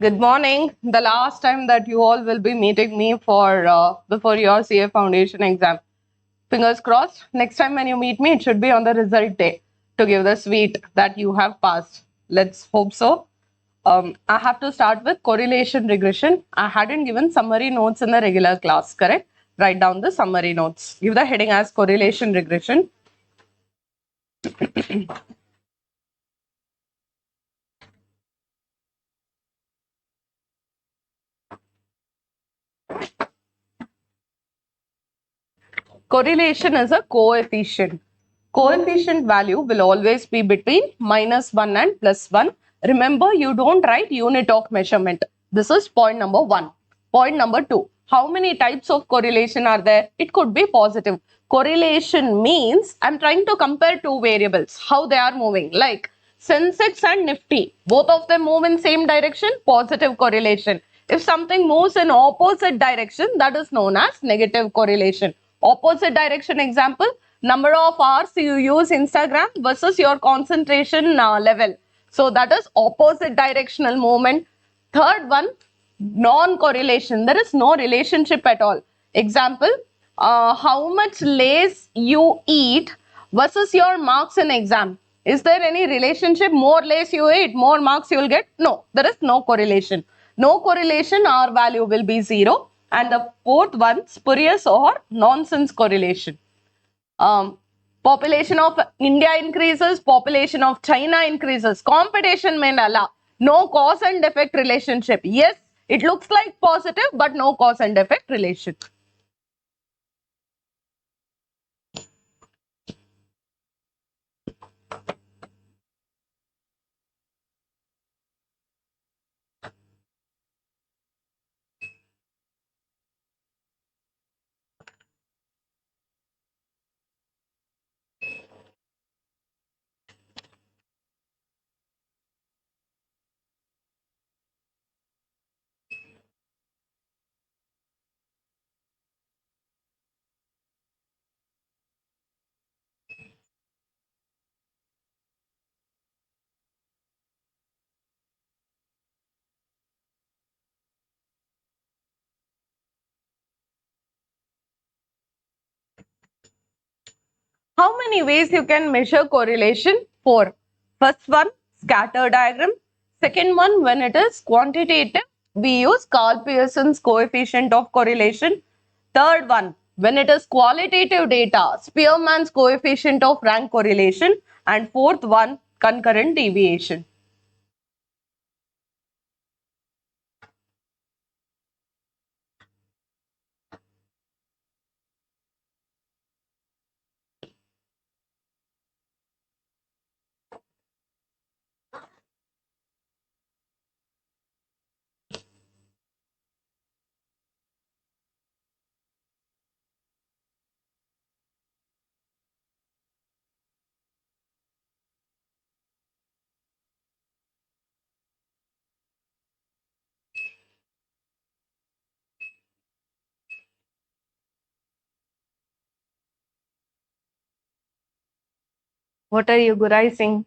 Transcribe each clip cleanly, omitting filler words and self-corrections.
Good morning. The last time that you all will be meeting me for before your CA Foundation exam. Fingers crossed. Next time when you meet me, it should be on the result day to give the sweet that you have passed. Let's hope so. I have to start with correlation regression. I hadn't given summary notes in the regular class, correct? Write down the summary notes. Give the heading as correlation regression. Correlation is a coefficient. Coefficient value will always be between -1 and +1. Remember, you don't write unit of measurement. This is point number 1. Point number 2. How many types of correlation are there? It could be positive. Correlation means I'm trying to compare two variables, how they are moving. Like Sensex and Nifty, both of them move in same direction, positive correlation. If something moves in opposite direction, that is known as negative correlation. Opposite direction example, number of hours you use Instagram versus your concentration level. So that is opposite directional movement. Third one, non-correlation. There is no relationship at all. Example, how much lace you eat versus your marks in exam. Is there any relationship? More lace you eat, more marks you will get? No, there is no correlation. No correlation, R value will be 0. And the fourth one, spurious or nonsense correlation. Population of India increases, population of China increases. Competition mein Allah. No cause and effect relationship. Yes, it looks like positive, but no cause and effect relation. How many ways you can measure correlation? 4. First one, scatter diagram. Second one, when it is quantitative, we use Pearson's coefficient of correlation. Third one, when it is qualitative data, Spearman's coefficient of rank correlation. And fourth one, concurrent deviation. What are you gurising?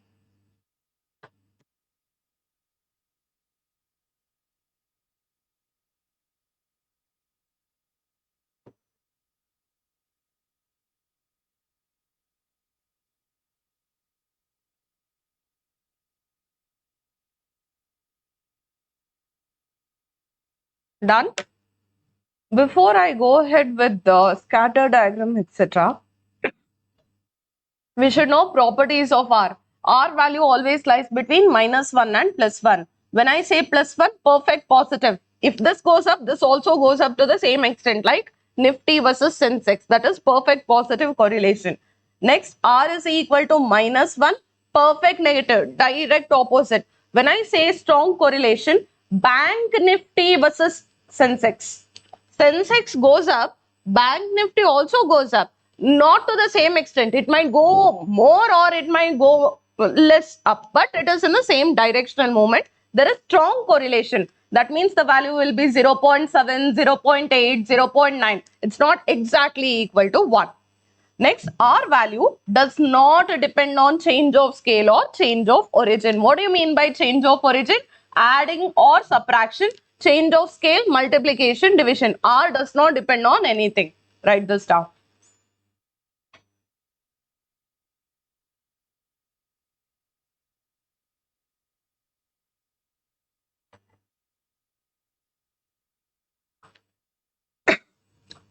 Done? Before I go ahead with the scatter diagram, etc., we should know properties of R. R value always lies between -1 and +1. When I say +1, perfect positive. If this goes up, this also goes up to the same extent, like Nifty versus Sensex. That is perfect positive correlation. Next, R is equal to -1, perfect negative, direct opposite. When I say strong correlation, Bank Nifty versus Sensex. Sensex goes up, Bank Nifty also goes up. Not to the same extent. It might go more or it might go less up, but it is in the same directional movement. There is strong correlation. That means the value will be 0.7, 0.8, 0.9. It's not exactly equal to 1. Next, R value does not depend on change of scale or change of origin. What do you mean by change of origin? adding or subtraction, change of scale, multiplication, division. R does not depend on anything. Write this down.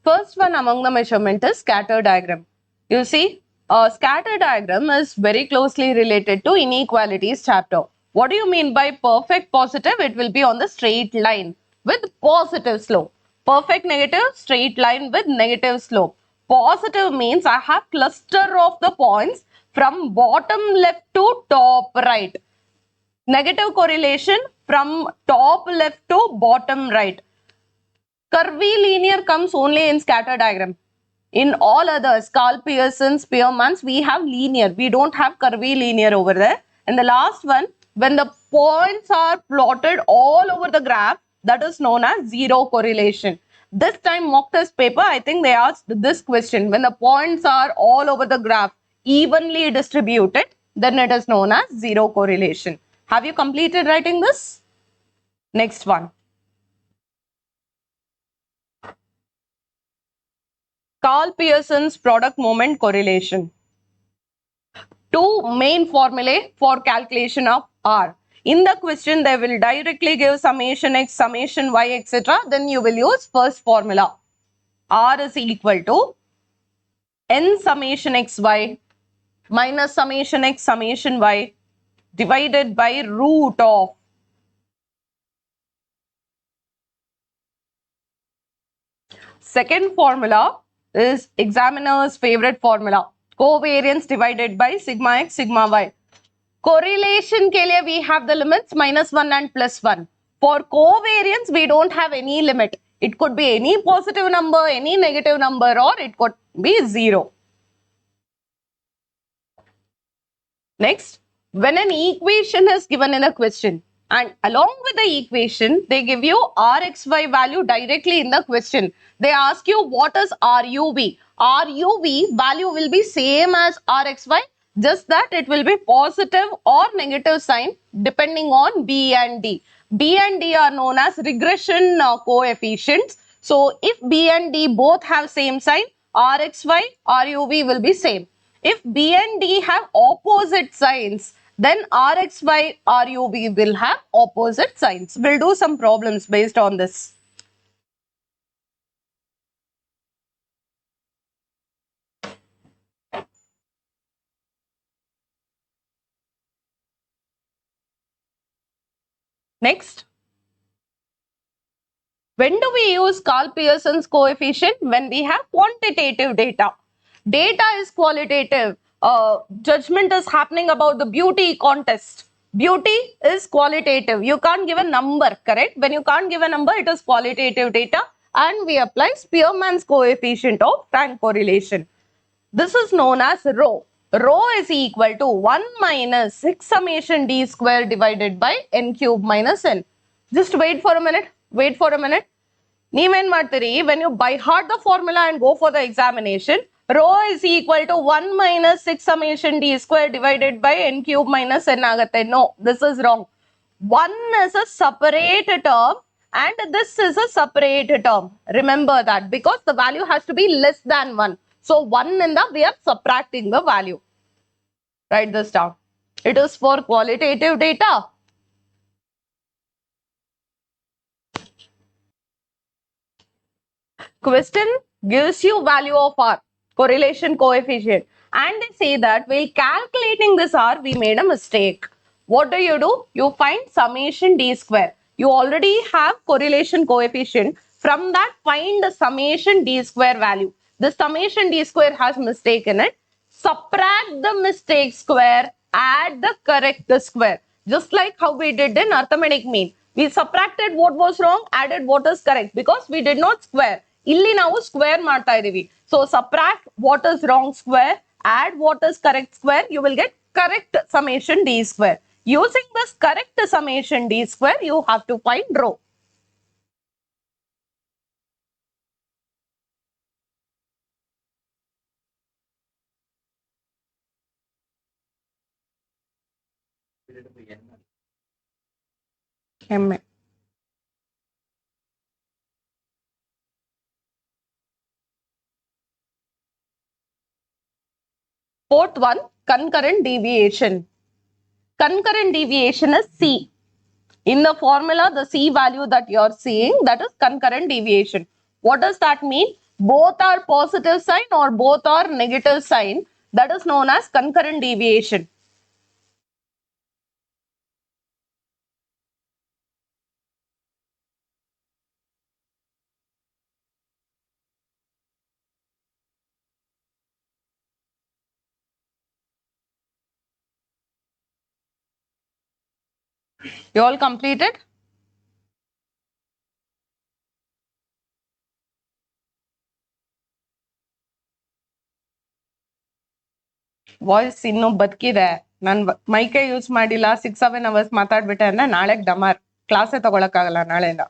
First one among the measurement is scatter diagram. You see, a scatter diagram is very closely related to inequalities chapter. What do you mean by perfect positive? It will be on the straight line with positive slope. Perfect negative, straight line with negative slope. Positive means I have cluster of the points from bottom left to top right. Negative correlation from top left to bottom right. Curvilinear comes only in scatter diagram. In all others, Pearson, Spearman's, we have linear. We don't have curvilinear over there. And the last one, when the points are plotted all over the graph, that is known as zero correlation. This time mock test paper, I think they asked this question. When the points are all over the graph, evenly distributed, then it is known as zero correlation. Have you completed writing this? Next one. Pearson's product moment correlation. Two main formulae for calculation of R. In the question, they will directly give summation x, summation y, etc. Then you will use first formula. R is equal to n summation xy minus summation x, summation y divided by root of second formula is examiner's favorite formula. Covariance divided by sigma x, sigma y. Correlation के लिए we have the limits -1 and +1. For covariance, we don't have any limit. It could be any positive number, any negative number, or it could be 0. Next, when an equation is given in a question and along with the equation, they give you Rxy value directly in the question. They ask you what is RUV. RUV value will be same as Rxy, just that it will be positive or negative sign depending on B and D. B and D are known as regression coefficients. So if B and D both have same sign, Rxy, RUV will be same. If B and D have opposite signs, then Rxy, RUV will have opposite signs. We'll do some problems based on this. Next. When do we use Pearson's coefficient? When we have quantitative data. Data is qualitative. Judgment is happening about the beauty contest. Beauty is qualitative. You can't give a number, correct? When you can't give a number, it is qualitative data. And we apply Spearman's coefficient of rank correlation. This is known as rho. Rho is equal to 1 minus 6 summation d square divided by n cube minus n. Just wait for a minute. Wait for a minute. When you by heart the formula and go for the examination, rho is equal to 1 minus 6 summation d square divided by n cube minus n agate. No, this is wrong. 1 is a separate term and this is a separate term. Remember that because the value has to be less than 1. So 1 in the, we are subtracting the value. Write this down. It is for qualitative data. Question gives you value of R, correlation coefficient, and they say that while calculating this R, we made a mistake. What do? You find summation d square. You already have correlation coefficient. From that, find the summation d square value. The summation d square has mistake in it. Subtract the mistake square, add the correct square. Just like how we did in arithmetic mean. We subtracted what was wrong, added what is correct because we did not square. ಇಲ್ಲಿ ನಾವು square ಮಾಡ್ತಾ ಇದೀವಿ. So subtract what is wrong square, add what is correct square, you will get correct summation d square. Using this correct summation d square, you have to find rho. MA. Fourth one, concurrent deviation. Concurrent deviation is C. In the formula, the C value that you are seeing, that is concurrent deviation. What does that mean? Both are positive sign or both are negative sign. That is known as concurrent deviation. You all completed? Voice ಇನ್ನೂ ಬದುಕಿದೆ. ನಾನು ಮೈಕೆ use ಮಾಡಿಲ್ಲ, 6-7 hours ಮಾತಾಡ್ಬಿಟ್ಟೆ ಅಂದ್ರೆ ನಾಳೆ ಡಮಾರ್, ಕ್ಲಾಸೇ ತಗೊಳಕ್ಕಾಗಲ್ಲ ನಾಳೆಯಿಂದ.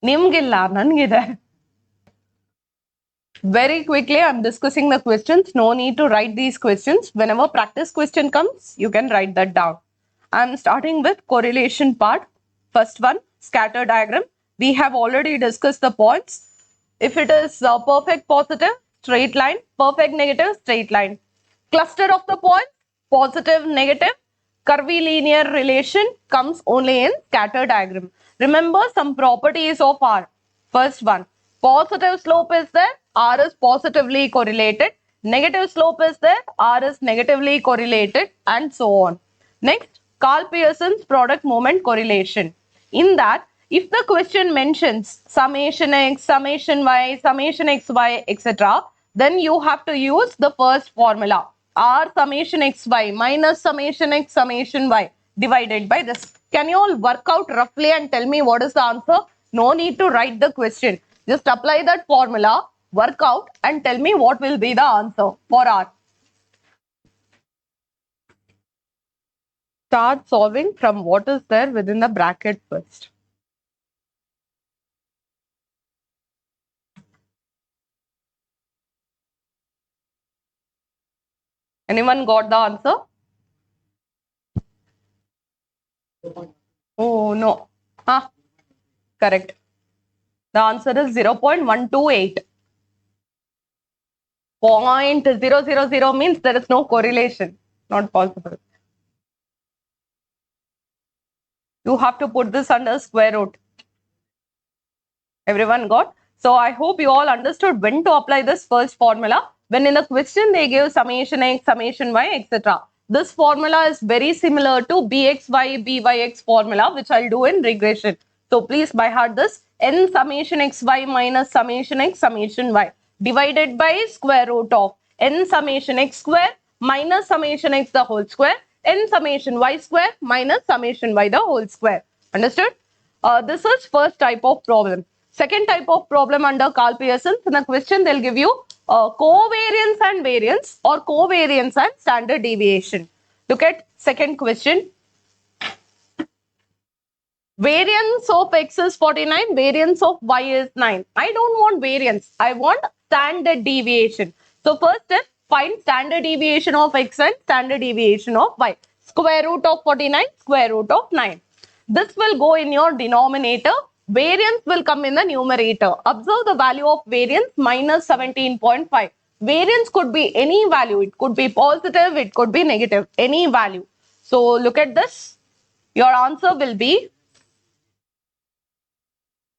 ನಿಮ್ಗಿಲ್ಲ, ನನ್ಗಿದೆ. Very quickly, I'm discussing the questions. No need to write these questions. Whenever practice question comes, you can write that down. I'm starting with correlation part. First one, scatter diagram. We have already discussed the points. If it is perfect positive, straight line, perfect negative, straight line. Cluster of the points, positive, negative, curvilinear relation comes only in scatter diagram. Remember some properties of R. First one, positive slope is there, R is positively correlated. Negative slope is there, R is negatively correlated, and so on. Next, Pearson's product moment correlation. In that, if the question mentions summation x, summation y, summation xy, etc., then you have to use the first formula. R summation xy minus summation x, summation y divided by this. Can you all work out roughly and tell me what is the answer? No need to write the question. Just apply that formula, work out and tell me what will be the answer for R. Start solving from what is there within the bracket first. Anyone got the answer? Oh no. Correct. The answer is 0.128. 0.000 means there is no correlation. Not possible. You have to put this under square root. Everyone got? So I hope you all understood when to apply this first formula. When in the question they give summation x, summation y, etc. This formula is very similar to bxy, byx formula, which I'll do in regression. So please by heart this. N summation xy minus summation x, summation y divided by square root of n summation x square minus summation x the whole square, n summation y square minus summation y the whole square. Understood? This is first type of problem. Second type of problem under Pearson, in the question they'll give you covariance and variance or covariance and standard deviation. Look at second question. Variance of x is 49, variance of y is 9. I don't want variance, I want standard deviation. So first step, find standard deviation of x and standard deviation of y. Square root of 49, square root of 9. This will go in your denominator. Variance will come in the numerator. Observe the value of variance minus 17.5. Variance could be any value. It could be positive, it could be negative, any value. So look at this. Your answer will be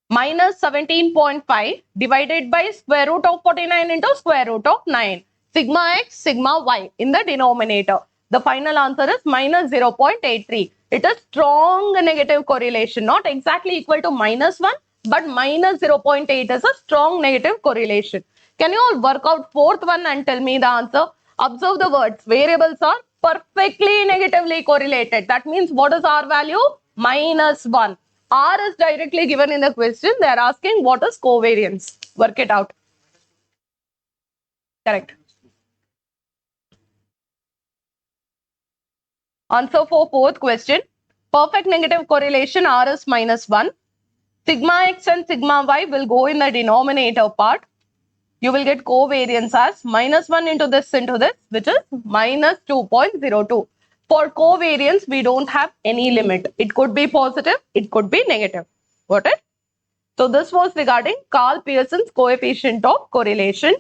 minus 17.5 divided by square root of 49 into square root of 9. Sigma x, sigma y in the denominator. The final answer is minus 0.83. It is strong negative correlation, not exactly equal to minus 1, but minus 0.8 is a strong negative correlation. Can you all work out fourth one and tell me the answer? Observe the words. Variables are perfectly negatively correlated. That means what is R value? Minus 1. R is directly given in the question. They are asking what is covariance. Work it out. Correct. Answer for fourth question. Perfect negative correlation R is minus 1. Sigma x and sigma y will go in the denominator part. You will get covariance as minus 1 into this, which is minus 2.02. For covariance, we don't have any limit. It could be positive, it could be negative. Got it? So this was regarding Carl Pearson's coefficient of correlation.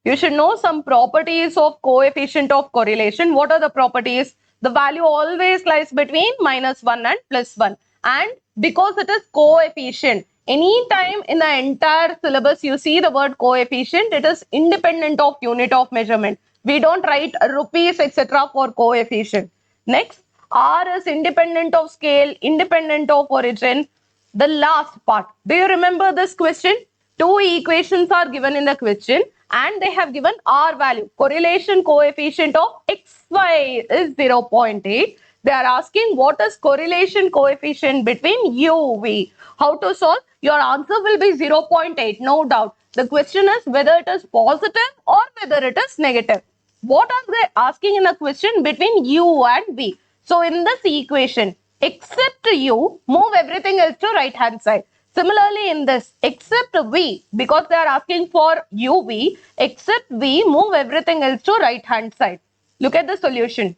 You should know some properties of coefficient of correlation. What are the properties? The value always lies between -1 and +1. And because it is coefficient, anytime in the entire syllabus you see the word coefficient, it is independent of unit of measurement. We don't write rupees, etc. for coefficient. Next, R is independent of scale, independent of origin. The last part. Do you remember this question? Two equations are given in the question and they have given R value. Correlation coefficient of XY is 0.8. They are asking what is correlation coefficient between UV. How to solve? Your answer will be 0.8, no doubt. The question is whether it is positive or whether it is negative. What are they asking in the question between U and V? So in this equation, except U, move everything else to right hand side. Similarly in this, except V, because they are asking for UV, except V, move everything else to right hand side. Look at the solution.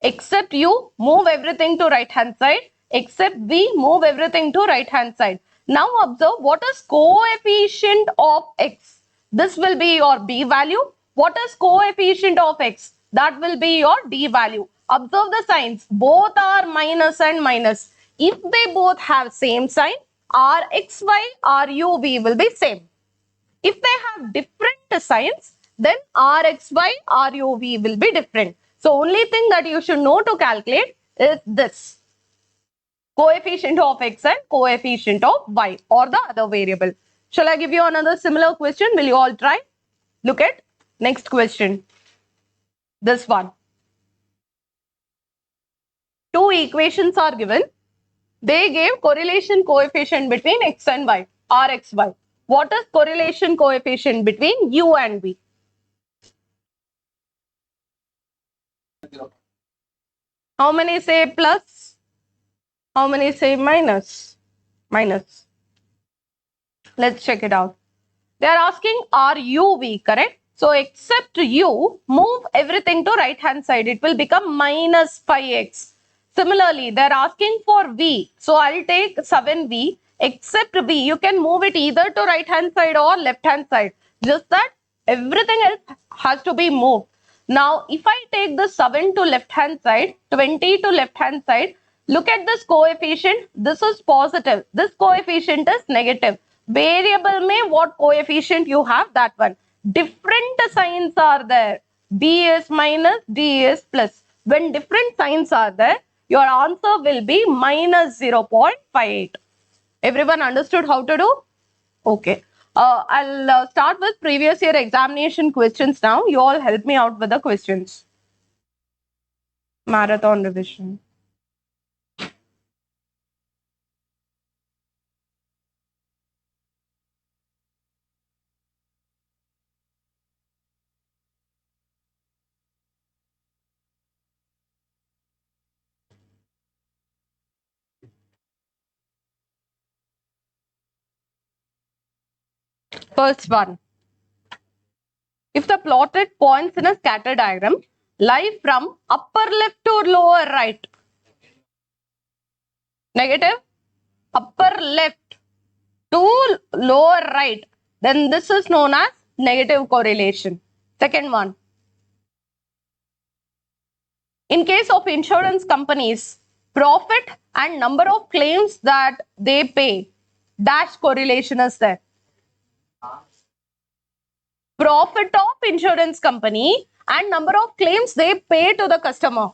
Except U, move everything to right hand side. Except V, move everything to right hand side. Now observe what is coefficient of X. This will be your B value. What is coefficient of X? That will be your D value. Observe the signs. Both are minus and minus. If they both have same sign, RXY, RUV will be same. If they have different signs, then RXY, RUV will be different. So only thing that you should know to calculate is this. Coefficient of X and coefficient of Y or the other variable. Shall I give you another similar question? Will you all try? Look at next question. This one. Two equations are given. They gave correlation coefficient between X and Y, RXY. What is correlation coefficient between U and V? How many say plus? How many say minus? Minus. Let's check it out. They are asking are UV, correct? So except U, move everything to right hand side. It will become minus 5x. Similarly, they are asking for V. So I'll take 7V. Except V, you can move it either to right hand side or left hand side. Just that everything else has to be moved. Now, if I take the 7 to left hand side, 20 to left hand side, look at this coefficient. This is positive. This coefficient is negative. Variable may what coefficient you have, that one. Different signs are there. B is minus, D is plus. When different signs are there, your answer will be minus 0.58. Everyone understood how to do? Okay. I'll start with previous year examination questions now. You all help me out with the questions. Marathon revision. First one. If the plotted points in a scatter diagram lie from upper left to lower right, negative, upper left to lower right, then this is known as negative correlation. Second one. In case of insurance companies, profit and number of claims that they pay, dash correlation is there. Profit of insurance company and number of claims they pay to the customer.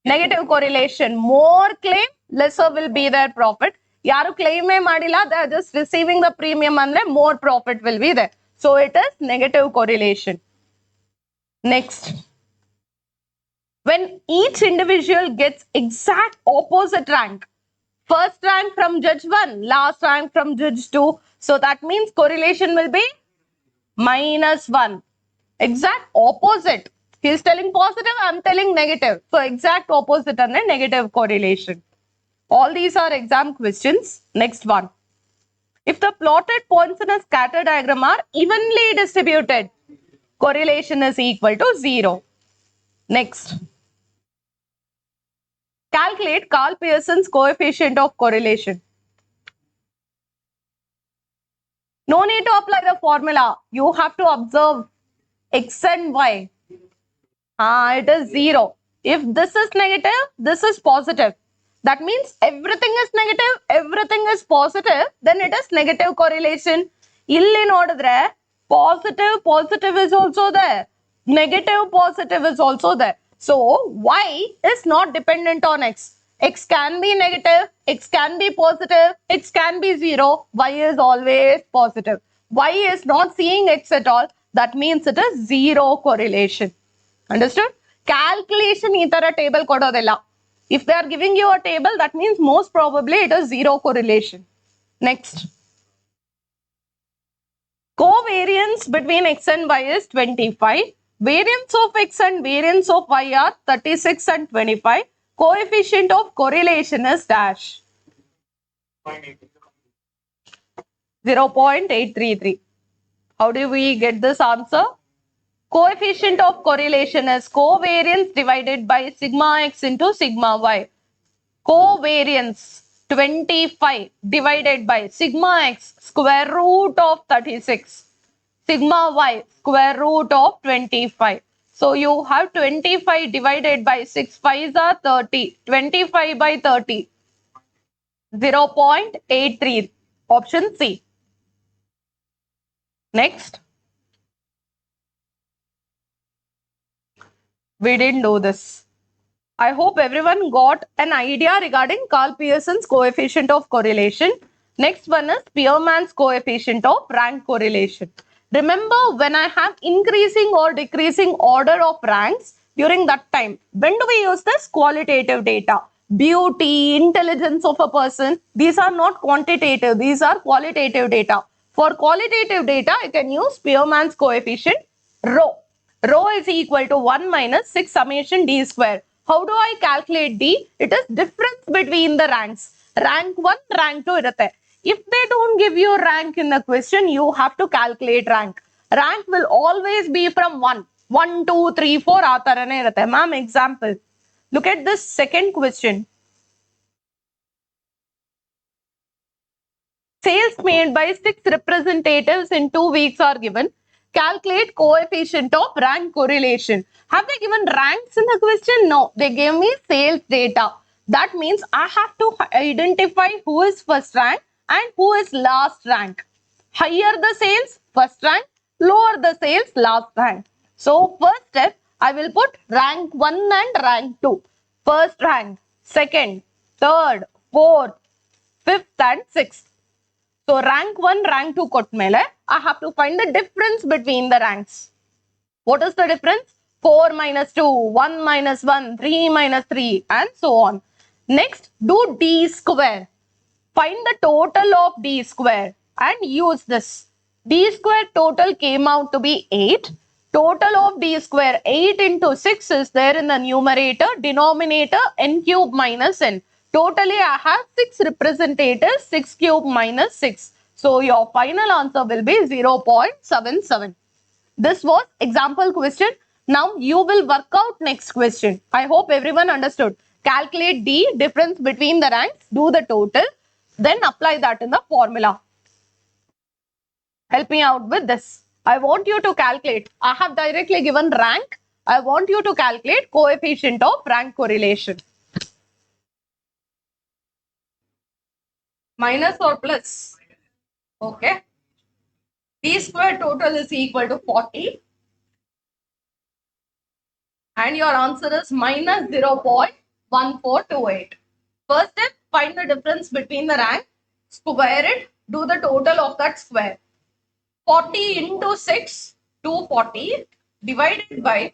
Negative correlation. More claim, lesser will be their profit. Yaru claim madila, they are just receiving the premium and more profit will be there. So it is negative correlation. Next. When each individual gets exact opposite rank, first rank from judge 1, last rank from judge 2. So that means correlation will be -1. Exact opposite. He is telling positive, I am telling negative. So exact opposite and a negative correlation. All these are exam questions. Next one. If the plotted points in a scatter diagram are evenly distributed, correlation is equal to 0. Next, calculate Carl Pearson's coefficient of correlation. No need to apply the formula. You have to observe x and y. It is 0. If this is negative, this is positive. That means everything is negative, everything is positive, then it is negative correlation. Illi nodidre, positive is also there. Negative positive is also there. So, y is not dependent on x. X can be negative, x can be positive, x can be 0, y is always positive. Y is not seeing x at all. That means it is 0 correlation. Understood? Calculation itara table kododilla. If they are giving you a table, that means most probably it is 0 correlation. Next. Covariance between x and y is 25. Variance of x and variance of y are 36 and 25. Coefficient of correlation is dash. 0.833. How do we get this answer? Coefficient of correlation is covariance divided by sigma x into sigma y. Covariance 25 divided by sigma x square root of 36. Sigma y square root of 25. So you have 25 divided by 6 5s are 30. 25 by 30. 0.83. Option C. Next. We didn't do this. I hope everyone got an idea regarding Carl Pearson's coefficient of correlation. Next one is Spearman's coefficient of rank correlation. Remember, when I have increasing or decreasing order of ranks, during that time, when do we use this? Qualitative data. Beauty, intelligence of a person, these are not quantitative, these are qualitative data. For qualitative data, I can use Spearman's coefficient, rho. Rho is equal to 1 minus 6 summation d square. How do I calculate d? It is difference between the ranks. Rank 1, rank 2 irutte. If they don't give you rank in the question, you have to calculate rank. Rank will always be from 1. 1, 2, 3, 4 aa tarane irutte. Ma'am, example. Look at this second question. Sales made by 6 representatives in 2 weeks are given. Calculate coefficient of rank correlation. Have they given ranks in the question? No, they gave me sales data. That means I have to identify who is first rank and who is last rank. Higher the sales, first rank, lower the sales, last rank. So first step, I will put rank 1 and rank 2. First rank, second, third, fourth, fifth and sixth. So rank 1, rank 2 kotmele, I have to find the difference between the ranks. What is the difference? 4 minus 2, 1 minus 1, 3 minus 3 and so on. Next, do d square. Find the total of d square and use this. D square total came out to be 8. Total of d square 8 into 6 is there in the numerator, denominator n cube minus n. Totally I have 6 representatives, 6 cube minus 6. So your final answer will be 0.77. This was example question. Now you will work out next question. I hope everyone understood. Calculate D, difference between the ranks, do the total, then apply that in the formula. Help me out with this. I want you to calculate. I have directly given rank. I want you to calculate coefficient of rank correlation. Minus or plus? Okay. D square total is equal to 40. And your answer is minus 0.1428. First step, find the difference between the rank, square it, do the total of that square. 40 into 6, 240 divided by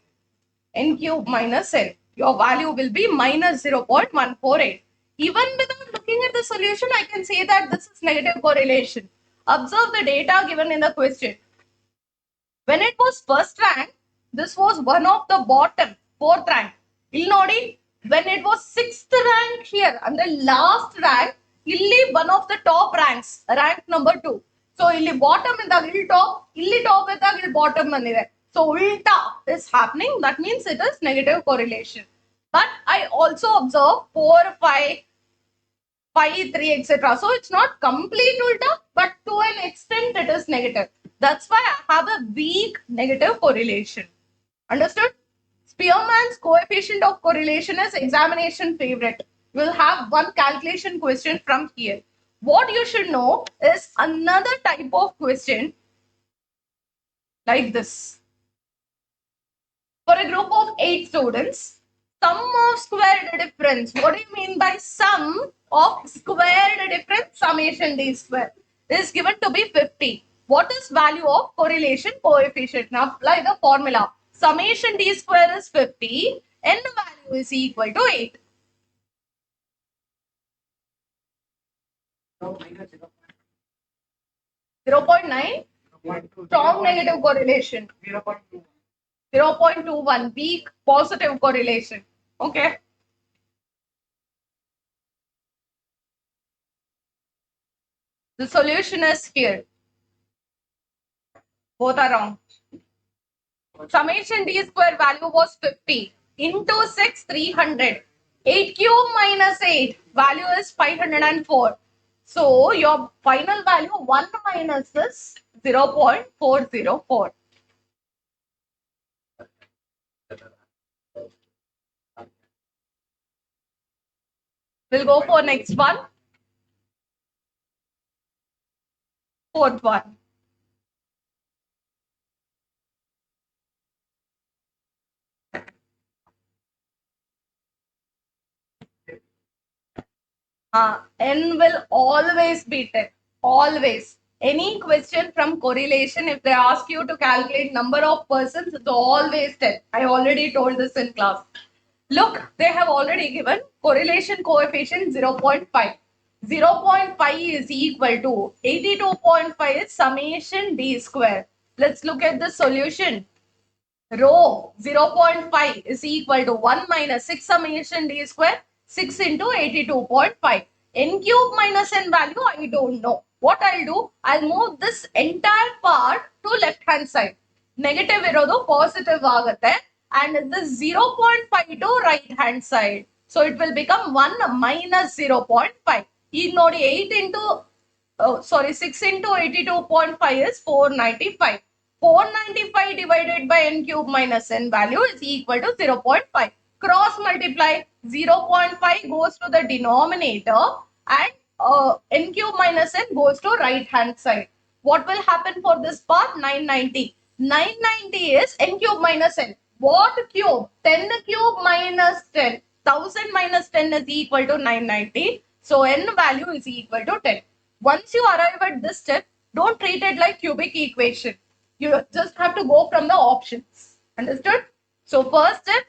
n cube minus n. Your value will be minus 0.148. Even without looking at the solution, I can say that this is negative correlation. Observe the data given in the question. When it was first rank, this was one of the bottom, fourth rank. Illnodi, when it was sixth rank here and the last rank, illi one of the top ranks, rank number 2. So illi bottom in the top, illi top in the bottom manide. So ulta is happening. That means it is negative correlation. But I also observe 4, 5, 5, 3, etc. So it's not complete ulta, but to an extent it is negative. That's why I have a weak negative correlation. Understood? Spearman's coefficient of correlation is examination favorite. We'll have one calculation question from here. What you should know is another type of question like this. For a group of 8 students, sum of squared difference. What do you mean by sum of squared difference? Summation d square is given to be 50. What is value of correlation coefficient? Now apply the formula. Summation d square is 50. N value is equal to 8. Zero 0.9 strong negative correlation. 0.21 weak positive correlation. Okay. The solution is here. Both are wrong. Summation d square value was 50 into 6 300. 8 cube minus 8 value is 504. So your final value 1 minus this 0.404. We'll go for next one. Fourth one. N will always be 10. Always. Any question from correlation, if they ask you to calculate number of persons, it's always 10. I already told this in class. Look, they have already given correlation coefficient 0.5. 0.5 is equal to 82.5 is summation d square. Let's look at the solution. Rho 0.5 is equal to 1 minus 6 summation d square, 6 into 82.5. N cube minus n value I don't know. What I'll do, I'll move this entire part to left hand side. Negative irodu positive agutte and this 0.5 to right hand side. So it will become 1 minus 0.5. Ee nodi 8 into 6 into 82.5 is 495. 495 divided by n cube minus n value is equal to 0.5. Cross multiply 0.5 goes to the denominator and n cube minus n goes to right hand side. What will happen for this part? 990. 990 is n cube minus n. What cube? 10 cube minus 10. 1000 minus 10 is equal to 990. So n value is equal to 10. Once you arrive at this step, don't treat it like cubic equation. You just have to go from the options. Understood? So first step,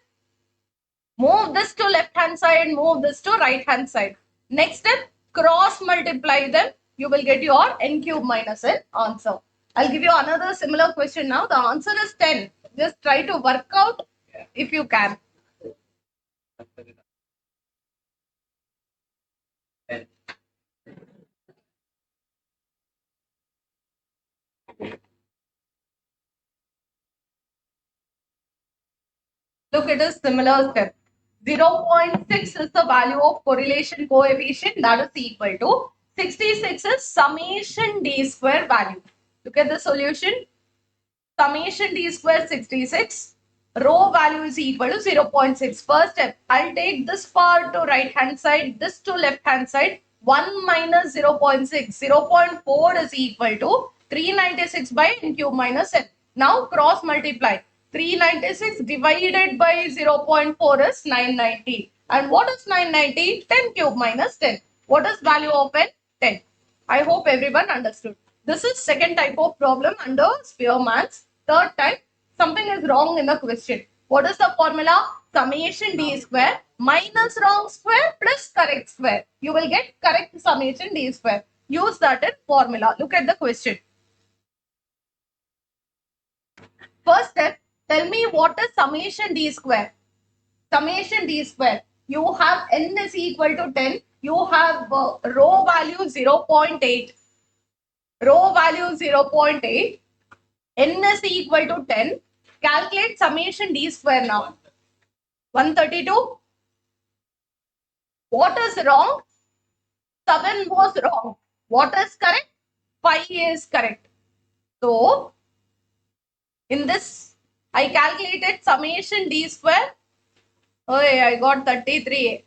move this to left hand side, move this to right hand side. Next step, cross multiply them. You will get your n cube minus n answer. I'll give you another similar question now. The answer is 10. Just try to work out if you can. Look, it is similar step. 0.6 is the value of correlation coefficient, that is equal to 66 is summation d square value. Look at the solution. Summation d square 66. Rho value is equal to 0.6. First step, I'll take this part to right hand side, this to left hand side. 1 minus 0.6. 0.4 is equal to 396 by n cube minus n. Now cross multiply. 396 divided by 0.4 is 990. And what is 990? 10 cube minus 10. What is value of n? 10. I hope everyone understood. This is second type of problem under Spearman's. Third type, something is wrong in the question. What is the formula? Summation d square minus wrong square plus correct square. You will get correct summation d square. Use that in formula. Look at the question. First step, tell me what is summation d square. Summation d square. You have n is equal to 10. You have rho value 0.8. Rho value 0.8. N is equal to 10. Calculate summation d square now. 132. What is wrong? 7 was wrong. What is correct? 5 is correct. So, in this, I calculated summation d square. Oh, I got 33.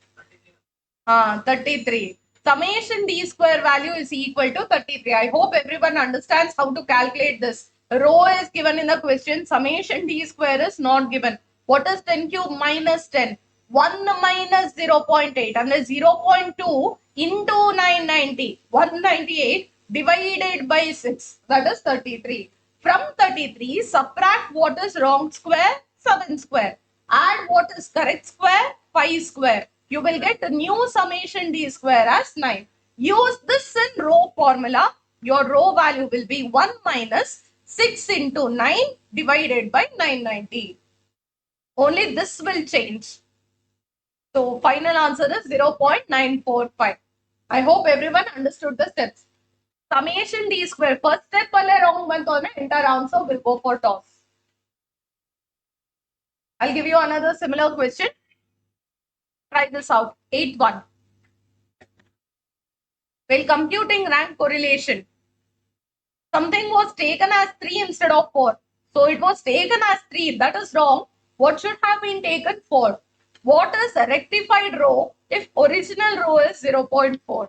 33. Summation d square value is equal to 33. I hope everyone understands how to calculate this. Rho is given in the question. Summation d square is not given. What is 10 cube minus 10? 1 minus 0.8 and the 0.2 into 990. 198 divided by 6. That is 33. From 33, subtract what is wrong square? 7 square. Add what is correct square? 5 square. You will get the new summation d square as 9. Use this in row formula. Your row value will be 1 minus 6 into 9 divided by 990. Only this will change. So, final answer is 0.945. I hope everyone understood the steps. Summation d square. First step wrong entire answer will go for toss. I'll give you another similar question. Try this out. 8-1. While computing rank correlation, something was taken as 3 instead of 4. So it was taken as 3. That is wrong. What should have been taken 4? What is a rectified row if original row is 0.4?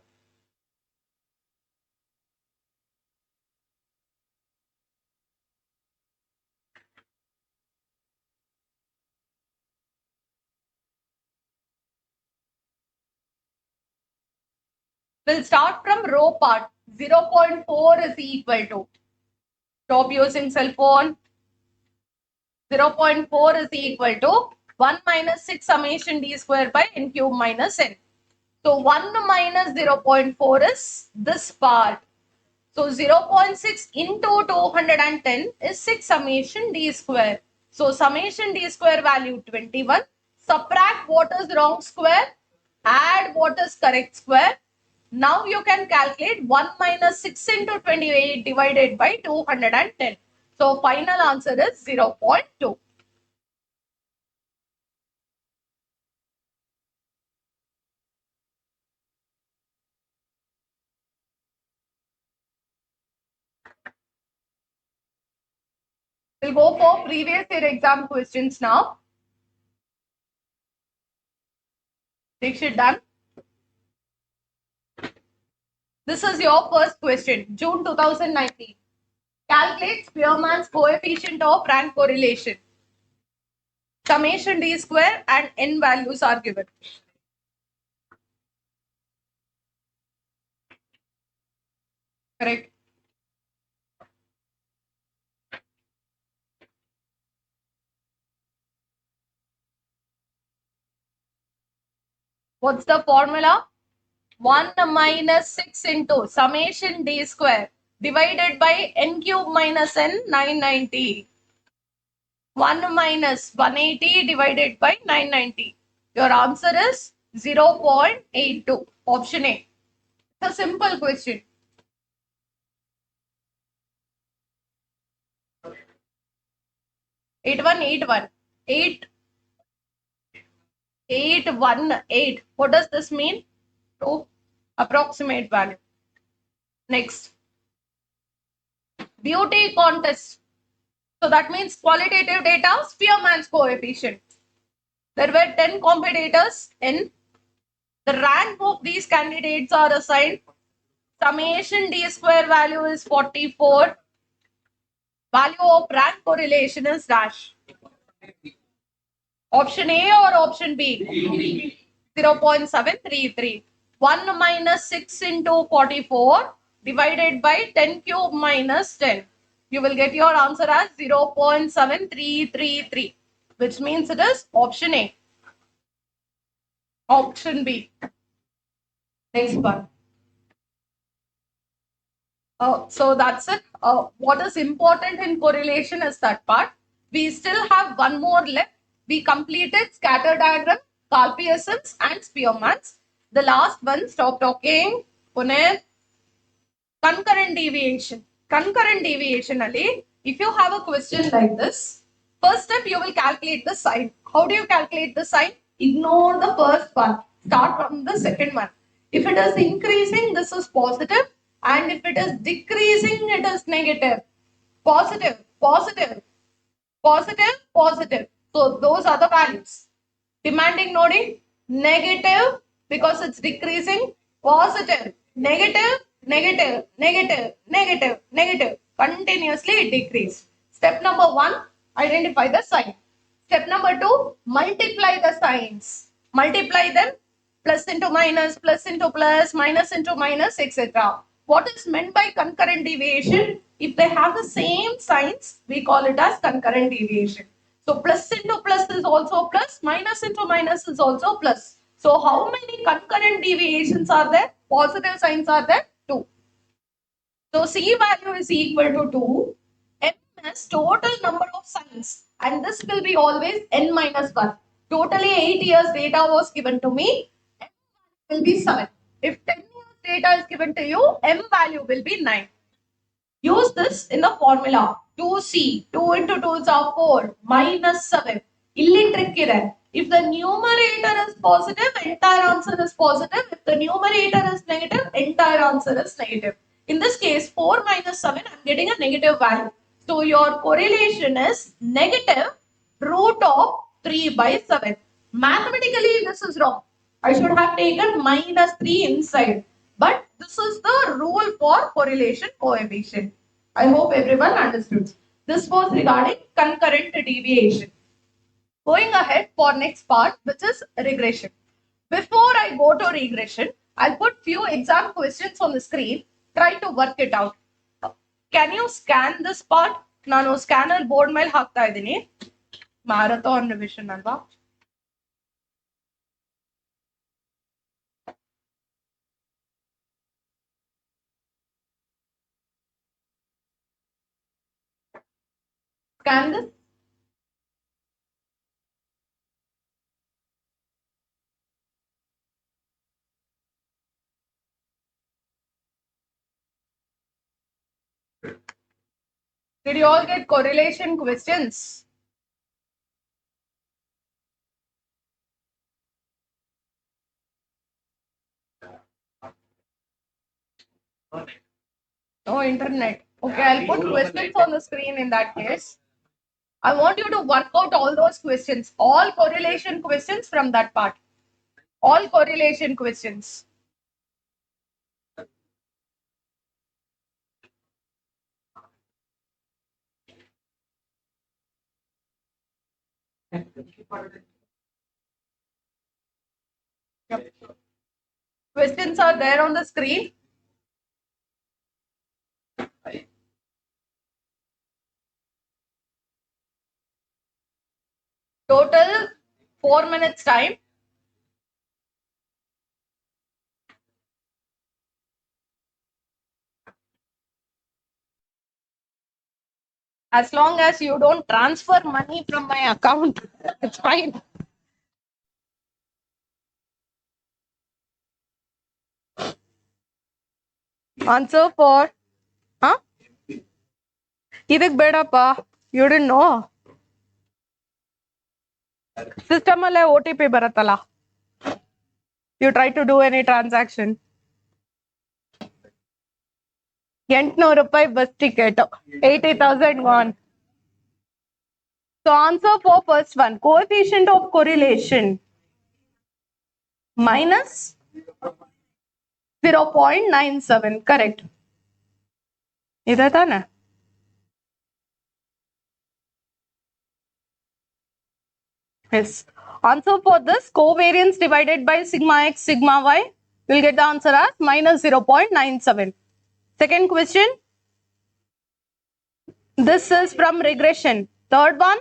We'll start from row part. 0.4 is equal to. Stop using cell phone. 0.4 is equal to 1 minus 6 summation d square by n cube minus n. So 1 minus 0.4 is this part. So 0.6 into 210 is 6 summation d square. So summation d square value 21. Subtract what is wrong square. Add what is correct square. Now you can calculate 1 minus 6 into 28 divided by 210. So final answer is 0.2. We'll go for previous year exam questions now. Dikshit done. This is your first question, June 2019. Calculate Spearman's coefficient of rank correlation. Summation d square and n values are given. Correct. What's the formula? 1 minus 6 into summation d square divided by n cube minus n 990. 1 minus 180 divided by 990. Your answer is 0.82. Option A. It's a simple question. Eight one. 818. What does this mean? To approximate value. Next. Beauty contest. So that means qualitative data, Spearman's coefficient. There were 10 competitors in. The rank of these candidates are assigned. Summation d square value is 44. Value of rank correlation is dash. Option A or option B? 0.733. 1 minus 6 into 44 divided by 10 cube minus 10. You will get your answer as 0.7333, which means it is option A. Option B. Next one. So that's it. What is important in correlation is that part. We still have one more left. We completed scatter diagram, Carl Pearson's and Spearman's. The last one, stop talking. Puneet. Concurrent deviation. Concurrent deviation, Ali. If you have a question like this, First step, you will calculate the sign. How do you calculate the sign? Ignore the first one. Start from the second one. If it is increasing, this is positive, and if it is decreasing, it is negative. Positive, positive, positive, positive. So those are the values. Demanding noding, negative because it's decreasing, positive, negative, negative, negative, negative, negative. Continuously it decreases. Step number 1, identify the sign. Step number 2, multiply the signs. Multiply them, plus into minus, minus into minus, etc. What is meant by concurrent deviation? If they have the same signs, we call it as concurrent deviation. So plus into plus is also plus, minus into minus is also plus. So how many concurrent deviations are there? Positive signs are there? 2. So C value is equal to 2. M is total number of signs, and this will be always n minus 1. Totally 8 years data was given to me. M will be 7. If 10 years data is given to you, M value will be 9. Use this in the formula. 2C, 2 into 2 is 4, minus 7. Illi trick ide. If the numerator is positive, entire answer is positive. If the numerator is negative, entire answer is negative. In this case, 4 minus 7, I am getting a negative value. So your correlation is negative root of 3 by 7. Mathematically, this is wrong. I should have taken minus 3 inside. But this is the rule for correlation coefficient. I hope everyone understood. This was regarding concurrent deviation. Going ahead for next part, which is regression. Before I go to regression, I'll put few exam questions on the screen. Try to work it out. Can you scan this part? Nanu scanner board ಮೇಲೆ ಹಾಕ್ತಾ ಇದ್ದೀನಿ. Marathon revision ಅಲ್ವಾ? Scan this. Did you all get correlation questions? No internet. Okay, I'll put questions on the screen in that case. I want you to work out all those questions. All correlation questions from that part. All correlation questions. Yep. Questions are there on the screen. Total 4 minutes time. As long as you don't transfer money from my account, it's fine. Answer for, huh? Idik bedappa, you didn't know. System alle OTP barattala. You try to do any transaction. 800 ರೂಪಾಯಿ bus ticket, 80,000 gone. So answer for first one, coefficient of correlation minus 0.97, correct. ಇದೆ ತಾನೆ? Yes. Answer for this, covariance divided by sigma x, sigma y, we'll get the answer as minus 0.97. Second question. This is from regression. Third one,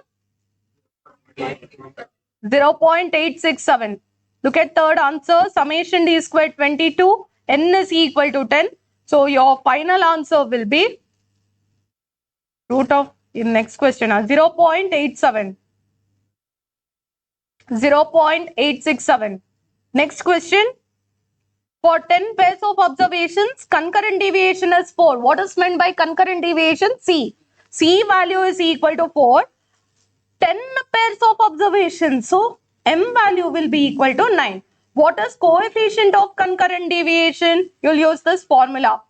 0.867. Look at third answer. Summation d squared 22. N is equal to 10. So your final answer will be root of, in next question, 0.87. 0.867. Next question. For 10 pairs of observations, concurrent deviation is 4. What is meant by concurrent deviation? C. C value is equal to 4. 10 pairs of observations. So M value will be equal to 9. What is coefficient of concurrent deviation? You'll use this formula.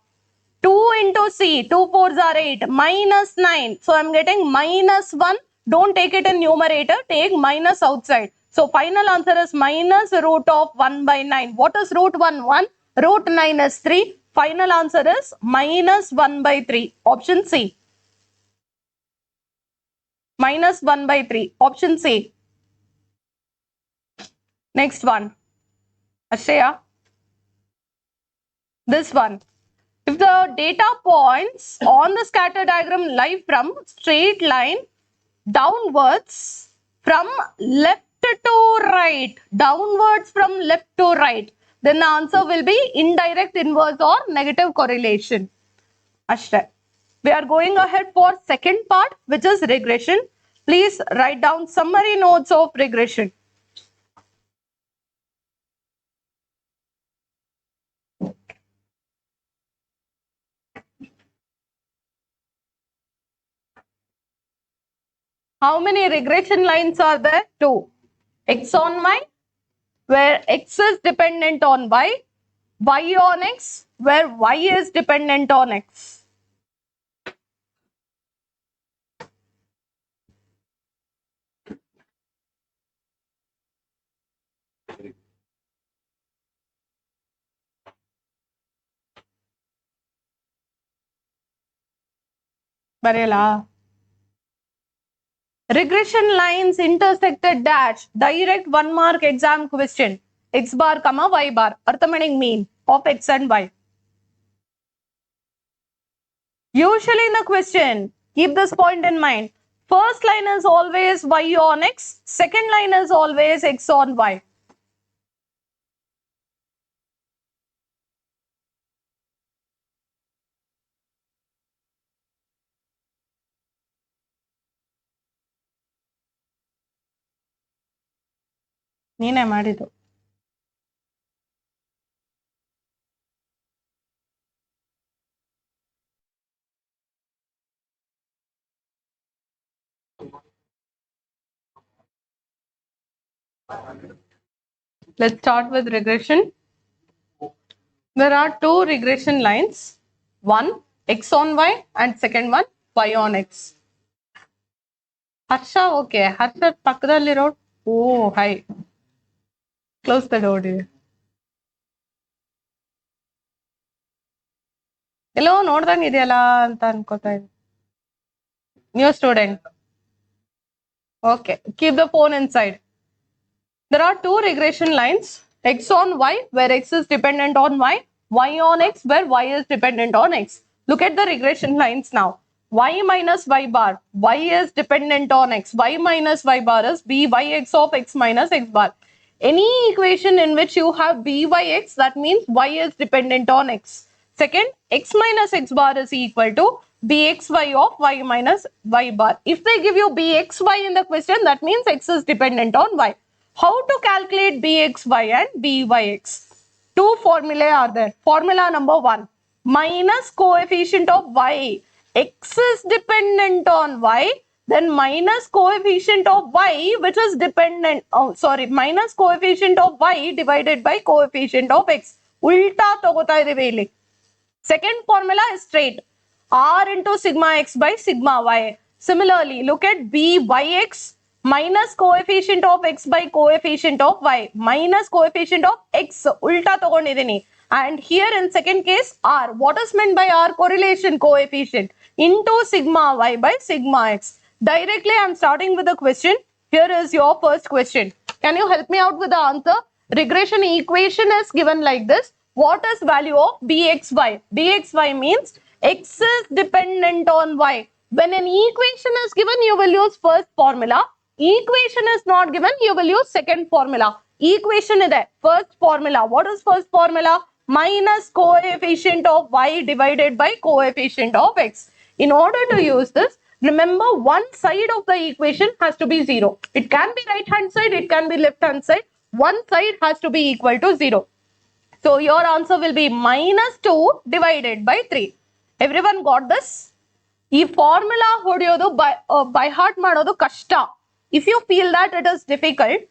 2 into C, 2 fours are 8, minus 9. So I'm getting minus 1. Don't take it in numerator, take minus outside. So final answer is minus root of 1 by 9. What is root 1? 1. Root 9 is 3. Final answer is minus 1 by 3. Option C. Minus 1 by 3. Option C. Next one. Ashaya. This one. If the data points on the scatter diagram lie from straight line downwards from left to right, downwards from left to right, then the answer will be indirect inverse or negative correlation. Ashray. We are going ahead for second part, which is regression. Please write down summary notes of regression. How many regression lines are there? 2. X on Y, where X is dependent on Y. Y on X, where Y is dependent on X. Barela. Regression lines intersected dash. Direct 1 mark exam question. X bar comma Y bar. Arithmetic mean of X and Y. Usually in the question, keep this point in mind. First line is always Y on X. Second line is always X on Y. ನೀನೇ ಮಾಡಿದ್ದು. Let's start with regression. There are 2 regression lines. One X on Y and second one Y on X. Harsha, okay. Harsha pakkadalli road. Oh, hi. Close the door, dear. ಎಲ್ಲೋ ನೋಡ್ದಂಗೆ ಇದೆಯಲ್ಲ ಅಂತ ಅನ್ಕೋತಾ ಇದ್ದೀನಿ. New student. Okay, keep the phone inside. There are 2 regression lines. X on Y, where X is dependent on Y. Y on X, where Y is dependent on X. Look at the regression lines now. Y minus Y bar. Y is dependent on X. Y minus Y bar is Byx of X minus X bar. Any equation in which you have Byx, that means Y is dependent on X. Second, X minus X bar is equal to Bxy of Y minus Y bar. If they give you Bxy in the question, that means X is dependent on Y. How to calculate Bxy and Byx? 2 formulae are there. Formula number 1, minus coefficient of Y. X is dependent on Y, then minus coefficient of Y, which is dependent, minus coefficient of Y divided by coefficient of X. Ulta togota ideve illi. Second formula is straight. R into sigma X by sigma Y. Similarly, look at Byx minus coefficient of X by coefficient of Y minus coefficient of X. Ulta tagondidini. And here in second case, R. What is meant by R? Correlation coefficient into sigma Y by sigma X. Directly, I am starting with the question. Here is your first question. Can you help me out with the answer? Regression equation is given like this. What is value of Bxy? Bxy means X is dependent on Y. When an equation is given, you will use first formula. Equation is not given, you will use second formula. Equation is there. First formula. What is first formula? Minus coefficient of Y divided by coefficient of X. In order to use this, remember one side of the equation has to be 0. It can be right hand side, it can be left hand side. One side has to be equal to 0. So your answer will be minus 2 divided by 3. Everyone got this? ಈ formula ಹೊಡೆಯೋದು by heart ಮಾಡೋದು ಕಷ್ಟ. If you feel that it is difficult,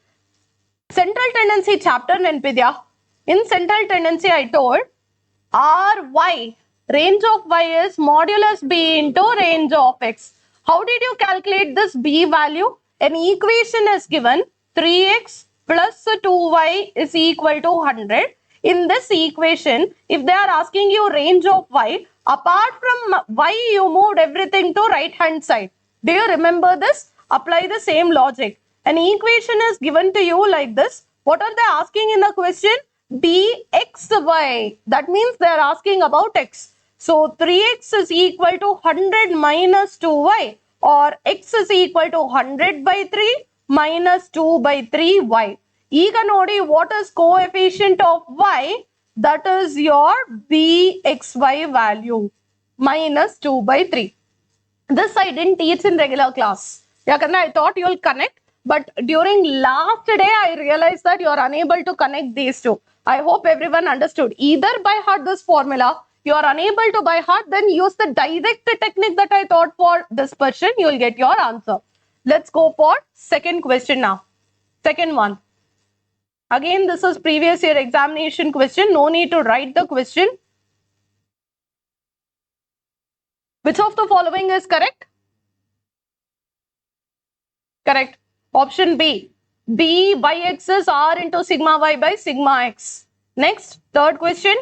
central tendency chapter nenpidya. In central tendency, I told Ry, range of y is modulus b into range of x. How did you calculate this b value? An equation is given, 3x plus 2y is equal to 100. In this equation, if they are asking you range of y, apart from y, you moved everything to right hand side. Do you remember this? Apply the same logic. An equation is given to you like this. What are they asking in the question? dxy. That means they are asking about x. So 3x is equal to 100 minus 2y, or x is equal to 100 by 3 minus 2 by 3y. ಈಗ ನೋಡಿ, what is coefficient of y? That is your bxy value minus 2 by 3. This I didn't teach in regular class. Yakanda, I thought you will connect, but during last day I realized that you are unable to connect these two. I hope everyone understood. Either by heart this formula, you are unable to by heart, then use the direct technique that I taught for dispersion, you will get your answer. Let's go for second question now. Second one. Again, this is previous year examination question. No need to write the question. Which of the following is correct? Correct. Option B. B by x is r into sigma y by sigma x. Next, third question.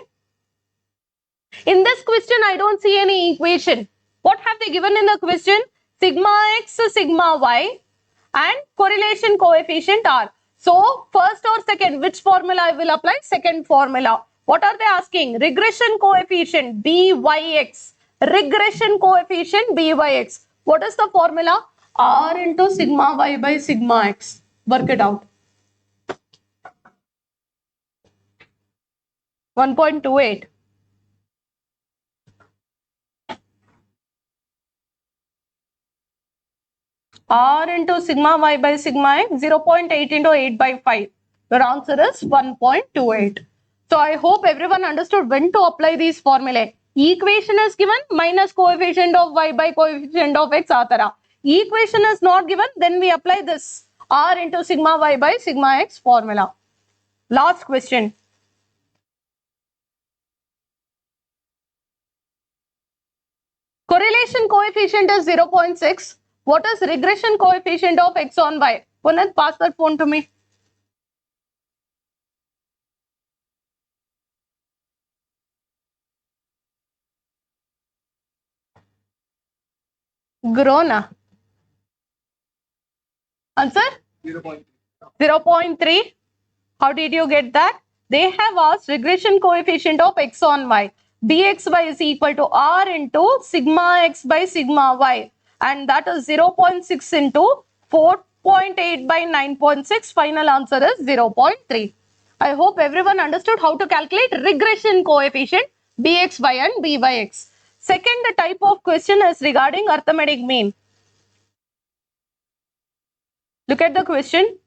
In this question, I don't see any equation. What have they given in the question? Sigma x, sigma y, and correlation coefficient r. So, first or second, which formula I will apply? Second formula. What are they asking? Regression coefficient byx. Regression coefficient byx. What is the formula? R into sigma y by sigma x. Work it out. 1.28. R into sigma y by sigma x, 0.8 into 8 by 5. Your answer is 1.28. So I hope everyone understood when to apply these formulae. Equation is given, minus coefficient of y by coefficient of x, atara. Equation is not given, then we apply this R into sigma y by sigma x formula. Last question. Correlation coefficient is 0.6. What is regression coefficient of x on y? Punit, pass that phone to me. Grona. Answer? 0.3. How did you get that? They have asked regression coefficient of x on y. dxy is equal to r into sigma x by sigma y. And that is 0.6 into 4.8 by 9.6. Final answer is 0.3. I hope everyone understood how to calculate regression coefficient bxy and byx. Second type of question is regarding arithmetic mean. Look at the question.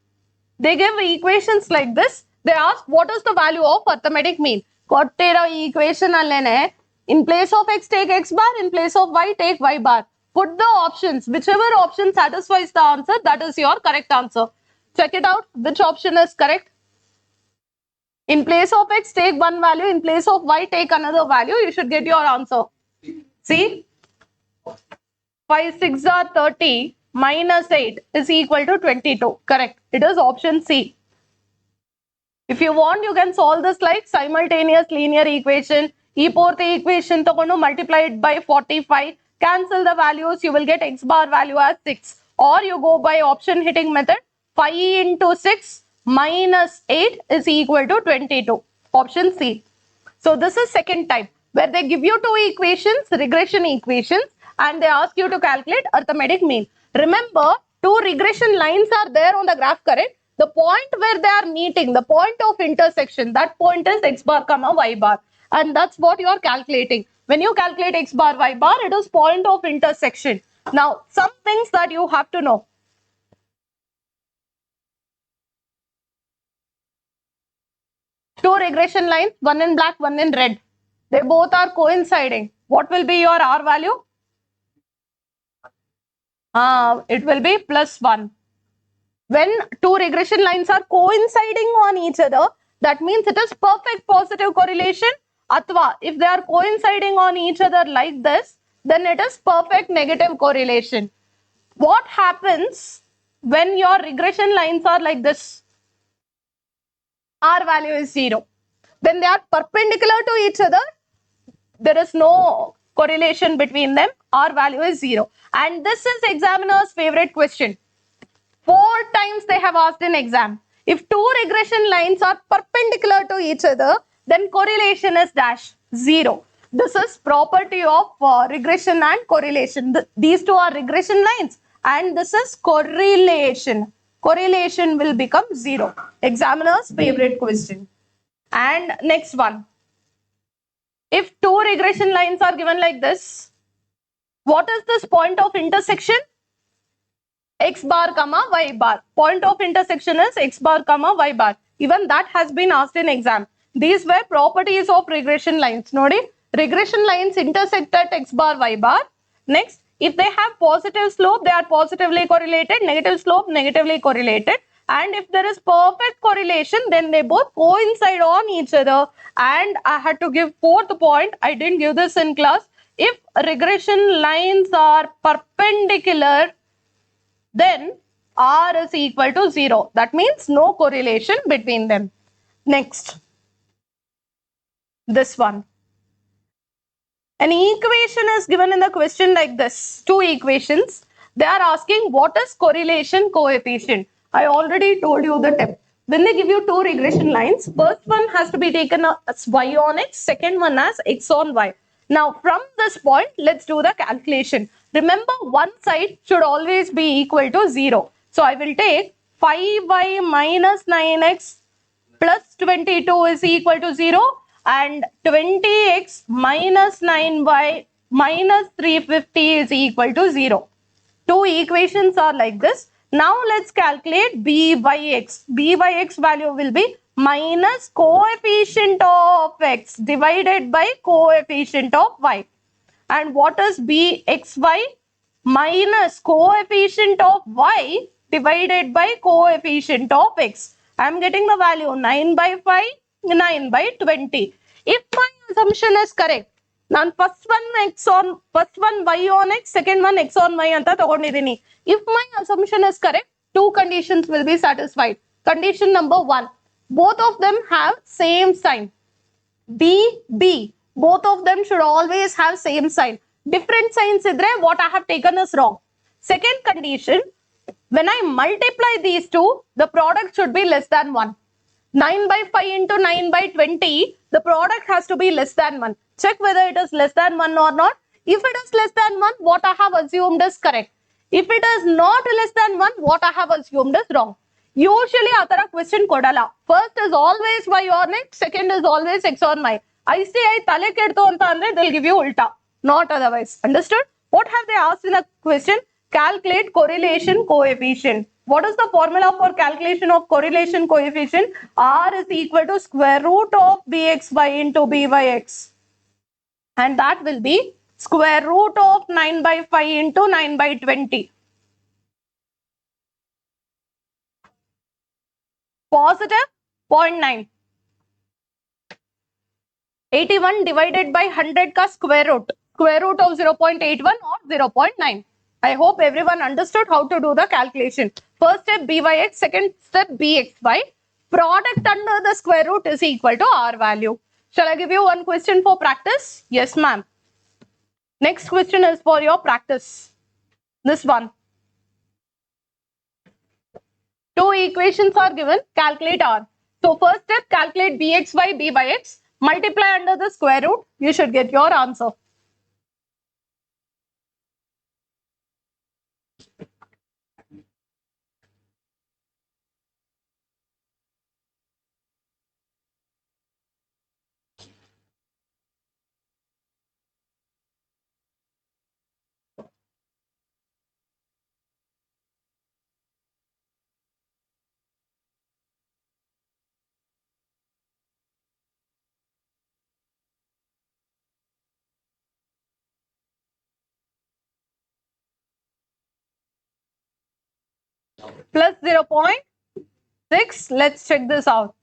They give equations like this. They ask what is the value of arithmetic mean. Kottera equation allene, in place of x take x bar, in place of y take y bar. Put the options. Whichever option satisfies the answer, that is your correct answer. Check it out. Which option is correct? In place of x take one value, in place of y take another value. You should get your answer. See? 5 6 are 30. Minus 8 is equal to 22. Correct. It is option C. If you want, you can solve this like simultaneous linear equation. E fourth equation to multiply it by 45. Cancel the values. You will get x bar value as 6. Or you go by option hitting method. 5 into 6 minus 8 is equal to 22. Option C. So this is second type where they give you two equations, regression equations, and they ask you to calculate arithmetic mean. Remember, two regression lines are there on the graph, correct? The point where they are meeting, the point of intersection, that point is x bar comma y bar. And that's what you are calculating. When you calculate x bar, y bar, it is point of intersection. Now, some things that you have to know. Two regression lines, one in black, one in red. They both are coinciding. What will be your R value? It will be plus 1. When two regression lines are coinciding on each other, that means it is perfect positive correlation. Athwa, if they are coinciding on each other like this, then it is perfect negative correlation. What happens when your regression lines are like this? R value is 0. When they are perpendicular to each other, there is no correlation between them. R value is 0. And this is examiner's favorite question. 4 times they have asked in exam. If two regression lines are perpendicular to each other, then correlation is dash 0. This is property of regression and correlation. These two are regression lines and this is correlation. Correlation will become 0. Examiner's favorite question. And next one. If two regression lines are given like this, what is this point of intersection? X bar comma y bar. Point of intersection is x bar comma y bar. Even that has been asked in exam. These were properties of regression lines. Nodi, regression lines intersect at x bar y bar. Next, if they have positive slope, they are positively correlated. Negative slope, negatively correlated. And if there is perfect correlation, then they both coincide on each other. And I had to give fourth point. I didn't give this in class. If regression lines are perpendicular, then R is equal to 0. That means no correlation between them. Next, this one. An equation is given in the question like this. Two equations. They are asking what is correlation coefficient. I already told you the tip. When they give you two regression lines, first one has to be taken as y on x, second one as x on y. Now from this point, let's do the calculation. Remember, one side should always be equal to 0. So I will take 5y minus 9x plus 22 is equal to 0 and 20x minus 9y minus 350 is equal to 0. Two equations are like this. Now let's calculate byx. Byx value will be minus coefficient of x divided by coefficient of y. And what is bxy? Minus coefficient of y divided by coefficient of x. I am getting the value 9 by 5, 9 by 20. If my assumption is correct, ನಾನು first one y on x, second one x on y ಅಂತ ತಗೊಂಡಿದ್ದೀನಿ. If my assumption is correct, two conditions will be satisfied. Condition number 1, both of them have same sign. B, both of them should always have same sign. Different signs idre, what I have taken is wrong. Second condition, when I multiply these two, the product should be less than 1. 9 by 5 into 9 by 20, the product has to be less than 1. Check whether it is less than 1 or not. If it is less than 1, what I have assumed is correct. If it is not less than 1, what I have assumed is wrong. Usually, atara question kodala. First is always y on x, second is always x on y. ICI tale kedtu anta andre, they'll give you ulta, not otherwise. Understood? What have they asked in the question? Calculate correlation coefficient. What is the formula for calculation of correlation coefficient? R is equal to square root of bxy into byx. And that will be square root of 9 by 5 into 9 by 20. Positive 0.9. 81 divided by 100 ka square root. Square root of 0.81 or 0.9. I hope everyone understood how to do the calculation. First step byx, second step bxy. Product under the square root is equal to R value. Shall I give you one question for practice? Yes, ma'am. Next question is for your practice. This one. Two equations are given. Calculate R. So first step, calculate bxy, b by x. Multiply under the square root. You should get your answer. plus 0.6. Let's check this out.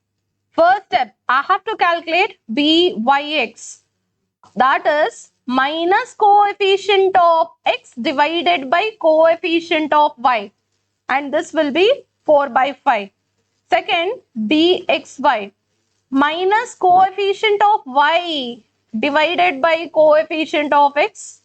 First step, I have to calculate byx. That is minus coefficient of x divided by coefficient of y. And this will be 4 by 5. Second, bxy minus coefficient of y divided by coefficient of x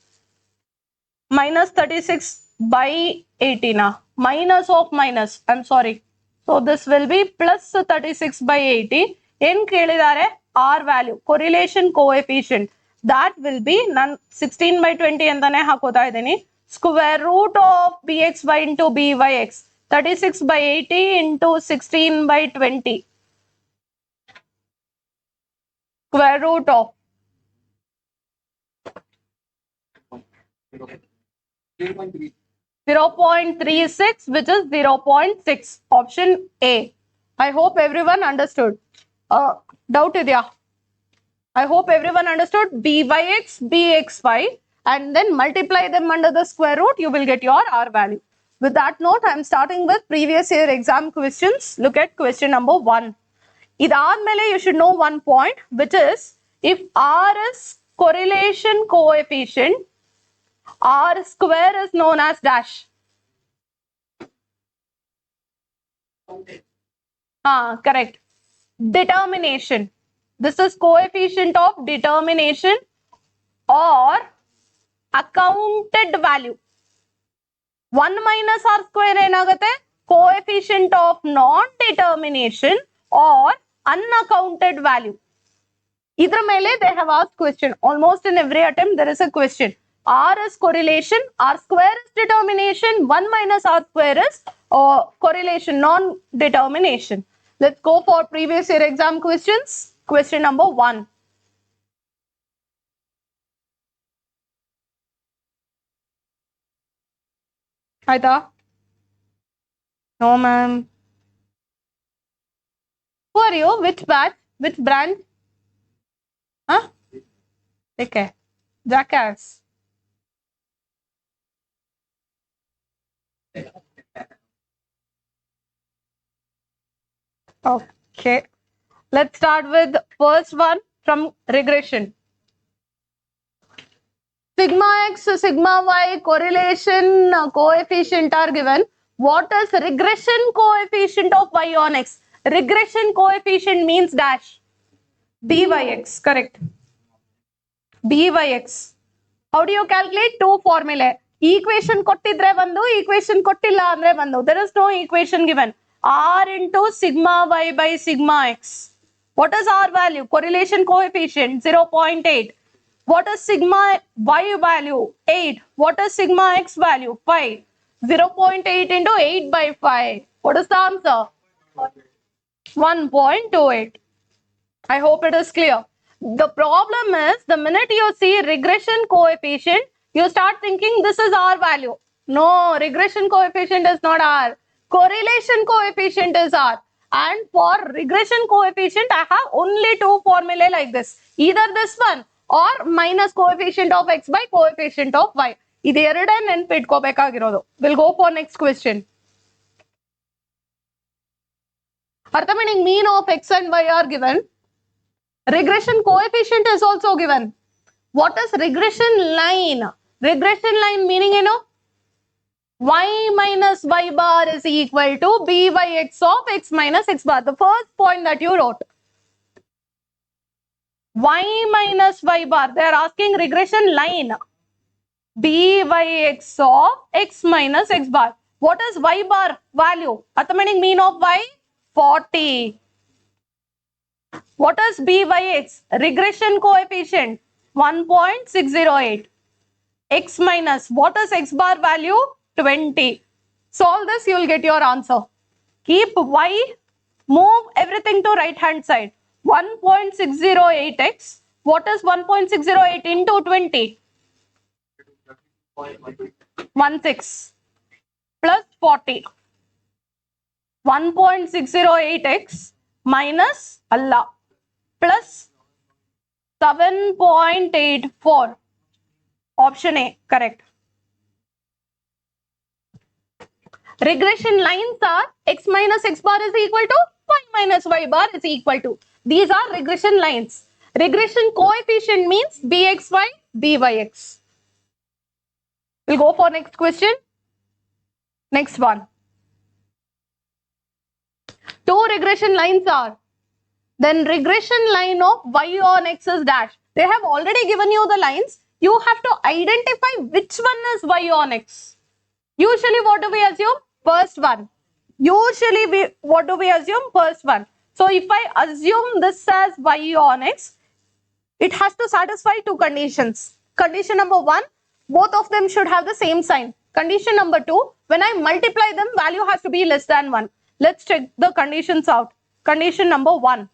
minus 36 by 18. Minus of minus, I'm sorry. So this will be plus 36 by 80. In kelidare R value, correlation coefficient, that will be 16 by 20 antane hakota idini. Square root of bxy into byx, 36 by 80 into 16 by 20. Square root of 0.36, which is 0.6. Option A. I hope everyone understood. Doubt idya? I hope everyone understood. Byx, bxy, and then multiply them under the square root, you will get your R value. With that note, I am starting with previous year exam questions. Look at question number 1. Idadmele you should know one point, which is if R is correlation coefficient, R square is known as dash. Correct. Determination. This is coefficient of determination or accounted value. 1 minus R square enagate coefficient of non-determination or unaccounted value. Idra mele they have asked question. Almost in every attempt there is a question. R is correlation, R square is determination, 1 minus R square is correlation, non-determination. Let's go for previous year exam questions. Question number 1. Aita? No, ma'am. Who are you? Which batch? Which branch? Huh? Okay. Jackass. Okay. Let's start with first one from regression. Sigma x, sigma y correlation coefficient are given. What is regression coefficient of y on x? Regression coefficient means dash. Byx, correct. Byx. How do you calculate? Two formulae. Equation kottidre bandu, equation kottilla andre bandu. There is no equation given. R into sigma y by sigma x. What is R value? Correlation coefficient 0.8. What is sigma y value? 8. What is sigma x value? 5. 0.8 into 8 by 5. What is the answer? 1.28. I hope it is clear. The problem is the minute you see regression coefficient, you start thinking this is R value. No, regression coefficient is not R. Correlation coefficient is R. And for regression coefficient, I have only two formulae like this. Either this one or minus coefficient of x by coefficient of y. We'll go for next question. Arithmetic mean of x and y are given. Regression coefficient is also given. What is regression line? Regression line meaning, you know, y minus y bar is equal to b by x of x minus x bar. The first point that you wrote. Y minus y bar. They are asking regression line. B by x of x minus x bar. What is y bar value? Arithmetic mean of y? 40. What is b by x? Regression coefficient 1.608. X minus, what is x bar value? 20. Solve this, you will get your answer. Keep y, move everything to right hand side. 1.608x. What is 1.608 into 20? 16 plus 40. 1.608x minus Allah plus 7.84. Option A, correct. Regression lines are x minus x bar is equal to y minus y bar is equal to. These are regression lines. Regression coefficient means bxy, byx. We'll go for next question. Next one. Two regression lines are. Then regression line of y on x is dash. They have already given you the lines. You have to identify which one is y on x. Usually what do we assume? First one. What do we assume? First one. So if I assume this as y on x, it has to satisfy two conditions. Condition number one, both of them should have the same sign. Condition number two, when I multiply them, value has to be less than 1. Let's check the conditions out. Condition number one.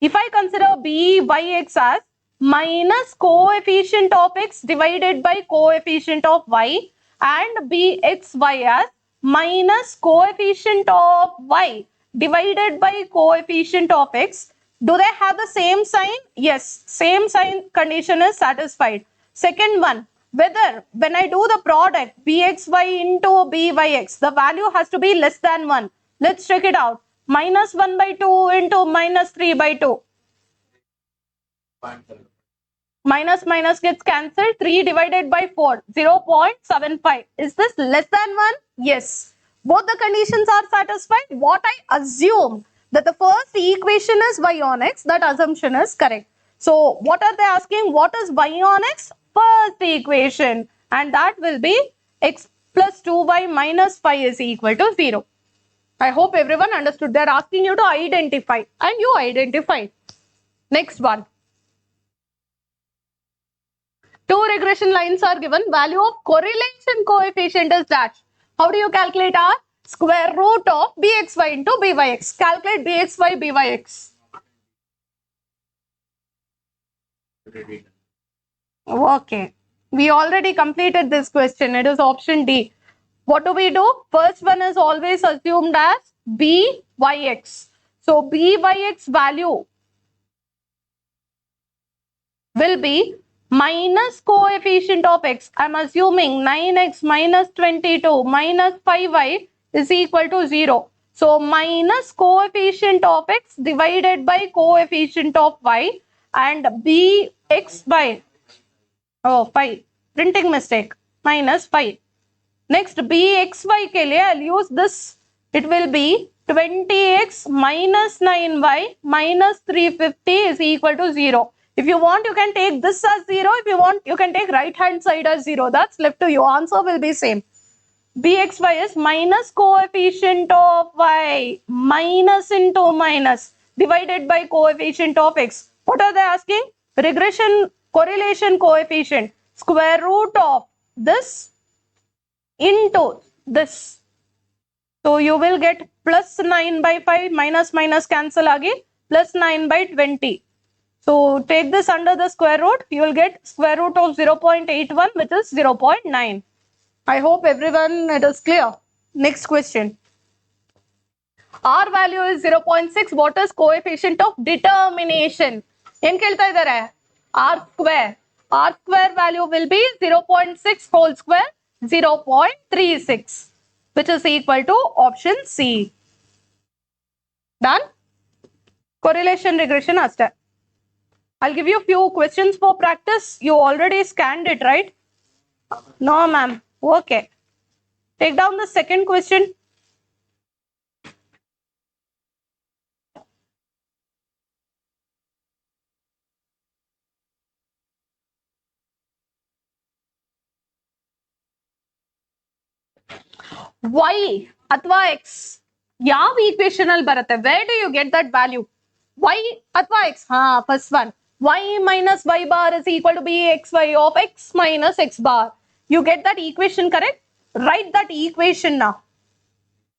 If I consider byx as minus coefficient of x divided by coefficient of y and bxy as minus coefficient of y divided by coefficient of x, do they have the same sign? Yes, same sign condition is satisfied. Second one, whether when I do the product bxy into byx, the value has to be less than 1. Let's check it out. Minus 1 by 2 into minus 3 by 2. Minus minus gets cancelled. 3 divided by 4, 0.75. Is this less than 1? Yes. Both the conditions are satisfied. What I assume that the first equation is y on x. That assumption is correct. So what are they asking? What is y on x? First equation. And that will be x plus 2y minus 5 is equal to 0. I hope everyone understood. They are asking you to identify. And you identified. Next one. Two regression lines are given. Value of correlation coefficient is dash. How do you calculate R? Square root of bxy into byx. Calculate bxy, byx. Okay. We already completed this question. It is option D. What do we do? First one is always assumed as byx. So byx value will be minus coefficient of x. I am assuming 9x minus 22 minus 5y is equal to 0. So minus coefficient of x divided by coefficient of y and bx by 5. Printing mistake. Minus 5. Next bxy के लिए I'll use this. It will be 20x minus 9y minus 350 is equal to 0. If you want, you can take this as 0. If you want, you can take right hand side as 0. That's left to you. Answer will be same. bxy is minus coefficient of y minus into minus divided by coefficient of x. What are they asking? Regression correlation coefficient. Square root of this into this. So you will get plus 9 by 5 minus minus cancel again plus 9 by 20. So take this under the square root. You will get square root of 0.81 which is 0.9. I hope everyone it is clear. Next question. R value is 0.6. What is coefficient of determination? Em kelta idhar hai? R square. R square value will be 0.6 whole square 0.36 which is equal to option C. Done? Correlation regression asked. I'll give you a few questions for practice. You already scanned it, right? No, ma'am. Okay. Take down the second question. Y अथवा x ಯಾವ equation ಅಲ್ಲಿ ಬರುತ್ತೆ? Where do you get that value? Y अथवा x? First one. Y minus y bar is equal to bxy of x minus x bar. You get that equation correct? Write that equation now.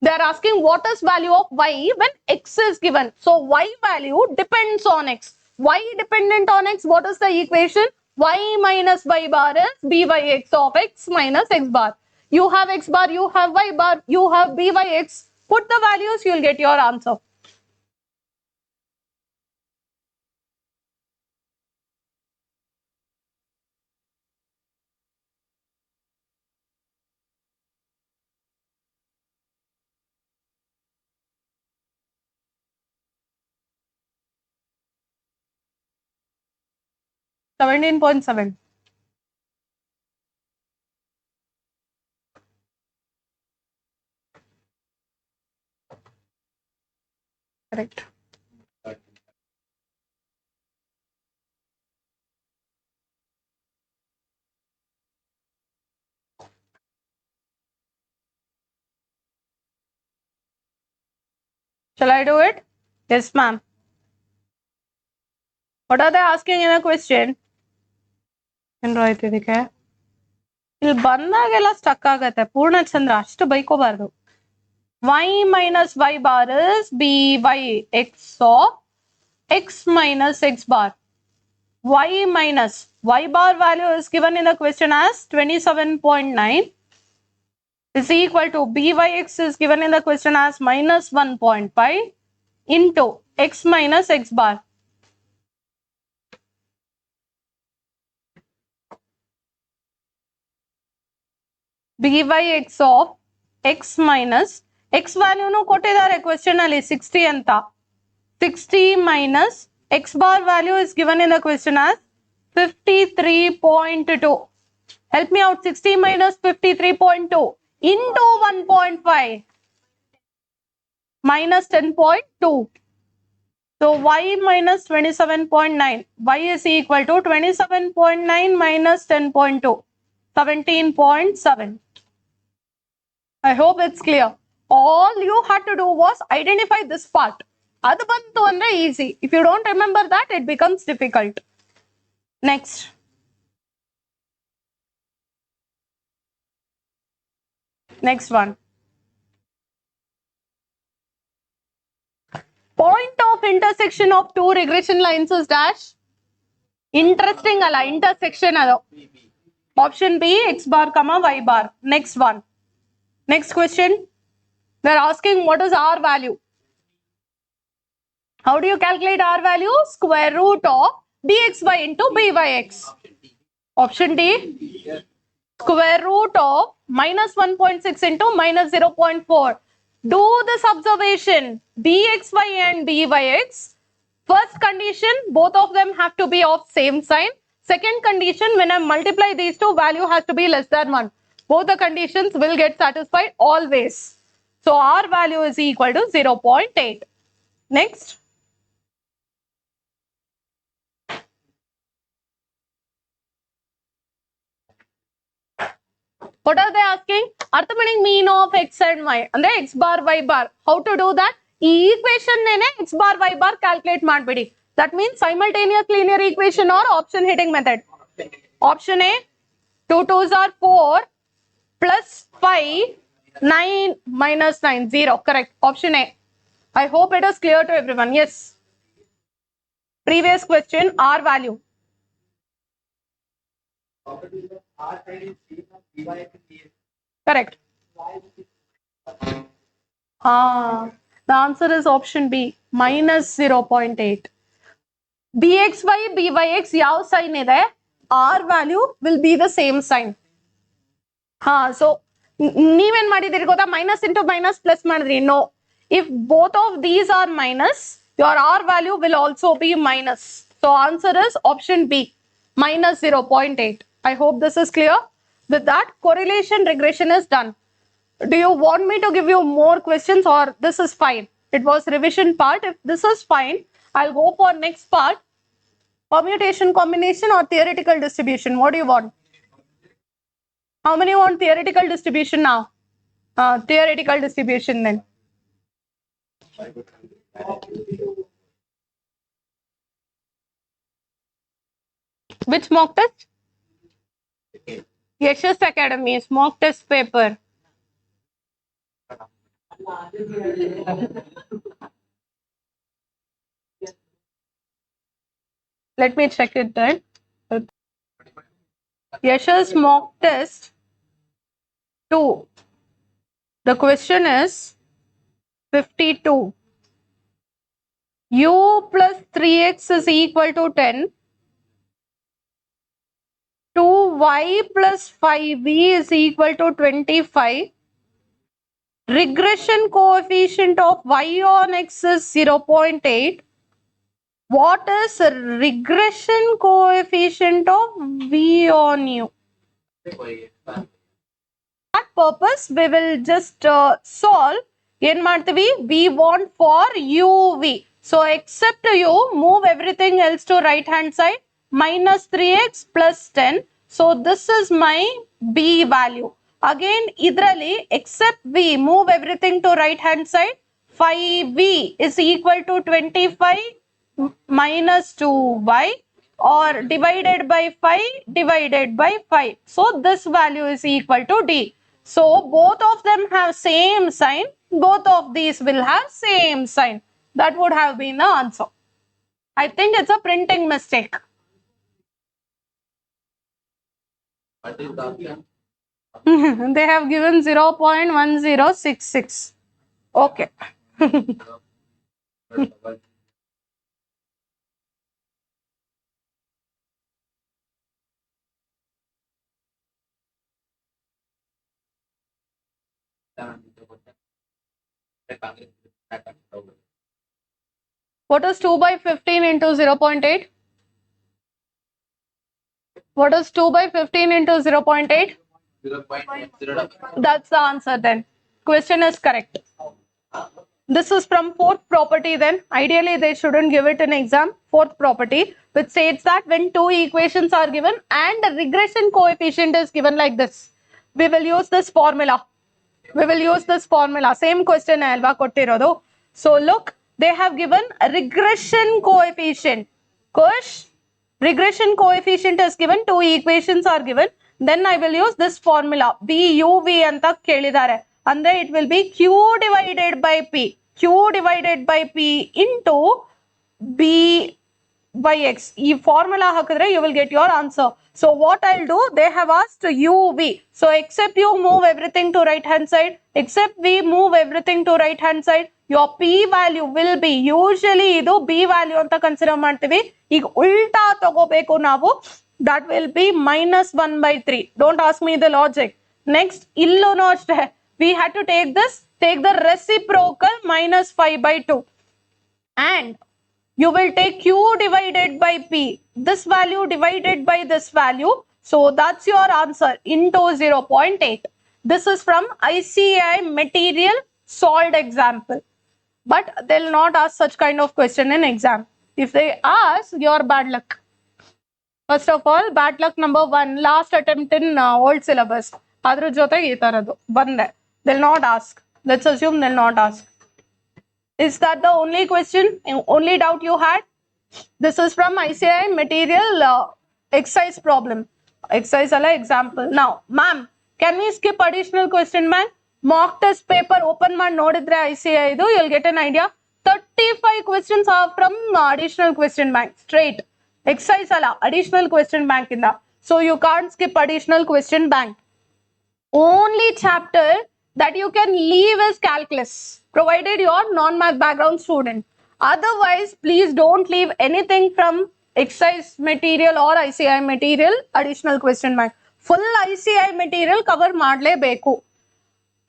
They are asking what is value of y when x is given. So y value depends on x. Y dependent on x. What is the equation? Y minus y bar is byx of x minus x bar. You have x bar, you have y bar, you have byx. Put the values, you will get your answer. 17.7. Correct. Shall I do it? Yes, ma'am. What are they asking in a question? And write it, okay? ಇಲ್ಲಿ ಬಂದಾಗೆಲ್ಲ stuck ಆಗತ್ತೆ ಪೂರ್ಣಚಂದ್ರ ಅಷ್ಟು ಬೈಕೋಬಾರ್ದು y minus y bar is by x of x minus x bar. Y minus y bar value is given in the question as 27.9 is equal to byx is given in the question as minus 1.5 into x minus x bar. byx of x minus x value nu ಕೊಟ್ಟಿದ್ದಾರೆ question ಅಲ್ಲಿ 60 ಅಂತ 60 minus x bar value is given in the question as 53.2. Help me out. 60 minus 53.2 into 1.5 minus 10.2. So y minus 27.9. Y is equal to 27.9 minus 10.2. 17.7. I hope it's clear. All you had to do was identify this part. Adu bantu andre easy. If you don't remember that, it becomes difficult. Next. Next one. Point of intersection of two regression lines is dash. Interesting ala intersection ado. Option B, x bar comma y bar. Next one. Next question. They are asking what is R value. How do you calculate R value? Square root of dxy into byx. Option D. Square root of minus 1.6 into minus 0.4. Do this observation. dxy and byx. First condition, both of them have to be of same sign. Second condition, when I multiply these two, value has to be less than 1. Both the conditions will get satisfied always. So R value is equal to 0.8. Next. What are they asking? Arithmetic mean of x and y. And x bar, y bar. How to do that? E equation nene x bar, y bar calculate madbidi. That means simultaneous linear equation or option hitting method. Option A, 2 2s are 4 plus 5, 9 minus 9, 0. Correct. Option A. I hope it is clear to everyone. Yes. Previous question, R value. Correct. The answer is option B, minus 0.8. bxy, byx yav sign ide, R value will be the same sign. So ನೀವೇನ್ ಮಾಡಿದಿರಿ ಗೊತ್ತಾ minus into minus plus ಮಾಡಿದ್ರಿ. No, if both of these are minus, your R value will also be minus. So answer is option B, minus 0.8. I hope this is clear. With that, correlation regression is done. Do you want me to give you more questions or this is fine? It was revision part. If this is fine, I'll go for next part. Permutation combination or theoretical distribution? What do you want? How many want theoretical distribution now? Theoretical distribution then. Which mock test? Yashas Academy's mock test paper. Let me check it then. Yashas mock test 2. The question is 52. U plus 3x is equal to 10. 2y plus 5v is equal to 25. Regression coefficient of y on x is 0.8. What is regression coefficient of V on U? That purpose, we will just solve. We want for UV. So except U, move everything else to right hand side. Minus 3x plus 10. So this is my B value. Again, idrali, except V, move everything to right hand side. 5V is equal to 25 minus 2y, or divided by 5 divided by 5. So this value is equal to D. So both of them have same sign. Both of these will have same sign. That would have been the answer. I think it's a printing mistake. They have given 0.1066. Okay. What is 2 by 15 into 0.8? What is 2 by 15 into 0.8? That's the answer then. Question is correct. This is from fourth property then. Ideally, they shouldn't give it in exam. Fourth property, which states that when two equations are given and the regression coefficient is given like this, we will use this formula. We will use this formula. Same question alva kottirodu. So look, they have given a regression coefficient. Kush, regression coefficient is given, two equations are given. Then I will use this formula. BUV anta kelidare. And then it will be Q divided by P. Q divided by P into B by X. This formula hakadre, you will get your answer. So what I'll do, they have asked UV. So except you move everything to right hand side, except we move everything to right hand side, your P value will be, usually idu B value anta consider ಮಾಡ್ತೀವಿ. ಈಗ ಉಲ್ಟಾ ತಗೋಬೇಕು ನಾವು, that will be minus 1 by 3. Don't ask me the logic. Next, illunu ಅಷ್ಟೇ, we had to take the reciprocal minus 5 by 2. And you will take Q divided by P, this value divided by this value. So that's your answer into 0.8. This is from ICAI material solved example. But they'll not ask such kind of question in exam. If they ask, you're bad luck. First of all, bad luck number 1, last attempt in old syllabus. Adru jotege ee taradu bande. They'll not ask. Let's assume they'll not ask. Is that the only question, only doubt you had? This is from ICI material exercise problem. Exercise ala example. Now, ma'am, can we skip additional question, ma'am? Mock test paper open ಮಾಡಿ ನೋಡಿದ್ರೆ ICI ಇದು, you'll get an idea. 35 questions are from additional question bank. Straight. Exercise ala, additional question bank ಇಂದ. So you can't skip additional question bank. Only chapter that you can leave is calculus, provided you are non-math background student. Otherwise, please don't leave anything from exercise material or ICI material additional question bank. Full ICI material cover ಮಾಡಲೇಬೇಕು.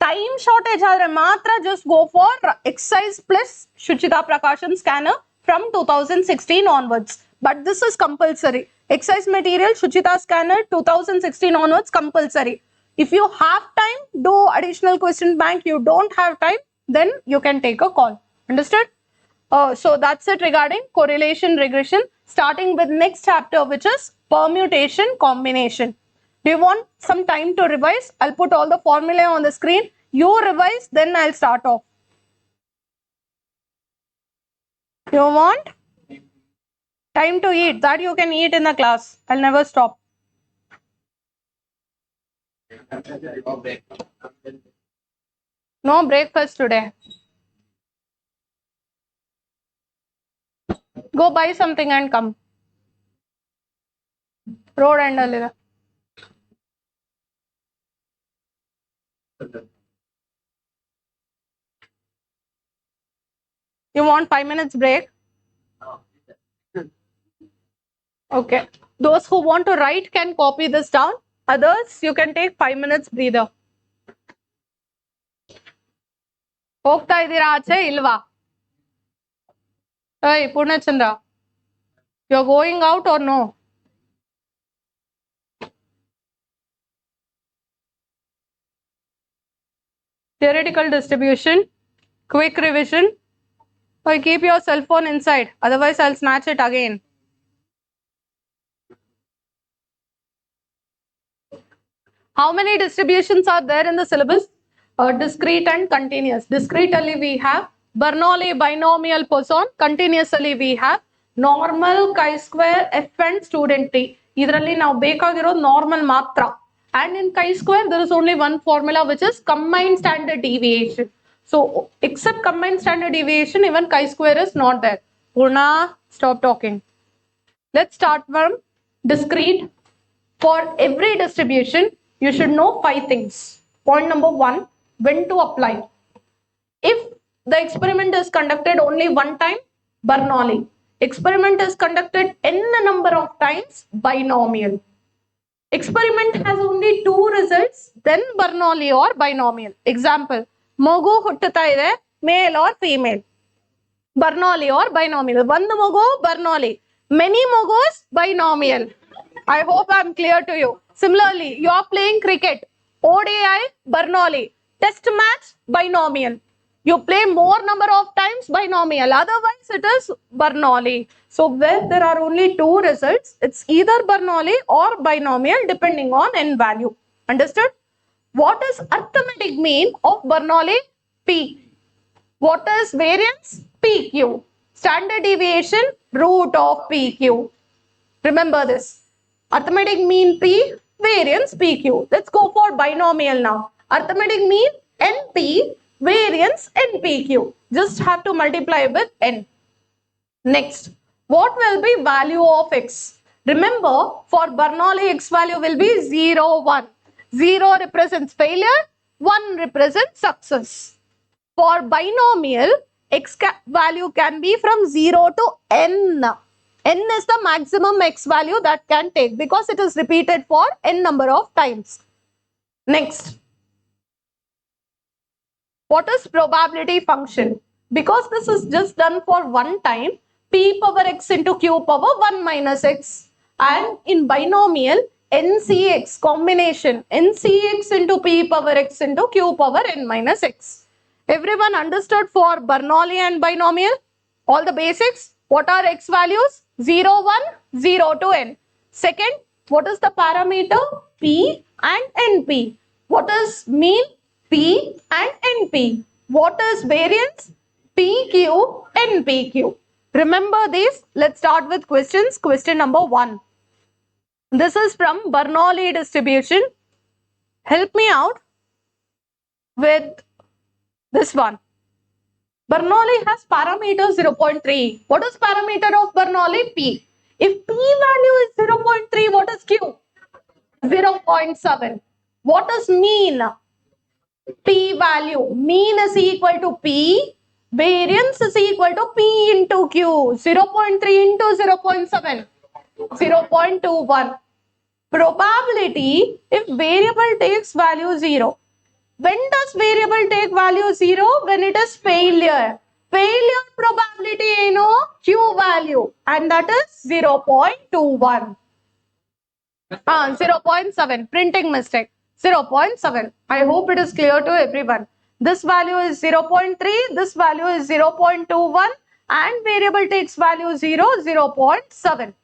Time shortage ಆದರೆ ಮಾತ್ರ just go for exercise plus Shuchita Prakashan scanner from 2016 onwards. But this is compulsory. Exercise material Shuchita scanner 2016 onwards compulsory. If you have time, do additional question bank. You don't have time, then you can take a call. Understood? So that's it regarding correlation regression. Starting with next chapter, which is permutation combination. Do you want some time to revise? I'll put all the formulae on the screen. You revise, then I'll start off. You want time to eat? That you can eat in the class. I'll never stop. No breakfast today. Go buy something and come. Road end allira. You want 5 minutes break? Okay. Those who want to write can copy this down. Others, you can take 5 minutes breather. ಹೋಗ್ತಾ ಇದ್ದೀರಾ ಆಚೆ ಇಲ್ವಾ? ಏಯ್ Purnachandra, You're going out or no? Theoretical distribution, quick revision. Or keep your cell phone inside, otherwise I'll snatch it again. How many distributions are there in the syllabus? Discrete and continuous. Discretely we have Bernoulli binomial Poisson. Continuously we have normal chi-square f and student t. Idralli now bekagiro normal matra. And in chi-square there is only one formula, which is combined standard deviation. So except combined standard deviation, even chi-square is not there. Purna, stop talking. Let's start from discrete. For every distribution, you should know 5 things. Point number 1, when to apply. If the experiment is conducted only one time, Bernoulli. Experiment is conducted n number of times, binomial. Experiment has only 2 results, then Bernoulli or binomial. Example, Mogu huttata ide, male or female. Bernoulli or binomial. One mogu, Bernoulli. Many mogus, binomial. I hope I'm clear to you. Similarly, you are playing cricket. ODI, Bernoulli. Test match, binomial. You play more number of times, binomial. Otherwise, it is Bernoulli. So, where there are only 2 results, it's either Bernoulli or binomial depending on n value. Understood? What is arithmetic mean of Bernoulli? P. What is variance? PQ. Standard deviation, root of PQ. Remember this. Arithmetic mean P, variance PQ. Let's go for binomial now. Arithmetic mean NP, variance NPQ. Just have to multiply with N. Next, what will be value of X? Remember, for Bernoulli, X value will be 0, 1. 0 represents failure, 1 represents success. For binomial, X value can be from 0 to N. N is the maximum X value that can take because it is repeated for N number of times. Next, what is probability function? Because this is just done for one time, P power X into Q power 1 minus X. And in binomial, NCX combination, NCX into P power X into Q power N minus X. Everyone understood for Bernoulli and binomial? All the basics? What are X values? 0, 1, 0 to N. Second, what is the parameter? P and NP. What is mean? P and NP. What is variance? PQ, NPQ. Remember these. Let's start with questions. Question number 1. This is from Bernoulli distribution. Help me out with this one. Bernoulli has parameter 0.3. What is parameter of Bernoulli? P. If P value is 0.3, what is Q? 0.7. What is mean? P value. Mean is equal to P. Variance is equal to P into Q. 0.3 into 0.7. 0.21. Probability, if variable takes value 0. When does variable take value 0? When it is failure. Failure probability, Q value, and that is 0.21. 0.7. Printing mistake. 0.7. I hope it is clear to everyone. This value is 0.3. This value is 0.21. And variable takes value 0, 0.7.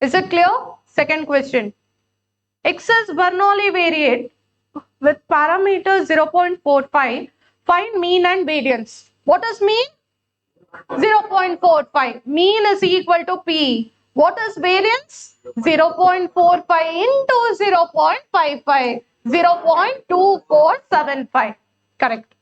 Is it clear? Second question. X is Bernoulli variate with parameter 0.45, find mean and variance. What is mean? 0.45. Mean is equal to P. What is variance? 0.45 into 0.55. 0.2475. Correct.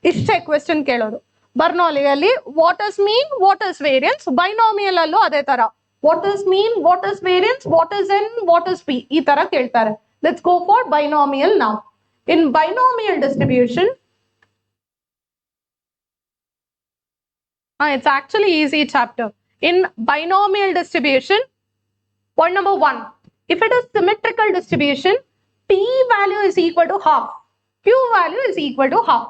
Ishte question kelodu. Bernoulli alli what is mean? What is variance? Binomial allo ade tara. What is mean? What is variance? What is N? What is P? Ee tara keltare. Let's go for binomial now. In binomial distribution, it's actually easy chapter. In binomial distribution, point number 1, if it is symmetrical distribution, P value is equal to half, Q value is equal to half.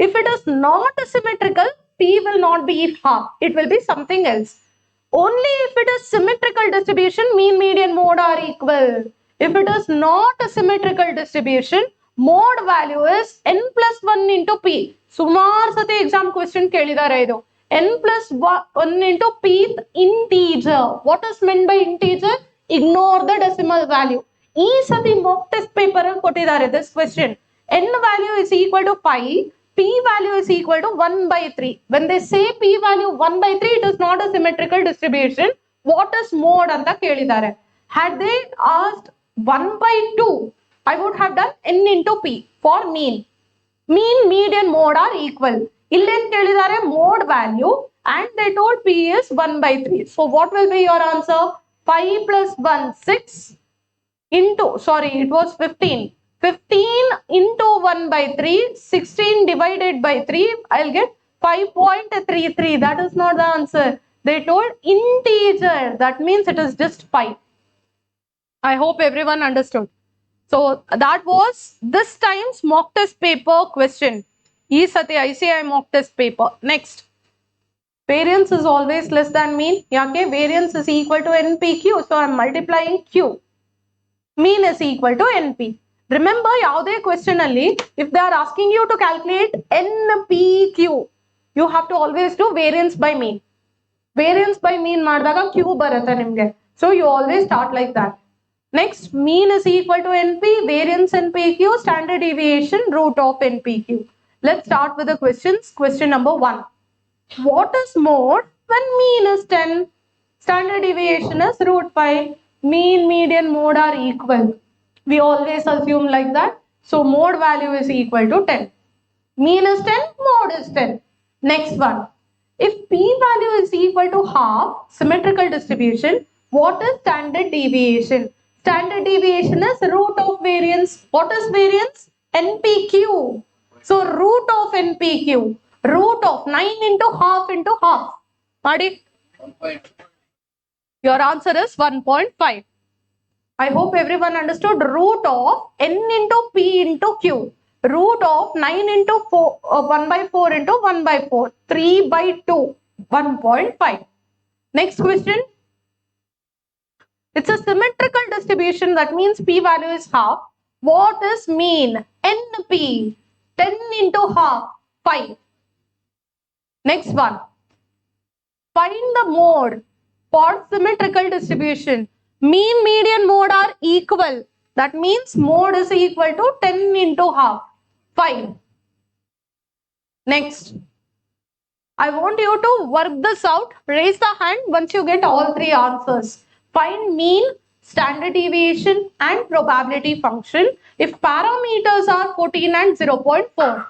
If it is not symmetrical, P will not be half, it will be something else. Only if it is symmetrical distribution, mean, median, mode are equal. If it is not a symmetrical distribution, mode value is n plus 1 into p. Sumar sati exam question kelidare idu. N plus 1 into pth integer. What is meant by integer? Ignore the decimal value. E sati mock test paper kotidare this question. N value is equal to 5. P value is equal to 1 by 3. When they say P value 1 by 3, it is not a symmetrical distribution. What is mode anta kelidare? Had they asked 1 by 2, I would have done N into P for mean. Mean, median, mode are equal. Illen kelidare mode value and they told P is 1 by 3. So what will be your answer? 5 plus 1, 6 into, sorry, it was 15. 15 into 1 by 3, 16 divided by 3, I'll get 5.33. That is not the answer. They told integer. That means it is just 5. I hope everyone understood. So that was this time's mock test paper question. E sati ICI mock test paper. Next. Variance is always less than mean. Yake variance is equal to NPQ. So I am multiplying Q. Mean is equal to NP. Remember, yaude question alli, if they are asking you to calculate NPQ, you have to always do variance by mean. Variance by mean maddaga Q barata nimge. So you always start like that. Next, mean is equal to NP, variance NPQ, standard deviation, root of NPQ. Let's start with the questions. Question number 1. What is mode when mean is 10? Standard deviation is root 5. Mean, median, mode are equal. We always assume like that. So mode value is equal to 10. Mean is 10, mode is 10. Next one. If p value is equal to half, symmetrical distribution, what is standard deviation? Standard deviation is root of variance. What is variance? NPQ. So root of NPQ. Root of 9 into half into half. Madi? Your answer is 1.5. I hope everyone understood. Root of n into p into q. Root of 9 into 4, 1 by 4 into 1 by 4. 3 by 2. 1.5. Next question. It's a symmetrical distribution. That means p value is half. What is mean? NP. 10 into half. 5. Next one. Find the mode for symmetrical distribution. Mean, median, mode are equal. That means mode is equal to 10 into half. 5. Next. I want you to work this out. Raise the hand once you get all 3 answers. Find mean, standard deviation and probability function if parameters are 14 and 0.4.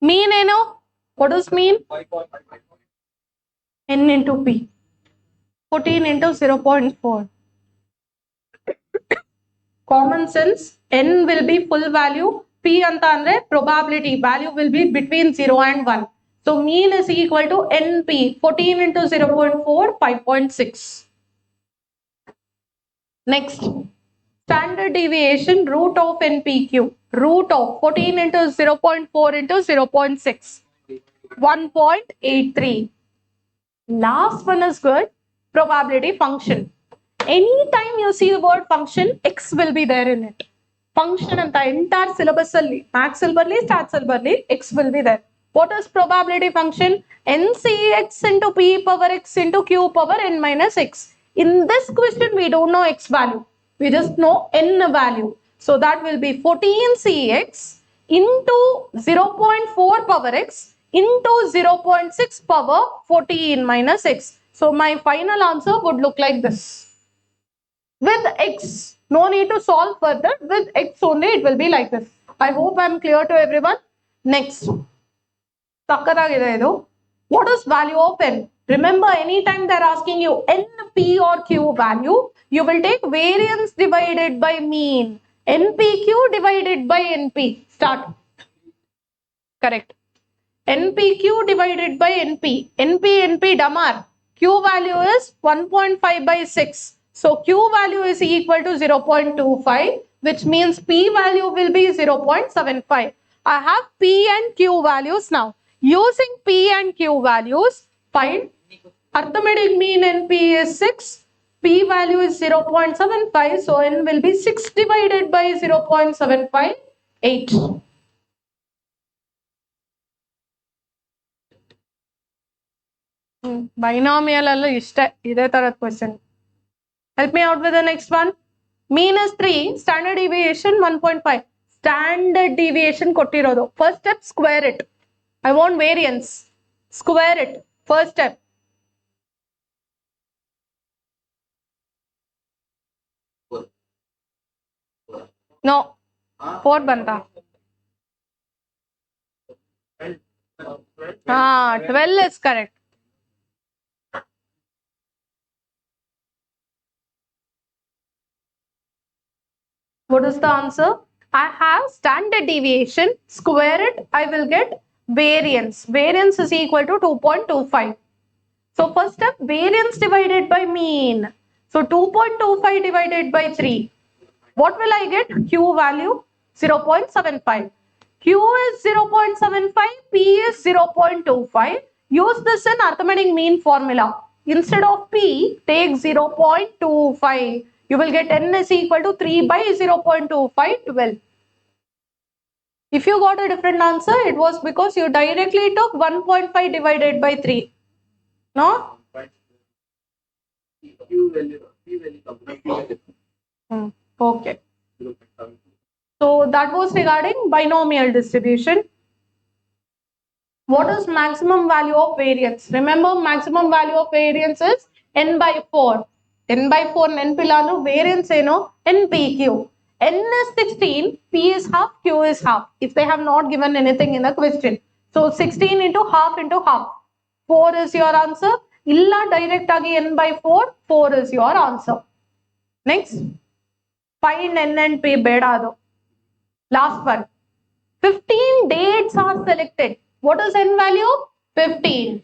Mean, what is mean? N into P. 14 into 0.4. Common sense, N will be full value, P anta andre probability value will be between 0 and 1. So mean is equal to NP. 14 into 0.4, 5.6. Next, standard deviation, root of NPQ. Root of 14 into 0.4 into 0.6. 1.83. Last one is good. Probability function. Anytime you see the word function, X will be there in it. Function and the entire syllabus, max silverly, stat silverly, X will be there. What is probability function? NCX into P power X into Q power N minus X. In this question, we don't know X value. We just know N value. So that will be 14CX into 0.4 power X into 0.6 power 14 minus X. So my final answer would look like this. With X, no need to solve further. With X only, it will be like this. I hope I am clear to everyone. Next. What is value of N? Remember, anytime they're asking you NP or Q value, you will take variance divided by mean. NPQ divided by NP. Start. Correct. NPQ divided by NP. NP damar. Q value is 1.5 by 6. So Q value is equal to 0.25, which means P value will be 0.75. I have P and Q values now. Using P and Q values, find arithmetic mean NP is 6. P value is 0.75. So N will be 6 divided by 0.75, 8. Binomial alla ishte ide tarad question. Help me out with the next one. Mean is 3, standard deviation 1.5. Standard deviation kottirodu. First step, square it. I want variance. Square it. First step. No. 4 banta. 12 is correct. What is the answer? I have standard deviation, square it, I will get variance. Variance is equal to 2.25. So first step, variance divided by mean. So 2.25 divided by 3. What will I get? Q value 0.75. Q is 0.75, P is 0.25. Use this in arithmetic mean formula. Instead of P, take 0.25. You will get N is equal to 3 by 0.25, 12. If you got a different answer, it was because you directly took 1.5 divided by 3. No? Okay. So that was regarding binomial distribution. What is maximum value of variance? Remember, maximum value of variance is n by 4. N by 4 n pillanu variance NPQ. N is 16, P is half, Q is half. If they have not given anything in the question. So 16 into half into half. 4 is your answer. Illa direct agi n by 4. 4 is your answer. Next. Find n and P bedado. Last one. 15 dates are selected. What is n value? 15.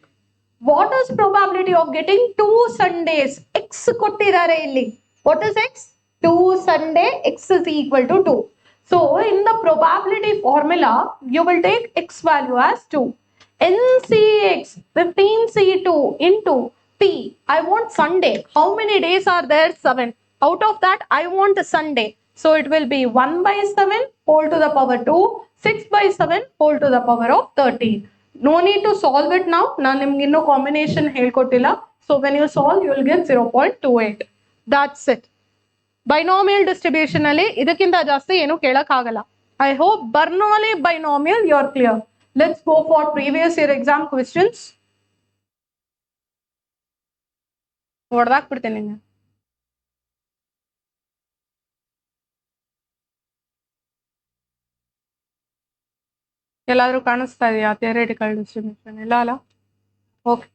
What is probability of getting 2 Sundays? X kottidare illi. What is X? 2 Sunday, X is equal to 2. So in the probability formula, you will take X value as 2. NCX 15C2 into P. I want Sunday. How many days are there? 7. Out of that, I want a Sunday. So it will be 1 by 7 whole to the power 2, 6 by 7 whole to the power of 13. No need to solve it now. No combination helkottilla. So when you solve, you will get 0.28. That's it. Binomial distribution alli idakinta jaasti enu kelak agala. I hope Bernoulli binomial you are clear. Let's go for previous year exam questions. ಹೊಡೆದಾಕ್ಬಿಡ್ತೀನಿ ನಾನು. ಎಲ್ಲಾದ್ರೂ ಕಾಣಿಸ್ತಾ ಇದೆಯಾ theoretical distribution? ಇಲ್ಲ ಅಲ್ಲ? Okay.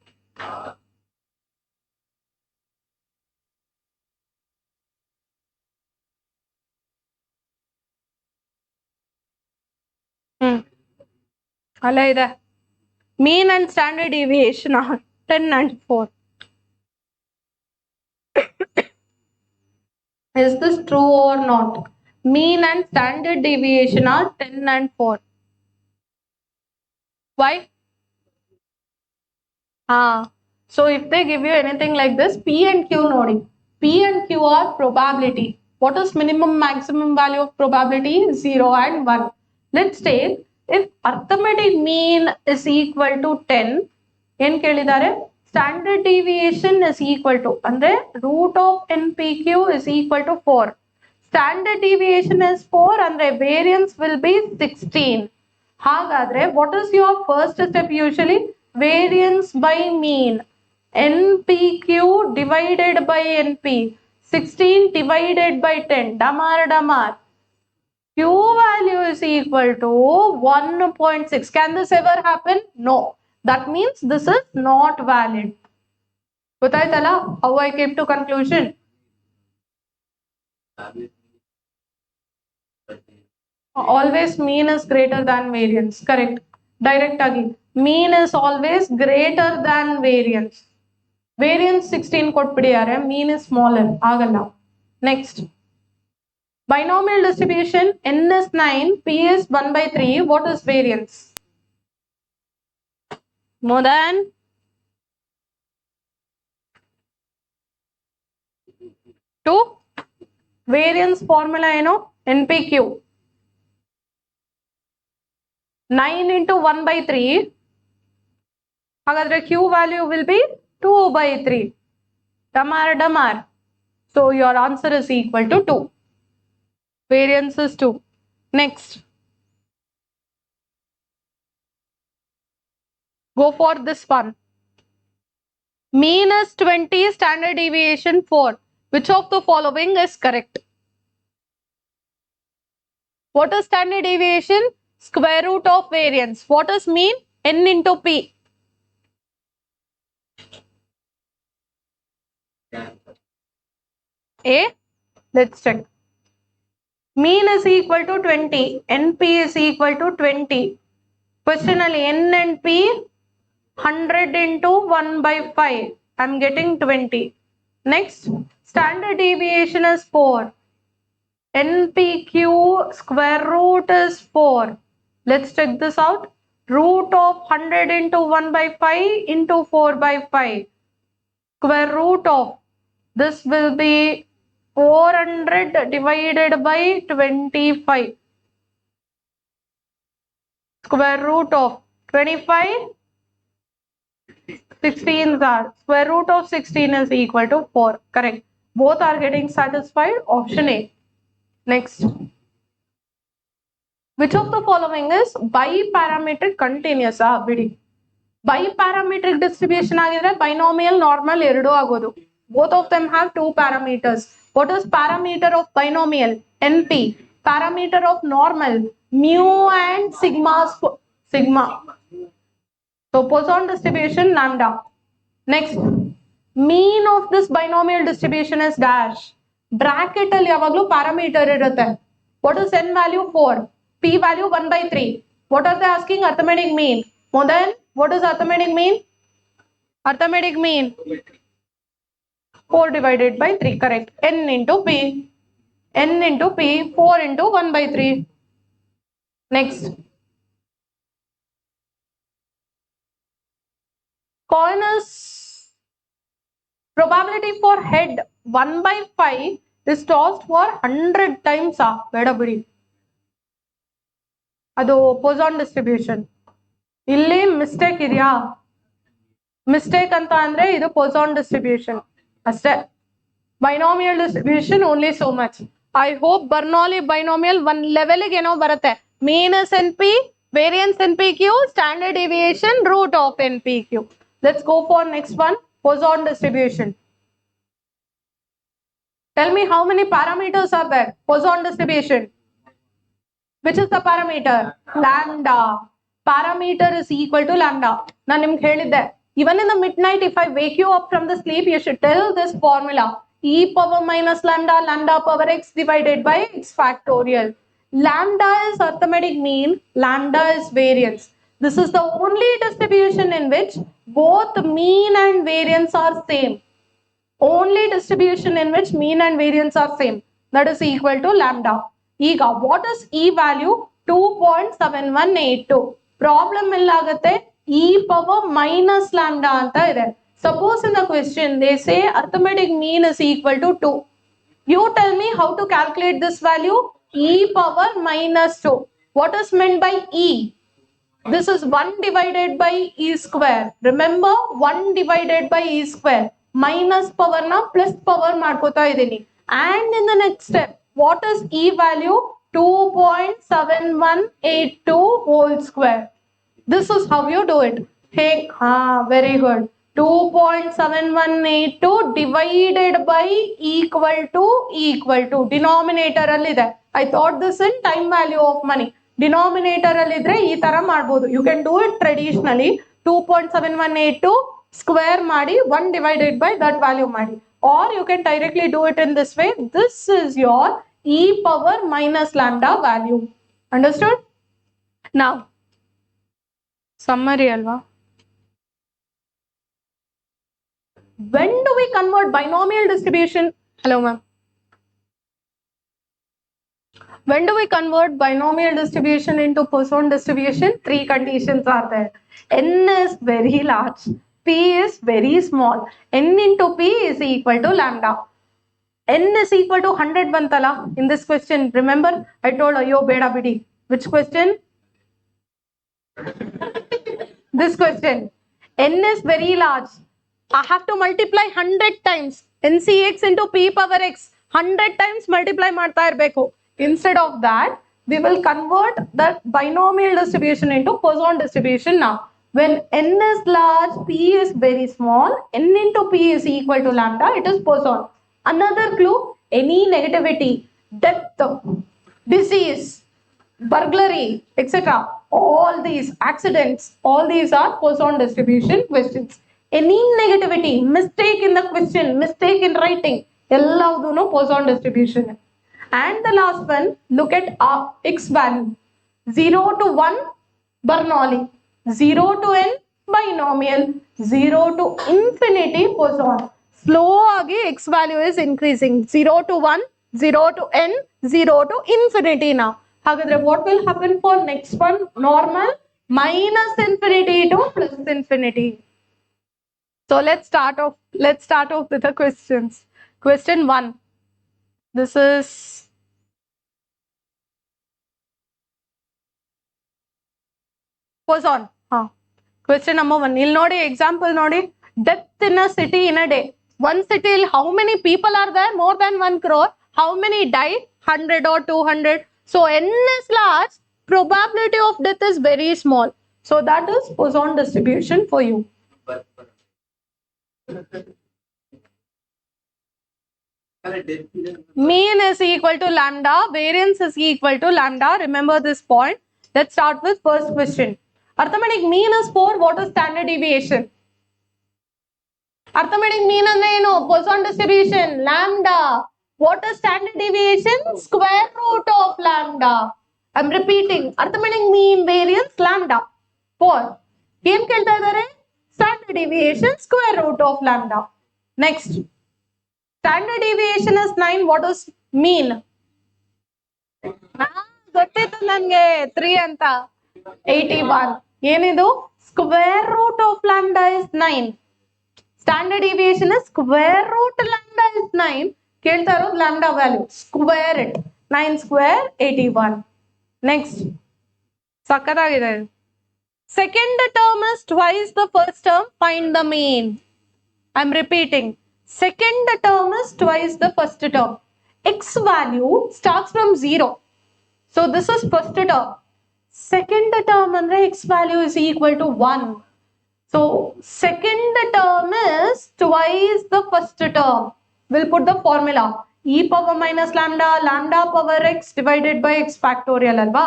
ಅಲ್ಲೇ ಇದೆ. Mean and standard deviation are 10 and 4. Is this true or not? Mean and standard deviation are 10 and 4. Why? So if they give you anything like this, P and Q noding. P and Q are probability. What is minimum maximum value of probability? 0 and 1. Let's take if arithmetic mean is equal to 10, ಏನು ಕೇಳಿದ್ದಾರೆ? Standard deviation is equal to, ಅಂದ್ರೆ root of NPQ is equal to 4. Standard deviation is 4 ಅಂದ್ರೆ variance will be 16. ಹಾಗಾದ್ರೆ what is your first step usually? Variance by mean. NPQ divided by NP. 16 divided by 10. Damar. Q value is equal to 1.6. Can this ever happen? No. That means this is not valid. ಗೊತ್ತಾಯ್ತಲ್ಲ how I came to conclusion? Always mean is greater than variance. Correct. Direct agi. Mean is always greater than variance. Variance 16 ಕೊಟ್ಬಿಡಿಯಾರೆ, mean is smaller. ಆಗಲ್ಲ. Next. Binomial distribution n is 9, p is 1/3. What is variance? More than 2. Variance formula ಏನು? NPQ. 9 into 1/3. ಹಾಗಾದ್ರೆ Q value will be 2/3. Damar. So your answer is equal to 2. Variance is 2. Next. Go for this one. Mean is 20, standard deviation 4. Which of the following is correct? What is standard deviation? Square root of variance. What is mean? N into P. A. Let's check. Mean is equal to 20. NP is equal to 20. Questionally, N and P 100 into 1/5. I'm getting 20. Next, standard deviation is 4. NPQ square root is 4. Let's check this out. Root of 100 into 1/5 into 4/5. Square root of this will be 400 divided by 25. Square root of 25. 16s are. Square root of 16 is equal to 4. Correct. Both are getting satisfied. Option A. Next. Which of the following is biparametric continuous? Bidi. Biparametric distribution agidre binomial normal eradu agodu. Both of them have 2 parameters. What is parameter of binomial? NP. Parameter of normal mu and sigma. So Poisson distribution lambda. Next, mean of this binomial distribution is dash. Bracket ಅಲ್ಲಿ ಯಾವಾಗಲೂ parameter ಇರುತ್ತೆ. What is n value? 4. P value 1/3. What are they asking? Arithmetic mean. More than, what is arithmetic mean? Arithmetic mean 4 divided by 3. Correct. N into P. N into P. 4 into 1/3. Next. Coin's probability for head 1/5 is tossed for 100 times. Vedabudi. Ado Poisson distribution. Illi mistake idya? Mistake anta andre idu Poisson distribution. Aste. Binomial distribution only so much. I hope Bernoulli binomial one level ige eno barutte. Mean is NP, variance NPQ, standard deviation root of NPQ. Let's go for next one. Poisson distribution. Tell me how many parameters are there? Poisson distribution. Which is the parameter? Lambda. Parameter is equal to lambda. Nan nimge helidde. Even in the midnight, if I wake you up from the sleep, you should tell this formula. E power minus lambda, lambda power x divided by x factorial. Lambda is arithmetic mean, lambda is variance. This is the only distribution in which both mean and variance are same. Only distribution in which mean and variance are same. That is equal to lambda. Ega, what is E value? 2.7182. Problem illagate E power minus lambda anta ide. Suppose in the question they say arithmetic mean is equal to 2. You tell me how to calculate this value. E power minus 2. What is meant by E? This is 1 divided by E square. Remember, 1 divided by E square. Minus power na plus power ಮಾಡ್ಕೋತಾ ಇದೀನಿ. And in the next step, what is E value? 2.7182 whole square. This is how you do it. Hey, very good. 2.7182 divided by equal to denominator allide. I thought this in time value of money. Denominator allidre ee tara ಮಾಡಬಹುದು. You can do it traditionally. 2.7182 square ಮಾಡಿ 1 divided by that value ಮಾಡಿ. Or you can directly do it in this way. This is your e power minus lambda value. Understood? Now, summary alva. When do we convert binomial distribution? Hello, ma'am. When do we convert binomial distribution into Poisson distribution? 3 conditions are there. N is very large, P is very small. N into P is equal to lambda. N is equal to 100 bantala in this question. Remember, I told you beda bidi. Which question? This question. N is very large. I have to multiply 100 times. NCX into P power X. 100 times multiply ಮಾಡ್ತಾ ಇರಬೇಕು. Instead of that, we will convert that binomial distribution into Poisson distribution now. When n is large, P is very small, n into P is equal to lambda, it is Poisson. Another clue, any negativity, death, disease, burglary, etc. All these accidents, all these are Poisson distribution questions. Any negativity, mistake in the question, mistake in writing, ಎಲ್ಲವುದೂ Poisson distribution. And the last one, look at x value. 0 to 1, Bernoulli. 0 to n, binomial. 0 to infinity, Poisson. Slow agi x value is increasing. 0 to 1, 0 to n, 0 to infinity now. Hagadre, what will happen for next one? Normal, minus infinity to plus infinity. So let's start off with the questions. Question 1. This is Poisson. Question number 1. You'll know the example. Death in a city in a day. One city, how many people are there? More than 1 crore. How many died? 100 or 200. So n is large. Probability of death is very small. So that is Poisson distribution for you. Mean is equal to lambda. Variance is equal to lambda. Remember this point. Let's start with first question. Arithmetic mean is 4. What is standard deviation? Arithmetic mean andre eno? Poisson distribution, lambda. What is standard deviation? Square root of lambda. I'm repeating. Arithmetic mean, variance, lambda. 4. Em kelta idare? Standard deviation, square root of lambda. Next. Standard deviation is 9. What is mean? ಗೊತ್ತಿತ್ತು ನನಗೆ 3 ಅಂತ 81. ಏನಿದು? Square root of lambda is 9. Standard deviation is square root lambda is 9. ಕೇಳ್ತಾ ಇರೋದು lambda value. Square it. 9 square 81. Next. ಸಕ್ಕತ್ತಾಗಿದೆ. Second term is twice the first term. Find the mean. I'm repeating. Second term is twice the first term. X value starts from 0. So this is first term. Second term andre x value is equal to 1. So second term is twice the first term. We'll put the formula. E power minus lambda, lambda power x divided by x factorial alva.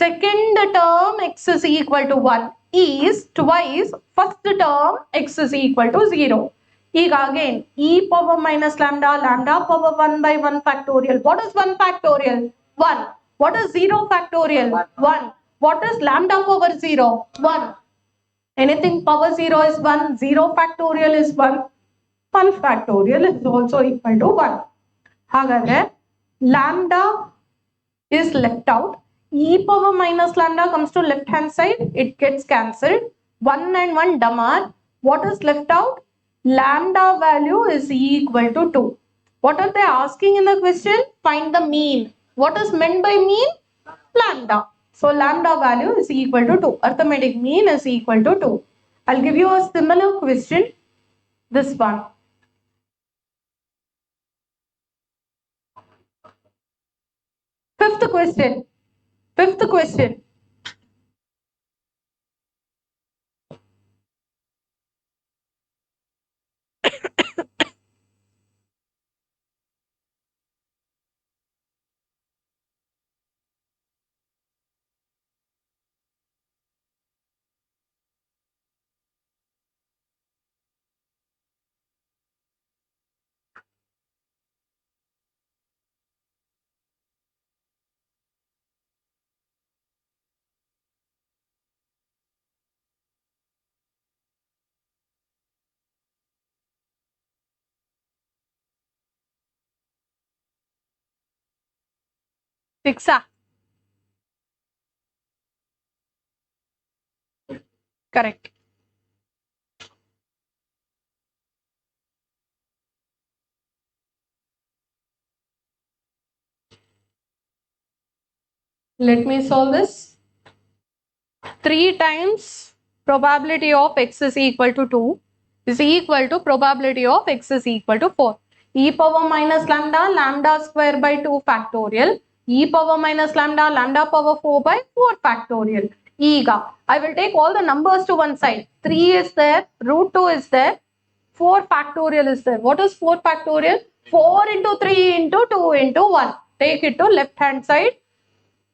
Second term x is equal to 1 is twice first term x is equal to 0. Again, e power minus lambda, lambda power 1 by 1 factorial. What is 1 factorial? 1. What is 0 factorial? 1. What is lambda power 0? 1. Anything power 0 is 1. 0 factorial is 1. 1 factorial is also equal to 1. Hagadre, lambda is left out. E power minus lambda comes to left hand side. It gets cancelled. 1 and 1 damar. What is left out? Lambda value is equal to 2. What are they asking in the question? Find the mean. What is meant by mean? Lambda. So lambda value is equal to 2. Arithmetic mean is equal to 2. I'll give you a similar question. This one. Fifth question. 6. Correct. Let me solve this. 3 times probability of x is equal to 2 is equal to probability of x is equal to 4. E power minus lambda, lambda square by 2 factorial. E power minus lambda, lambda power 4 by 4 factorial. Ega. I will take all the numbers to one side. 3 is there, root 2 is there, 4 factorial is there. What is 4 factorial? 4 into 3 into 2 into 1. Take it to left hand side.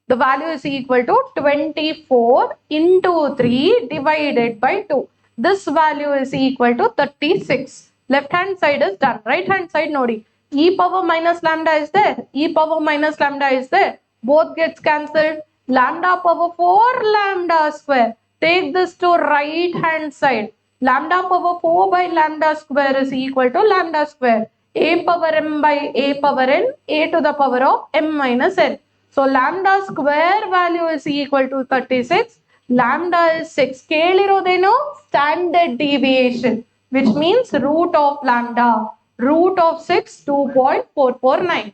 The value is equal to 24 into 3 divided by 2. This value is equal to 36. Left hand side is done. Right hand side nodi. E power minus lambda is there. E power minus lambda is there. Both gets cancelled. Lambda power 4 lambda square. Take this to right hand side. Lambda power 4 by lambda square is equal to lambda square. A power m by a power n. A to the power of m minus n. So lambda square value is equal to 36. Lambda is 6. Kelirodeno standard deviation, which means root of lambda. Root of 6, 2.449.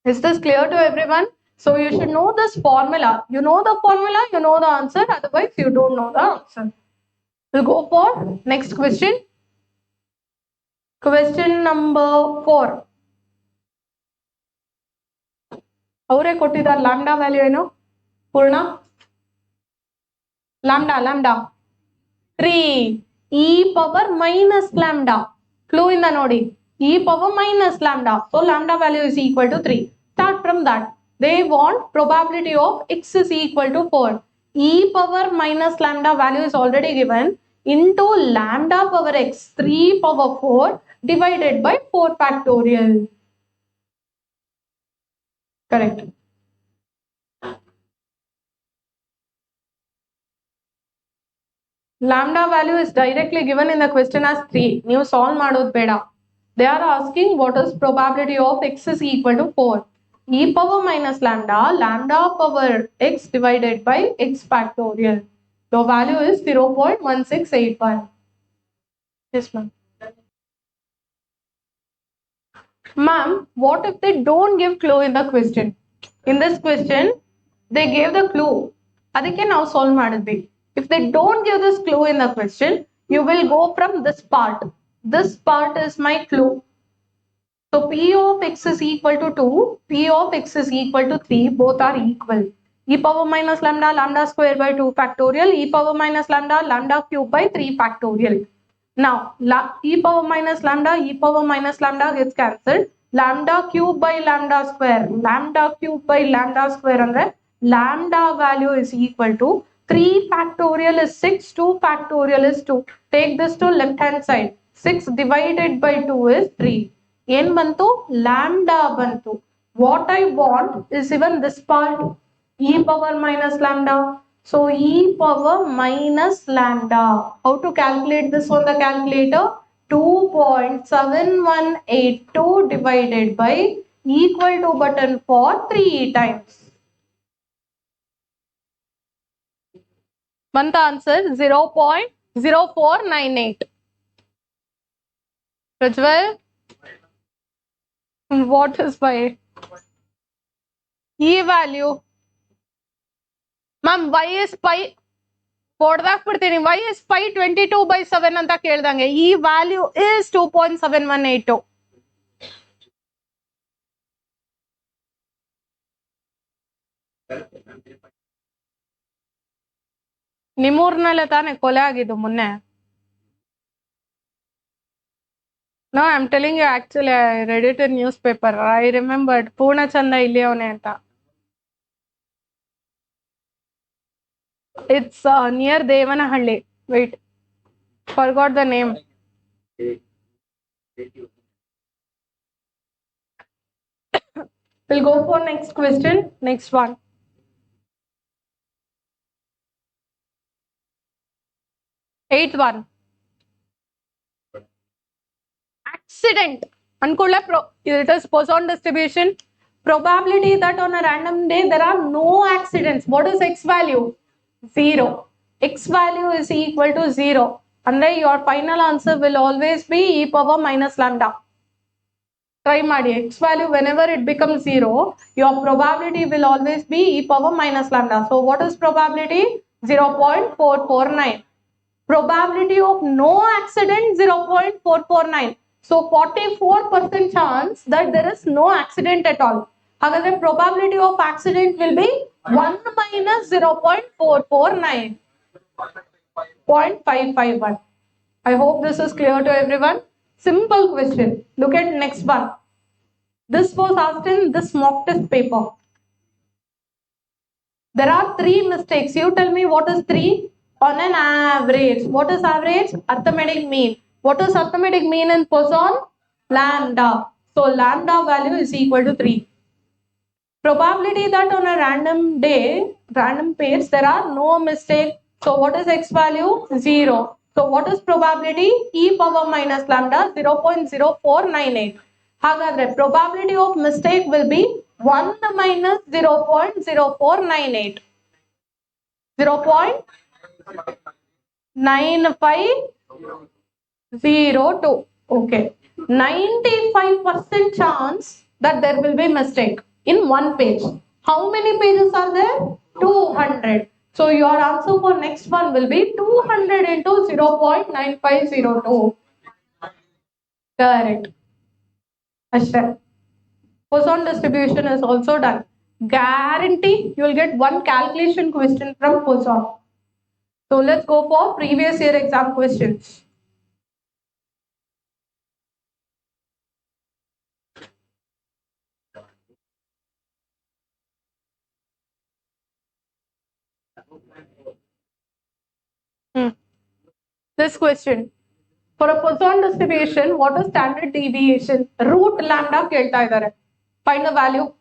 Is this clear to everyone? So you should know this formula. You know the formula, you know the answer. Otherwise, you don't know the answer. We'll go for next question. Question number 4. ಅವರೇ ಕೊಟ್ಟಿದ್ದಾರೆ lambda value ಏನು ಪೂರ್ಣ lambda 3 e power minus lambda clue in the nodi e power minus lambda, so lambda value is equal to 3. Start from that. They want probability of x is equal to 4. E power minus lambda value is already given into lambda power x 3 power 4 divided by 4 factorial. Correct. Lambda value is directly given in the question as 3. New solve madod beda. They are asking what is probability of x is equal to 4. E power minus lambda, lambda power x divided by x factorial. The value is 0.1681. Yes, ma'am. Ma'am, what if they don't give clue in the question? In this question, they gave the clue. Adike now solve madidvi. If they don't give this clue in the question, you will go from this part. This part is my clue. So P of x is equal to 2, P of x is equal to 3, both are equal. E power minus lambda, lambda square by 2 factorial, e power minus lambda, lambda cube by 3 factorial. Now, e power minus lambda gets cancelled. Lambda cube by lambda square and then lambda value is equal to 3 factorial is 6, 2 factorial is 2. Take this to left hand side. 6 divided by 2 is 3. N bantu, lambda bantu. What I want is even this part, e power minus lambda. So e power minus lambda. How to calculate this on the calculator? 2.7182 divided by equal to button for 3 times. One answer 0.0498. Rajwal, what is by E value? Ma'am, y is pi. Y is pi 22 by 7 anta keldange. E value is 2.7182. ನಿಮ್ಮೂರ್ನಲ್ಲೇ ತಾನೆ ಕೊಲೆ ಆಗಿದ್ದು ಮೊನ್ನೆ. No, I'm telling you, actually, I read it in newspaper. I remembered. Purnachanda ಇಲ್ಲಿ ಅವನೇ ಅಂತ. It's near Devanahalli. Wait, forgot the name. We'll go for next question. Next one. Eighth one. Accident. It is Poisson distribution. Probability that on a random day there are no accidents. What is X value? 0. X value is equal to 0. And then your final answer will always be e power minus lambda. Try ಮಾಡಿ. X value whenever it becomes 0, your probability will always be e power minus lambda. So what is probability? 0.449. Probability of no accident 0.449. So 44% chance that there is no accident at all. However, probability of accident will be 1 minus 0.449. 0.551. I hope this is clear to everyone. Simple question. Look at next one. This was asked in this mock test paper. There are 3 mistakes. You tell me what is 3 on an average. What is average? Arithmetic mean. What is arithmetic mean in Poisson? Lambda. So lambda value is equal to 3. Probability that on a random day, random pairs, there are no mistakes. So what is X value? 0. So what is probability? E power minus lambda 0.0498. However, probability of mistake will be 1 minus 0.0498. 0.9502. Okay. 95% chance that there will be mistake in one page. How many pages are there? 200. So your answer for next one will be 200 into 0.9502. Correct. Ashra. Poisson distribution is also done. Guarantee you will get one calculation question from Poisson. So let's go for previous year exam questions. This question. For a Poisson distribution, what is standard deviation? Root lambda kelta idare. Find the value.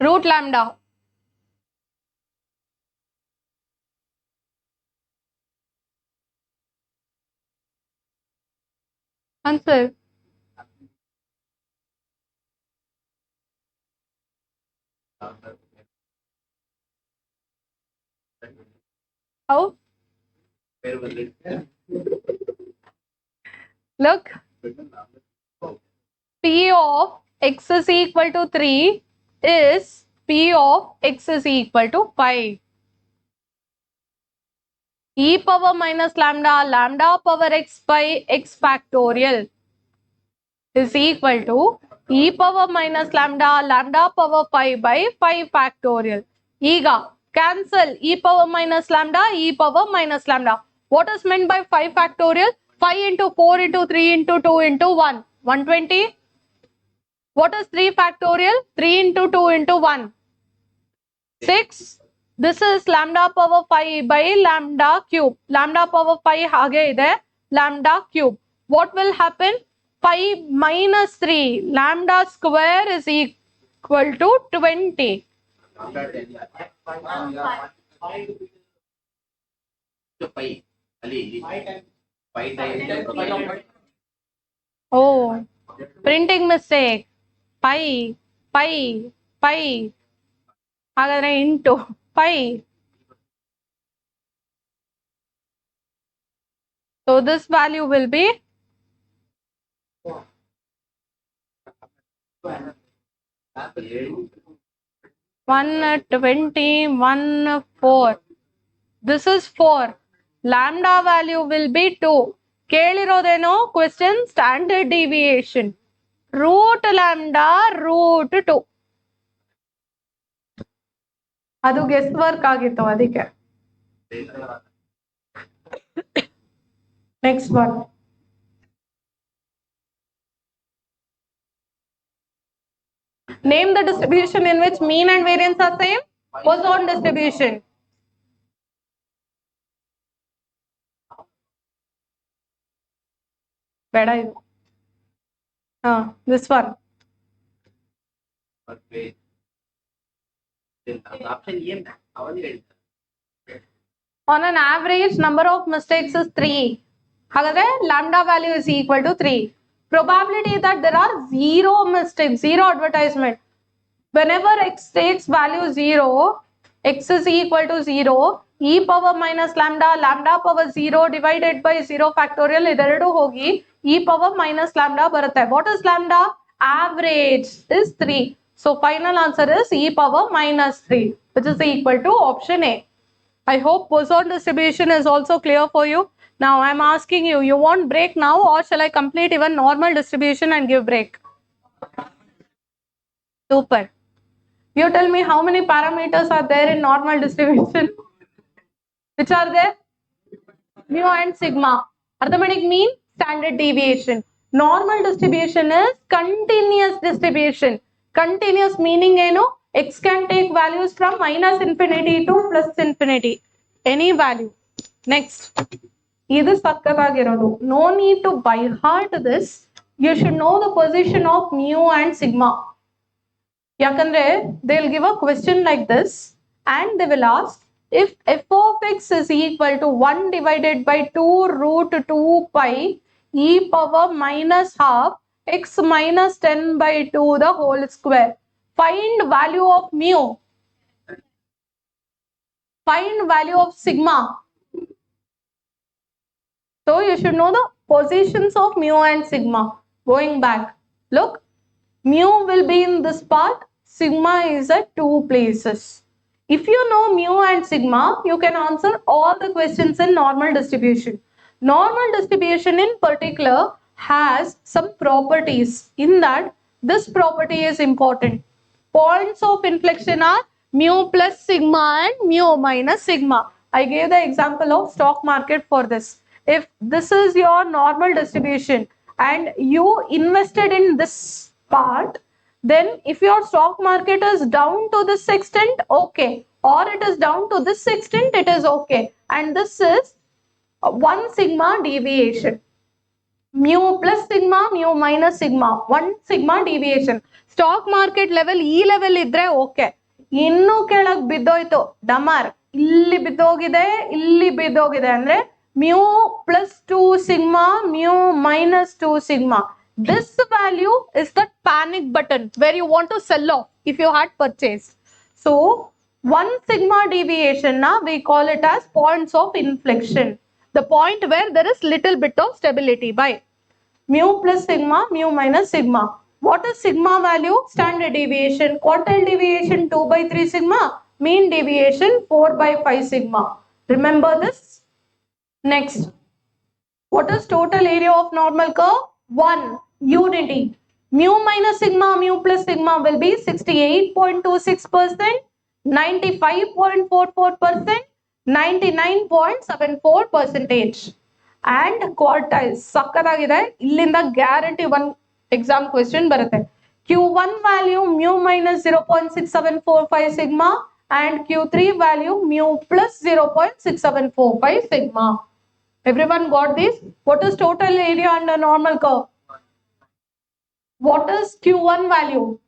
Root lambda. Answer. How? Look. P of x is equal to 3 is P of x is equal to 5. E power minus lambda, lambda power x by x factorial is equal to e power minus lambda, lambda power 5 by 5 factorial. Ega, cancel e power minus lambda, e power minus lambda. What is meant by 5 factorial? 5 into 4 into 3 into 2 into 1. 120. What is 3 factorial? 3 into 2 into 1. 6. This is lambda power 5 by lambda cube. Lambda power 5 hage ide lambda cube. What will happen? 5 minus 3. Lambda square is equal to 20. Oh, printing mistake. Pi, pi, pi. ಹಾಗಾದ್ರೆ into pi. So this value will be 120, 4. This is 4. Lambda value will be 2. ಕೇಳಿರೋದೇನೋ question standard deviation. Root lambda root 2. ಅದು guess work ಆಗಿತ್ತು ಅದಕ್ಕೆ. Next one. Name the distribution in which mean and variance are same. Poisson distribution. ಬೇಡ ಇದು. This one. On an average, number of mistakes is 3. ಹಾಗಾದ್ರೆ lambda value is equal to 3. Probability that there are 0 mistakes, 0 advertisement. Whenever x takes value 0, x is equal to 0, e power minus lambda, lambda power 0 divided by 0 factorial ಇದೆರಡು ಹೋಗಿ e power minus lambda ಬರುತ್ತೆ. What is lambda? Average is 3. So final answer is e power minus 3, which is equal to option A. I hope Poisson distribution is also clear for you. Now I am asking you, you want break now or shall I complete even normal distribution and give break? Super. You tell me how many parameters are there in normal distribution? Which are there? Mu and sigma. Arithmetic mean standard deviation. Normal distribution is continuous distribution. Continuous meaning x can take values from minus infinity to plus infinity. Any value. Next. This sakkatagirodu. No need to by heart this. You should know the position of mu and sigma. Yakandre, they'll give a question like this and they will ask if f of x is equal to 1 divided by 2 root 2 pi e power minus half x minus 10 by 2 the whole square. Find value of mu. Find value of sigma. So you should know the positions of mu and sigma. Going back, look, mu will be in this part, sigma is at 2 places. If you know mu and sigma, you can answer all the questions in normal distribution. Normal distribution in particular has some properties. In that, this property is important. Points of inflection are mu plus sigma and mu minus sigma. I gave the example of stock market for this. If this is your normal distribution and you invested in this part, then if your stock market is down to this extent, okay, or it is down to this extent, it is okay. And this is 1 sigma deviation. Mu plus sigma, mu minus sigma, 1 sigma deviation. Stock market level, e level idre okay. Innu kelag biddoytu, damar, illi biddogide andre mu plus 2 sigma, mu minus 2 sigma. This value is the panic button where you want to sell off if you had purchased. So 1 sigma deviation, we call it as points of inflection. The point where there is little bit of stability by mu plus sigma, mu minus sigma. What is sigma value? Standard deviation. Quartile deviation 2 by 3 sigma. Mean deviation 4 by 5 sigma. Remember this? Next. What is total area of normal curve? 1. Unity. Mu minus sigma, mu plus sigma will be 68.26%, 95.44%, 99.74%. And quartiles. Sakkatagide. Illinda guarantee one exam question barutte. Q1 value mu minus 0.6745 sigma and Q3 value mu plus 0.6745 sigma. Everyone got this? What is total area under normal curve? What is Q1 value?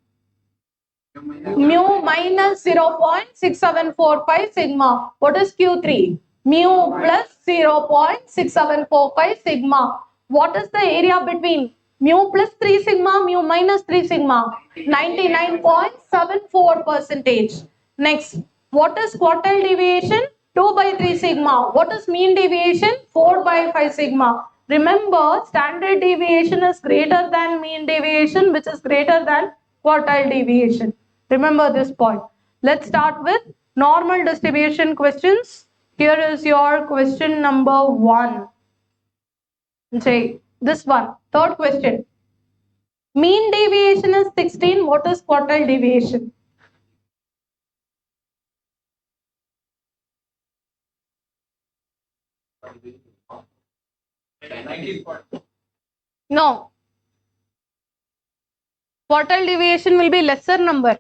Mu minus 0.6745 sigma. What is Q3? Mu plus 0.6745 sigma. What is the area between mu plus 3 sigma, mu minus 3 sigma? 99.74%. Next, what is quartile deviation? 2 by 3 sigma. What is mean deviation? 4 by 5 sigma. Remember, standard deviation is greater than mean deviation, which is greater than quartile deviation. Remember this point. Let's start with normal distribution questions. Here is your question number 1. Say this one. Third question. Mean deviation is 16. What is quartile deviation? No. Quartile deviation will be lesser number.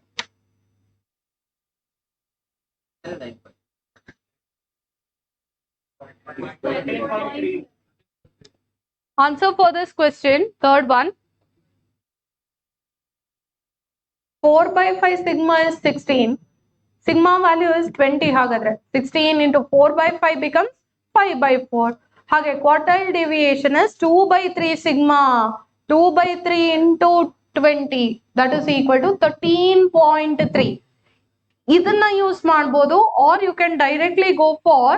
Answer for this question, third one. 4 by 5 sigma is 16. Sigma value is 20. Hagadre. 16 into 4 by 5 becomes 5 by 4. ಹಾಗೆ quartile deviation is 2/3 sigma. 2/3 into 20, that is equal to 13.3. ಇದನ್ನ use ಮಾಡ್ಬೋದು, or you can directly go for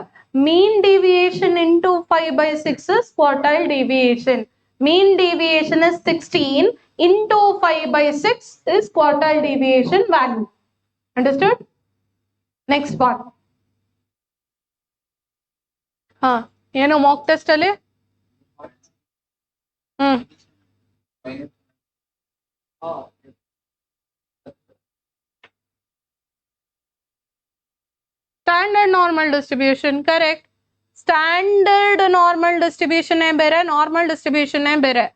mean deviation into 5/6 is quartile deviation. Mean deviation is 16 into 5/6 is quartile deviation value. Understood? Next part. ಏನು mock test ಅಲ್ಲಿ Standard normal distribution, correct. Standard normal distribution है बेरे, normal distribution है बेरे.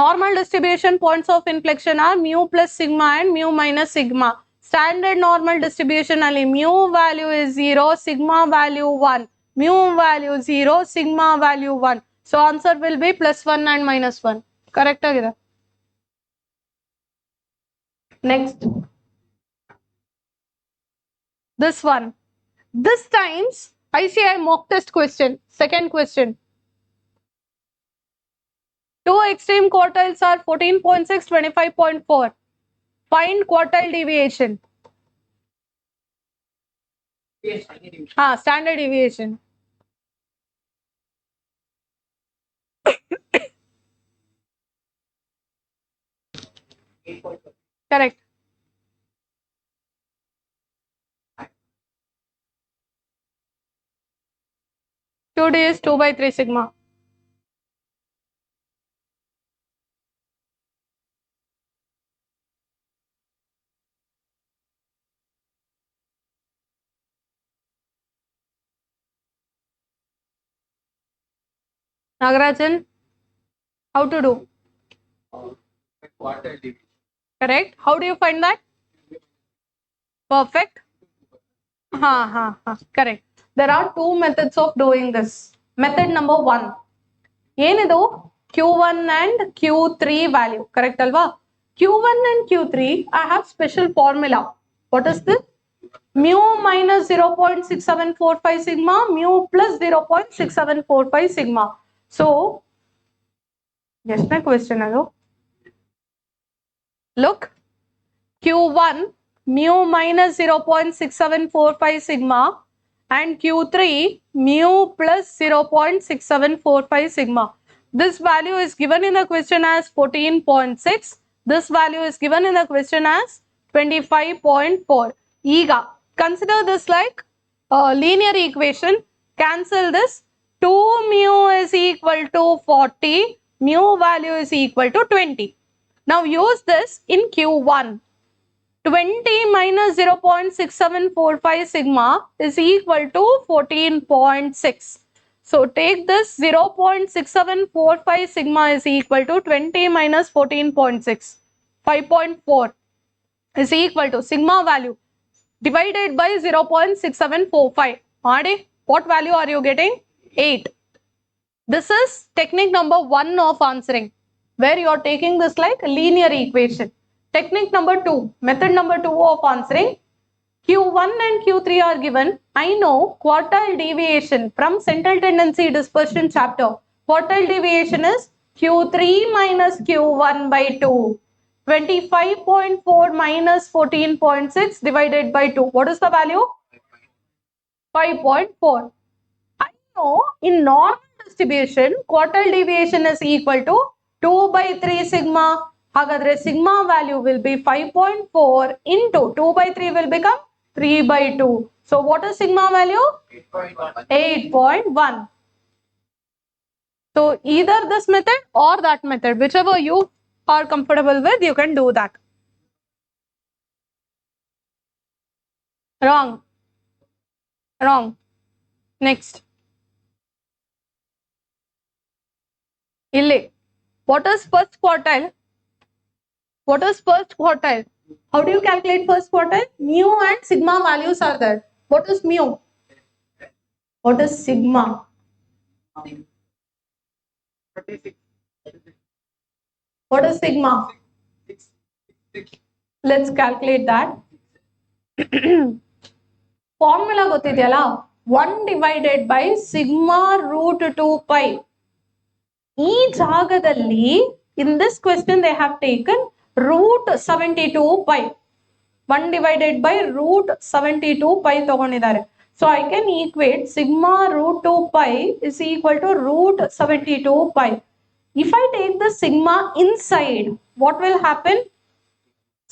Normal distribution points of inflection are mu plus sigma and mu minus sigma. Standard normal distribution ali mu value is 0, sigma value 1. Mu value 0, sigma value 1. So answer will be +1 and -1. Correct agida. Next. This one. This times ICI mock test question. Second question. Two extreme quartiles are 14.6, 25.4. Find quartile deviation. Standard deviation. Correct. Two D is 2/3 sigma. Nagarajan, how to do? Correct. How do you find that? Perfect. Correct. There are two methods of doing this. Method number 1. ಏನಿದು Q1 and Q3 value. Correct alva? Q1 and Q3, I have special formula. What is this? Mu minus 0.6745 sigma, mu plus 0.6745 sigma. So, yes, my question ado. Look, Q1 mu minus 0.6745 sigma and Q3 mu plus 0.6745 sigma. This value is given in the question as 14.6. This value is given in the question as 25.4. Ega, consider this like a linear equation. Cancel this. 2 mu is equal to 40. Mu value is equal to 20. Now use this in Q1. 20 minus 0.6745 sigma is equal to 14.6. So take this 0.6745 sigma is equal to 20 minus 14.6. 5.4 is equal to sigma value divided by 0.6745. What value are you getting? 8. This is technique number 1 of answering, where you are taking this like a linear equation. Technique number 2, method number 2 of answering. Q1 and Q3 are given. I know quartile deviation from central tendency dispersion chapter. Quartile deviation is Q3 minus Q1 by 2. 25.4 minus 14.6 divided by 2. What is the value? 5.4. I know in normal distribution, quartile deviation is equal to 2/3 sigma. Hagadre sigma value will be 5.4 into 2/3 will become 3/2. So what is sigma value? 8.1. So either this method or that method, whichever you are comfortable with, you can do that. Wrong. Wrong. Next. Illi. What is first quartile? What is first quartile? How do you calculate first quartile? Mu and sigma values are there. What is mu? What is sigma? What is sigma? Let's calculate that. Formula ಗೊತ್ತಿದೆಯಲ್ಲ, 1 divided by sigma root 2 pi. ಈ ಜಾಗದಲ್ಲಿ in this question they have taken root 72 pi. 1 divided by root 72 pi ತಗೊಂಡಿದ್ದಾರೆ. So I can equate sigma root 2 pi is equal to root 72 pi. If I take the sigma inside, what will happen?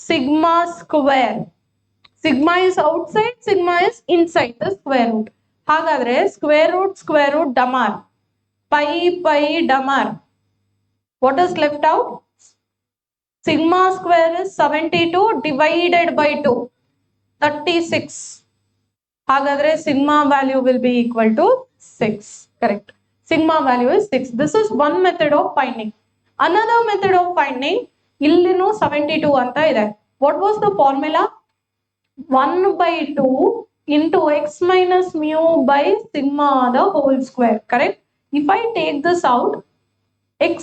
Sigma square. Sigma is outside, sigma is inside the square root. ಹಾಗಾದ್ರೆ square root damar. Pi damar. What is left out? Sigma square is 72 divided by 2. 36. ಹಾಗಾದ್ರೆ sigma value will be equal to 6. Correct. Sigma value is 6. This is one method of finding. Another method of finding, ಇಲ್ಲಿನೂ 72 ಅಂತ ಇದೆ. What was the formula? 1 by 2 into x minus mu by sigma the whole square. Correct. If I take this out, x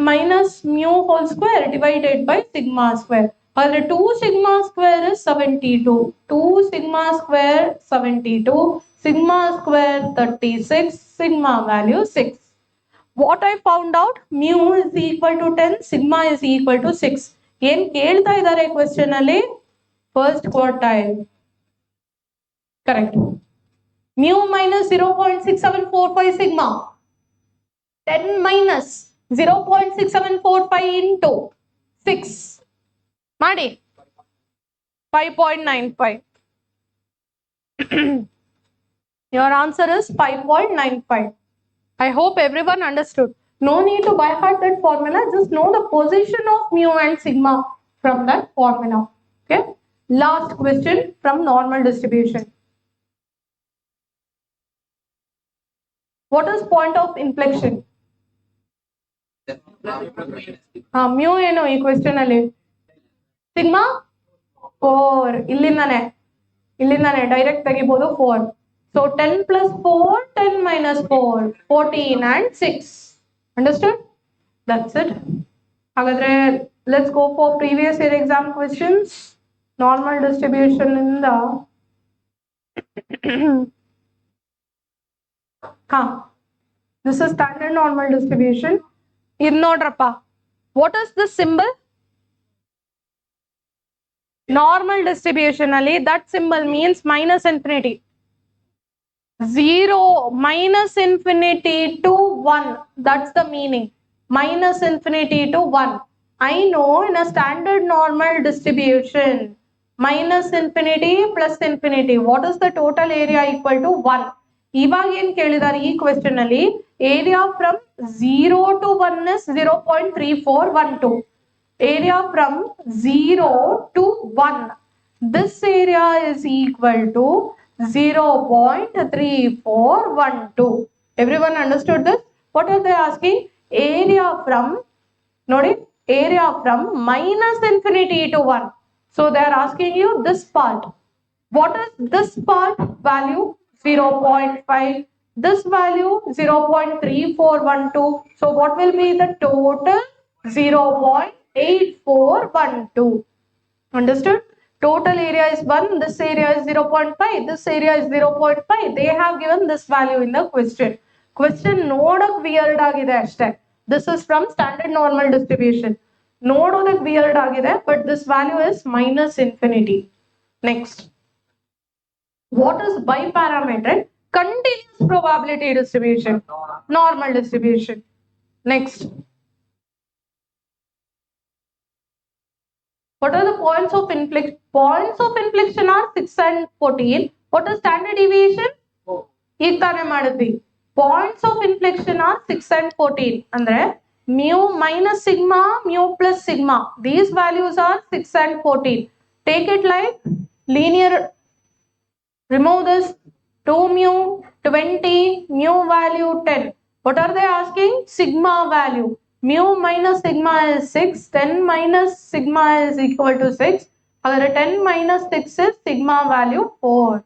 minus mu whole square divided by sigma square. 2 sigma square is 72. 2 sigma square 72. Sigma square 36. Sigma value 6. What I found out? Mu is equal to 10. Sigma is equal to 6. ಏನು ಕೇಳ್ತಾ ಇದ್ದಾರೆ question ಅಲ್ಲಿ? First quartile. Correct. Mu minus 0.6745 sigma. 10 minus 0.6745 into 6. ಮಾಡಿ 5.95. Your answer is 5.95. I hope everyone understood. No need to by heart that formula. Just know the position of mu and sigma from that formula. Okay. Last question from normal distribution. What is point of inflection? Mu ಏನು ಈ question ಅಲ್ಲಿ? Sigma 4. ಇಲ್ಲಿಂದಾನೆ direct ತೆಗಿಬಹುದು 4. So 10 plus 4, 10 minus 4, 14 and 6. Understood? That's it. ಹಾಗಾದ್ರೆ let's go for previous year exam questions. Normal distribution ಇಂದ this is standard normal distribution. ಇದು ನೋಡ್ರಪ್ಪ. What is this symbol? Normal distribution ಅಲ್ಲಿ that symbol means minus infinity. 0 minus infinity to 1. That's the meaning. Minus infinity to 1. I know in a standard normal distribution, minus infinity plus infinity. What is the total area equal to 1? ಇವಾಗ ಏನು ಕೇಳಿದಾರೆ ಈ question ಅಲ್ಲಿ? Area from 0 to 1 is 0.3412. Area from 0 to 1. This area is equal to 0.3412. Everyone understood this? What are they asking? Area from, notice, area from minus infinity to 1. So they are asking you this part. What is this part value? 0.5. This value 0.3412. So what will be the total? 0.8412. Understood? Total area is 1, this area is 0.5, this area is 0.5. They have given this value in the question. Question ನೋಡಕ್ weird ಆಗಿದೆ ಅಷ್ಟೇ. This is from standard normal distribution. ನೋಡೋದಕ್ಕೆ weird ಆಗಿದೆ, but this value is minus infinity. Next. What is biparametric? Continuous probability distribution. Normal distribution. Next. What are the points of inflection? Points of inflection are 6 and 14. What is standard deviation? ಈಗ ತಾನೇ ಮಾಡಿದ್ವಿ. Points of inflection are 6 and 14. ಅಂದ್ರೆ mu minus sigma, mu plus sigma. These values are 6 and 14. Take it like linear. Remove this. 2 mu, 20, mu value 10. What are they asking? Sigma value. Mu minus sigma is 6. 10 minus sigma is equal to 6. 10 minus 6 is sigma value 4.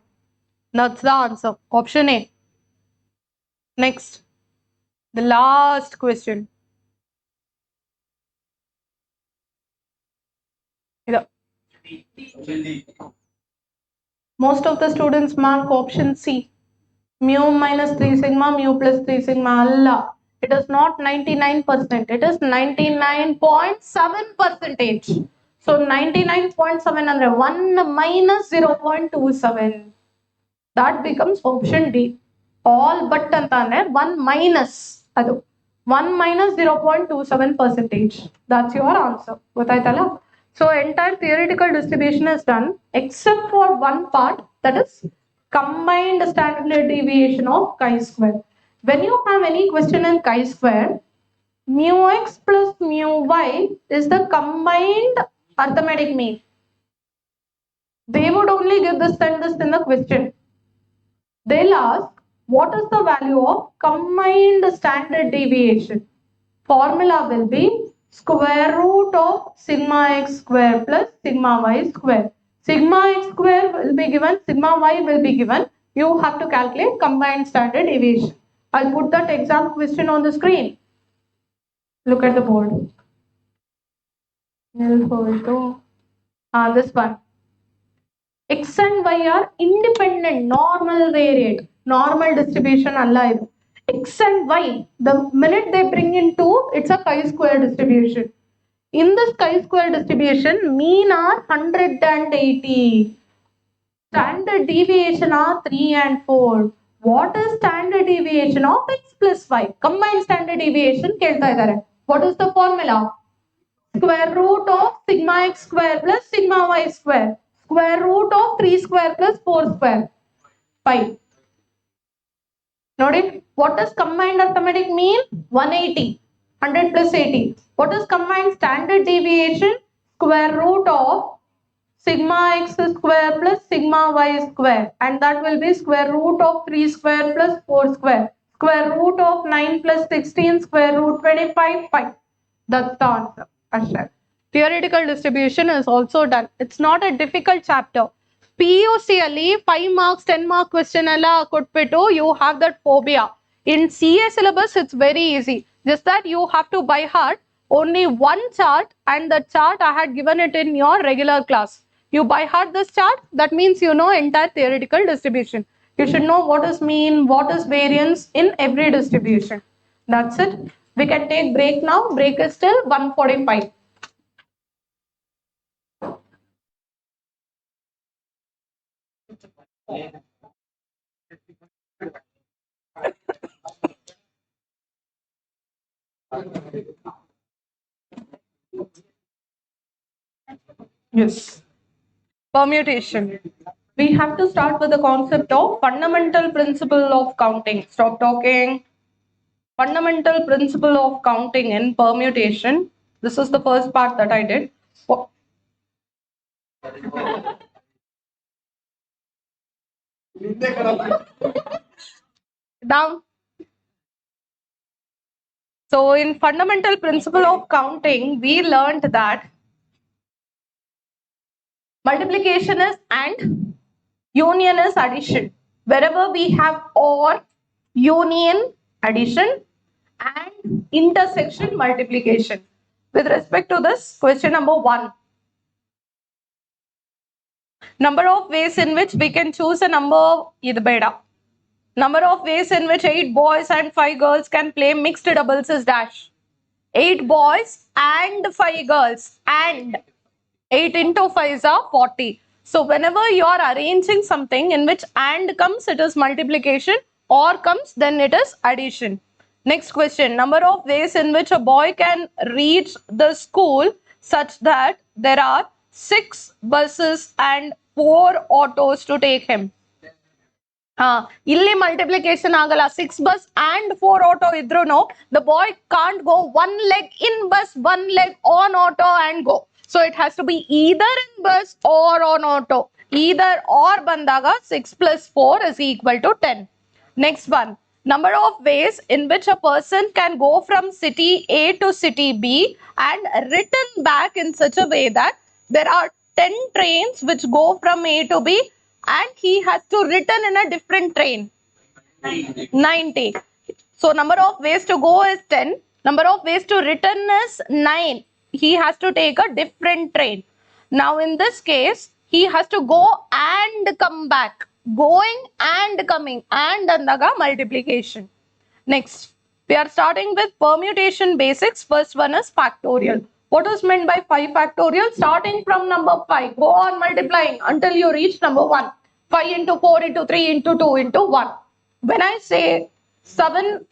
That's the answer. Option A. Next. The last question. Most of the students mark option C. mu minus 3 sigma, mu plus 3 sigma. Allah. It is not 99%. It is 99.7%. So 99.7 under 1 minus 0.27. That becomes option D. All but antane 1 minus adu. 1 minus 0.27%. That's your answer. Gottaitala? So entire theoretical distribution is done except for one part, that is combined standard deviation of chi-square. When you have any question in chi-square, mu x plus mu y is the combined arithmetic mean. They would only give this sentence in the question. They'll ask, what is the value of combined standard deviation? Formula will be square root of sigma x square plus sigma y square. Sigma x square will be given, sigma y will be given. You have to calculate combined standard deviation. I'll put that exam question on the screen. Look at the board. This one. X and Y are independent, normal variate, normal distribution alive. X and Y, the minute they bring in 2, it's a chi-square distribution. In this chi-square distribution, mean are 180. Standard deviation are 3 and 4. What is standard deviation of X plus Y? Combined standard deviation. What is the formula? Square root of sigma x square plus sigma y square. Square root of 3 square plus 4 square. 5. Notice what is combined arithmetic mean? 180. 100 plus 80. What is combined standard deviation? Square root of sigma x square plus sigma y square. And that will be square root of 3 square plus 4 square. Square root of 9 plus 16 square root 25. 5. That's the answer. Ashar. Theoretical distribution is also done. It's not a difficult chapter. PUC 5 marks, 10 mark question alla kotbitu, you have that phobia. In CA syllabus, it's very easy. Just that you have to by heart only one chart, and the chart I had given it in your regular class. You by heart this chart, that means you know entire theoretical distribution. You should know what is mean, what is variance in every distribution. That's it. We can take break now. Break is still 1:45. Yes. Permutation. We have to start with the concept of fundamental principle of counting. Stop talking. Fundamental principle of counting in permutation. This is the first part that I did. Down. So in fundamental principle of counting, we learned that multiplication is and, union is addition. Wherever we have or, union, addition, and intersection, multiplication. With respect to this, question number 1. Number of ways in which we can choose a number, number of ways in which 8 boys and 5 girls can play mixed doubles is dash. 8 boys and 5 girls, and 8 into 5 are 40. So whenever you are arranging something in which and comes, it is multiplication, or comes, then it is addition. Next question, number of ways in which a boy can reach the school such that there are 6 buses and 4 autos to take him. Illi multiplication agala, 6 bus and 4 auto idruno, the boy can't go 1 leg in bus, 1 leg on auto and go. So it has to be either in bus or on auto. Either or bandaga 6 plus 4 is equal to 10. Next one, number of ways in which a person can go from city A to city B and return back in such a way that there are 10 trains which go from A to B and he has to return in a different train. 90. So number of ways to go is 10. Number of ways to return is 9. He has to take a different train. Now in this case, he has to go and come back. going and coming, and andaga multiplication. Next, we are starting with permutation basics. First one is factorial. What is meant by 5 factorial? Starting from number 5, go on multiplying until you reach number 1. 5 into 4 into 3 into 2 into 1. When I say 10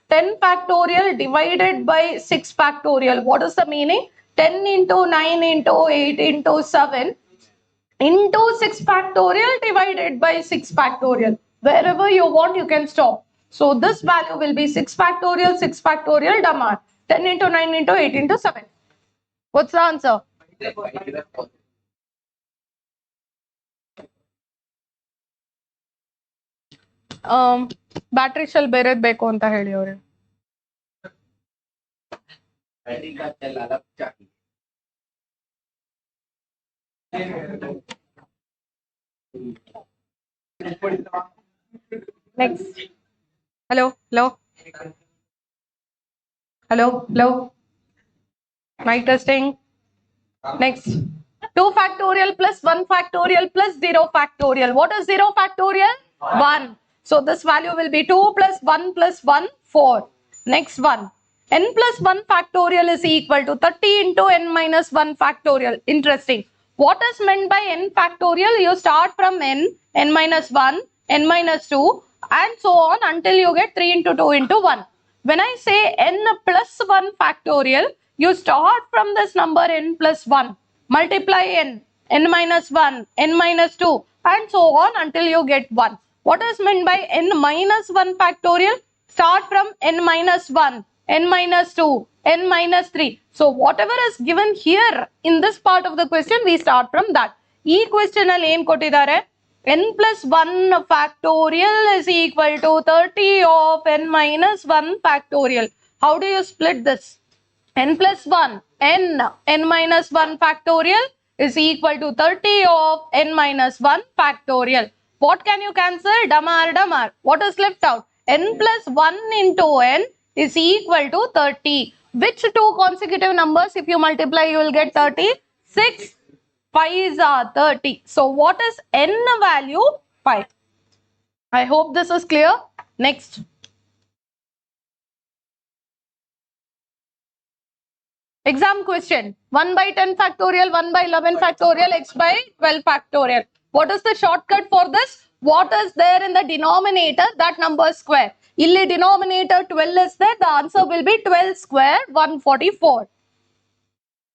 factorial divided by 6 factorial, what is the meaning? 10 into 9 into 8 into 7 into 6 factorial divided by 6 factorial. Wherever you want, you can stop. So this value will be 6 factorial, damar. 10 into 9 into 8 into 7. What's the answer? Battery shell ಬೇರೆದ್ ಬೇಕು ಅಂತ ಹೇಳಿ ಅವ್ರೆ. Next. Hello. Mic testing. Next. 2 factorial plus 1 factorial plus 0 factorial. What is 0 factorial? 1. So this value will be 2 plus 1 plus 1, 4. Next one. N plus 1 factorial is equal to 30 into n minus 1 factorial. Interesting. What is meant by n factorial? You start from n minus 1, n minus 2, and so on until you get 3 into 2 into 1. When I say n plus 1 factorial, you start from this number n plus 1, multiply n minus 1, n minus 2, and so on until you get 1. What is meant by n minus 1 factorial? Start from n minus 1, n minus 2, n minus 3. So whatever is given here in this part of the question, we start from that. E question al em kottidare? N plus 1 factorial is equal to 30 of n minus 1 factorial. How do you split this? N plus 1, n minus 1 factorial is equal to 30 of n minus 1 factorial. What can you cancel? Damar. What is left out? N plus 1 into n is equal to 30. Which two consecutive numbers, if you multiply, you will get 30? 6 5s are 30. So what is n value? 5. I hope this is clear. Next. Exam question. 1 by 10 factorial, 1 by 11 factorial, x by 12 factorial. What is the shortcut for this? What is there in the denominator? That number square. Illi denominator 12 is there. The answer will be 12 square 144.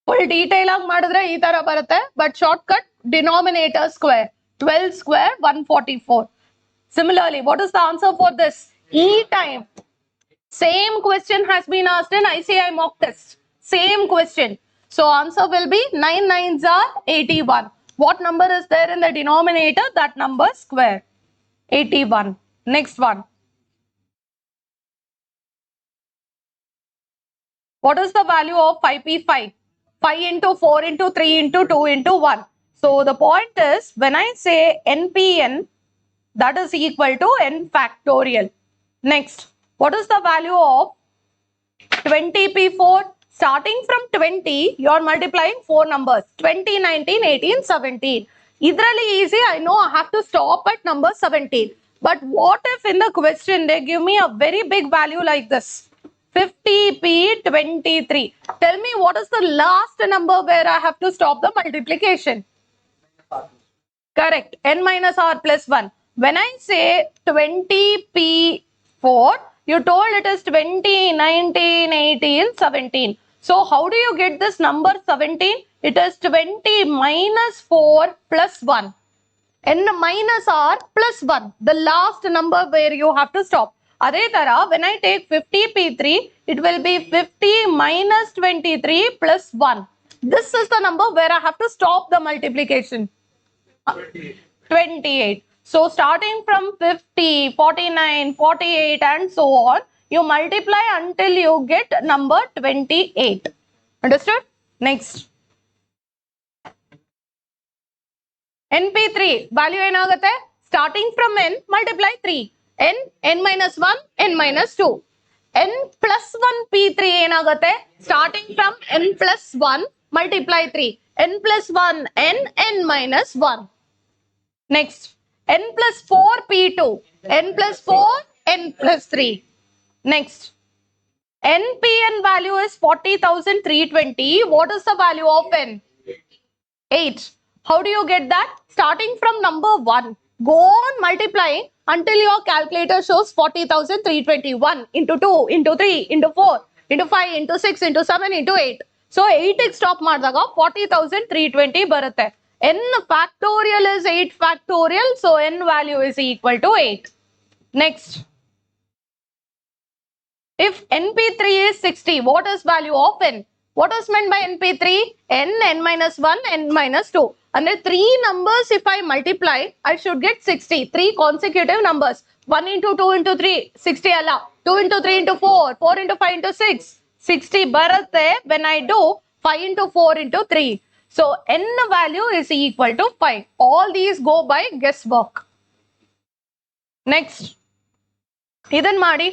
Full detail ಆಗಿ ಮಾಡಿದ್ರೆ ಈ ತರ ಬರುತ್ತೆ, but shortcut denominator square. 12 square 144. Similarly, what is the answer for this? E time. Same question has been asked in ICI mock test. Same question. So answer will be 9 9s are 81. What number is there in the denominator? That number square. 81. Next one. What is the value of 5p5? 5 into 4 into 3 into 2 into 1. So the point is, when I say npn, that is equal to n factorial. Next, what is the value of 20p4? Starting from 20, you are multiplying 4 numbers. 20, 19, 18, 17. Idrali easy, I know I have to stop at number 17. But what if in the question they give me a very big value like this? 50p23. Tell me what is the last number where I have to stop the multiplication? Correct. N minus r plus 1. When I say 20p4, you told it is 20, 19, 18, 17. So how do you get this number 17? It is 20 minus 4 plus 1. N minus r plus 1. The last number where you have to stop. Adhe tara, when I take 50p3, it will be 50 minus 23 plus 1. This is the number where I have to stop the multiplication. 28. So starting from 50, 49, 48 and so on, you multiply until you get number 28. Understood? Next. NP3 value enagate? Starting from n, multiply 3. n minus 1, n minus 2. n plus 1 p3 enagate? Starting from n plus 1, multiply 3. n plus 1, n minus 1. Next, n plus 4 P2, n plus 4, n plus 3. Next, NPN value is 40,320. What is the value of n? 8. How do you get that? Starting from number 1. Go on multiplying until your calculator shows 40,321 into 2, into 3, into 4, into 5, into 6, into 7, into 8. So 8 stop ಮಾಡಿದಾಗ 40,320 ಬರುತ್ತೆ. n factorial is 8 factorial. So n value is equal to 8. Next. If NP3 is 60, what is value of n? What is meant by NP3? N minus 1, n minus 2. And the 3 numbers, if I multiply, I should get 60. 3 consecutive numbers. 1 into 2 into 3, 60 alla. 2 into 3 into 4, 4 into 5 into 6. 60 baratte when I do 5 into 4 into 3. So n value is equal to 5. All these go by guesswork. Next. Idan ಮಾಡಿ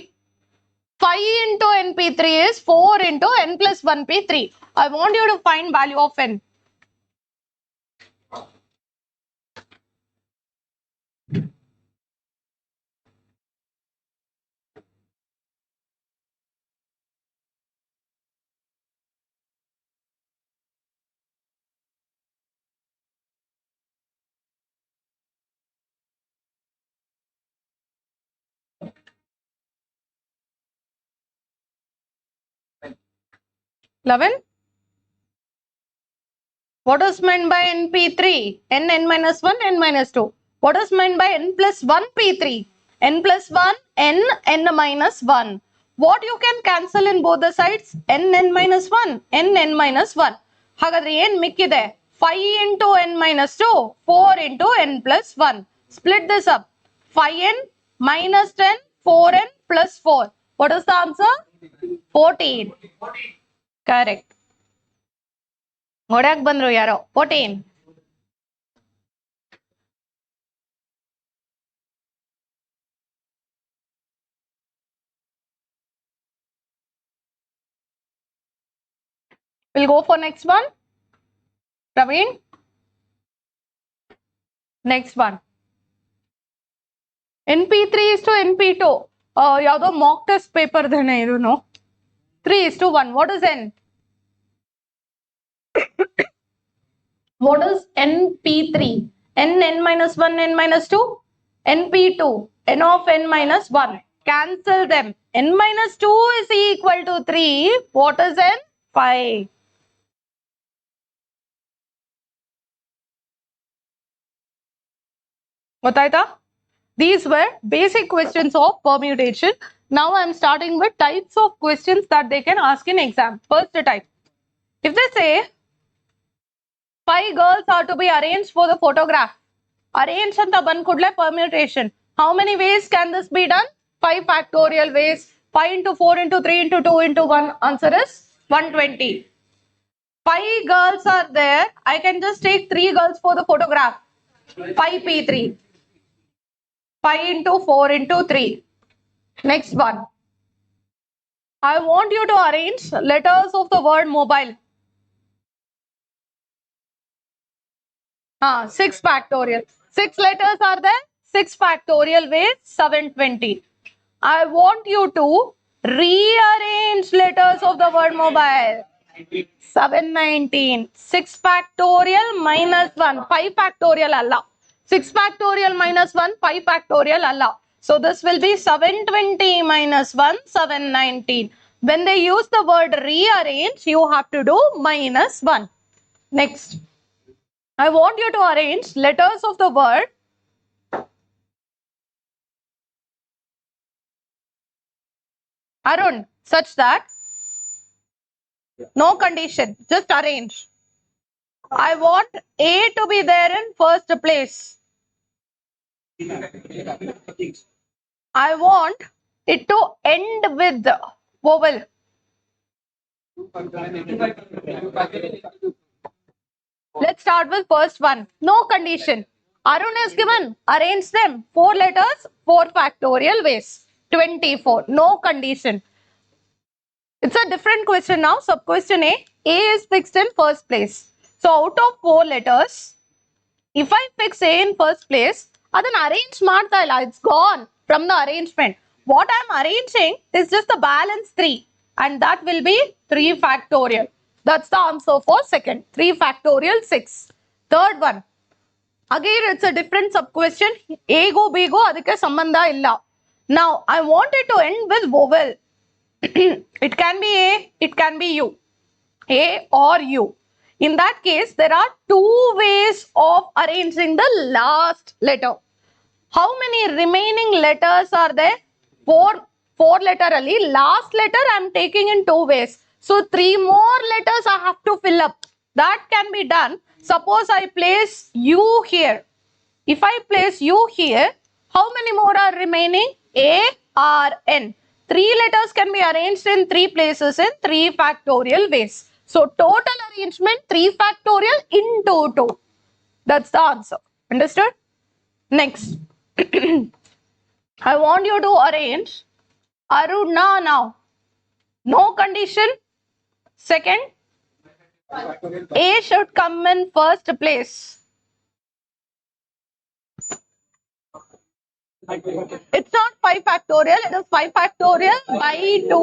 5 into NP3 is 4 into n plus 1 P3. I want you to find value of n. Eleven. What is meant by NP3? N minus 1, n minus 2. What is meant by n plus 1 P3? N plus 1, n minus 1. What you can cancel in both the sides? N minus 1, n minus 1. ಹಾಗಾದ್ರೆ ಏನು ಮಿಕ್ಕಿದೆ? 5 into n minus 2, 4 into n plus 1. Split this up. 5n minus 10, 4n plus 4. What is the answer? 14. Correct. ಹೊಡ್ಯಾಕ್ ಬಂದ್ರು ಯಾರೋ 14. We'll go for next one. Praveen. Next one. NP3 is to NP2. ಯಾವುದೋ mock test paper ಧನೆ ಇದು 3 is to 1. What is n? What is NP3? N minus 1, n minus 2. NP2, n of n minus 1. Cancel them. N minus 2 is equal to 3. What is n? 5. Gotaita? These were basic questions of permutation. Now I am starting with types of questions that they can ask in exam. First type. If they say 5 girls are to be arranged for the photograph. Arrange anta ban kudle permutation. How many ways can this be done? 5 factorial ways. 5 into 4 into 3 into 2 into 1. Answer is 120. 5 girls are there. I can just take 3 girls for the photograph. 5p3. 5 into 4 into 3. Next one. I want you to arrange letters of the word mobile. 6 factorial. 6 letters are there. 6 factorial ways. 720. I want you to rearrange letters of the word mobile. 719. 6 factorial minus 1. 5 factorial alla. 6 factorial minus 1. 5 factorial alla. So this will be 720 minus 1. 719. When they use the word rearrange, you have to do minus 1. Next. I want you to arrange letters of the word Arun such that no condition, just arrange. I want A to be there in first place. I want it to end with vowel. Let's start with first one. No condition. Arun is given. Arrange them. 4 letters, 4 factorial ways. 24. No condition. It's a different question now. Sub question A. A is fixed in first place. So out of 4 letters, if I fix A in first place, ಅದನ್ನ arrange ಮಾಡ್ತಾ ಇಲ್ಲ, it's gone from the arrangement. What I am arranging is just the balance 3 and that will be 3 factorial. That's the answer for second. 3 factorial 6. Third one, again it's a different sub question. A go B go ಅದಕ್ಕೆ ಸಂಬಂಧ ಇಲ್ಲ. Now I wanted to end with vowel. It can be A, it can be U. A or U. In that case, there are two ways of arranging the last letter. How many remaining letters are there? Four letter ali. Last letter I am taking in two ways. So 3 more letters I have to fill up. That can be done. Suppose I place U here. If I place U here, how many more are remaining? A, R, N. 3 letters can be arranged in 3 places in 3 factorial ways. So total arrangement 3 factorial into 2. That's the answer. Understood? Next. I want you to arrange Aruna now. No condition. Second, A should come in first place. It's not 5 factorial, it is 5 factorial by 2.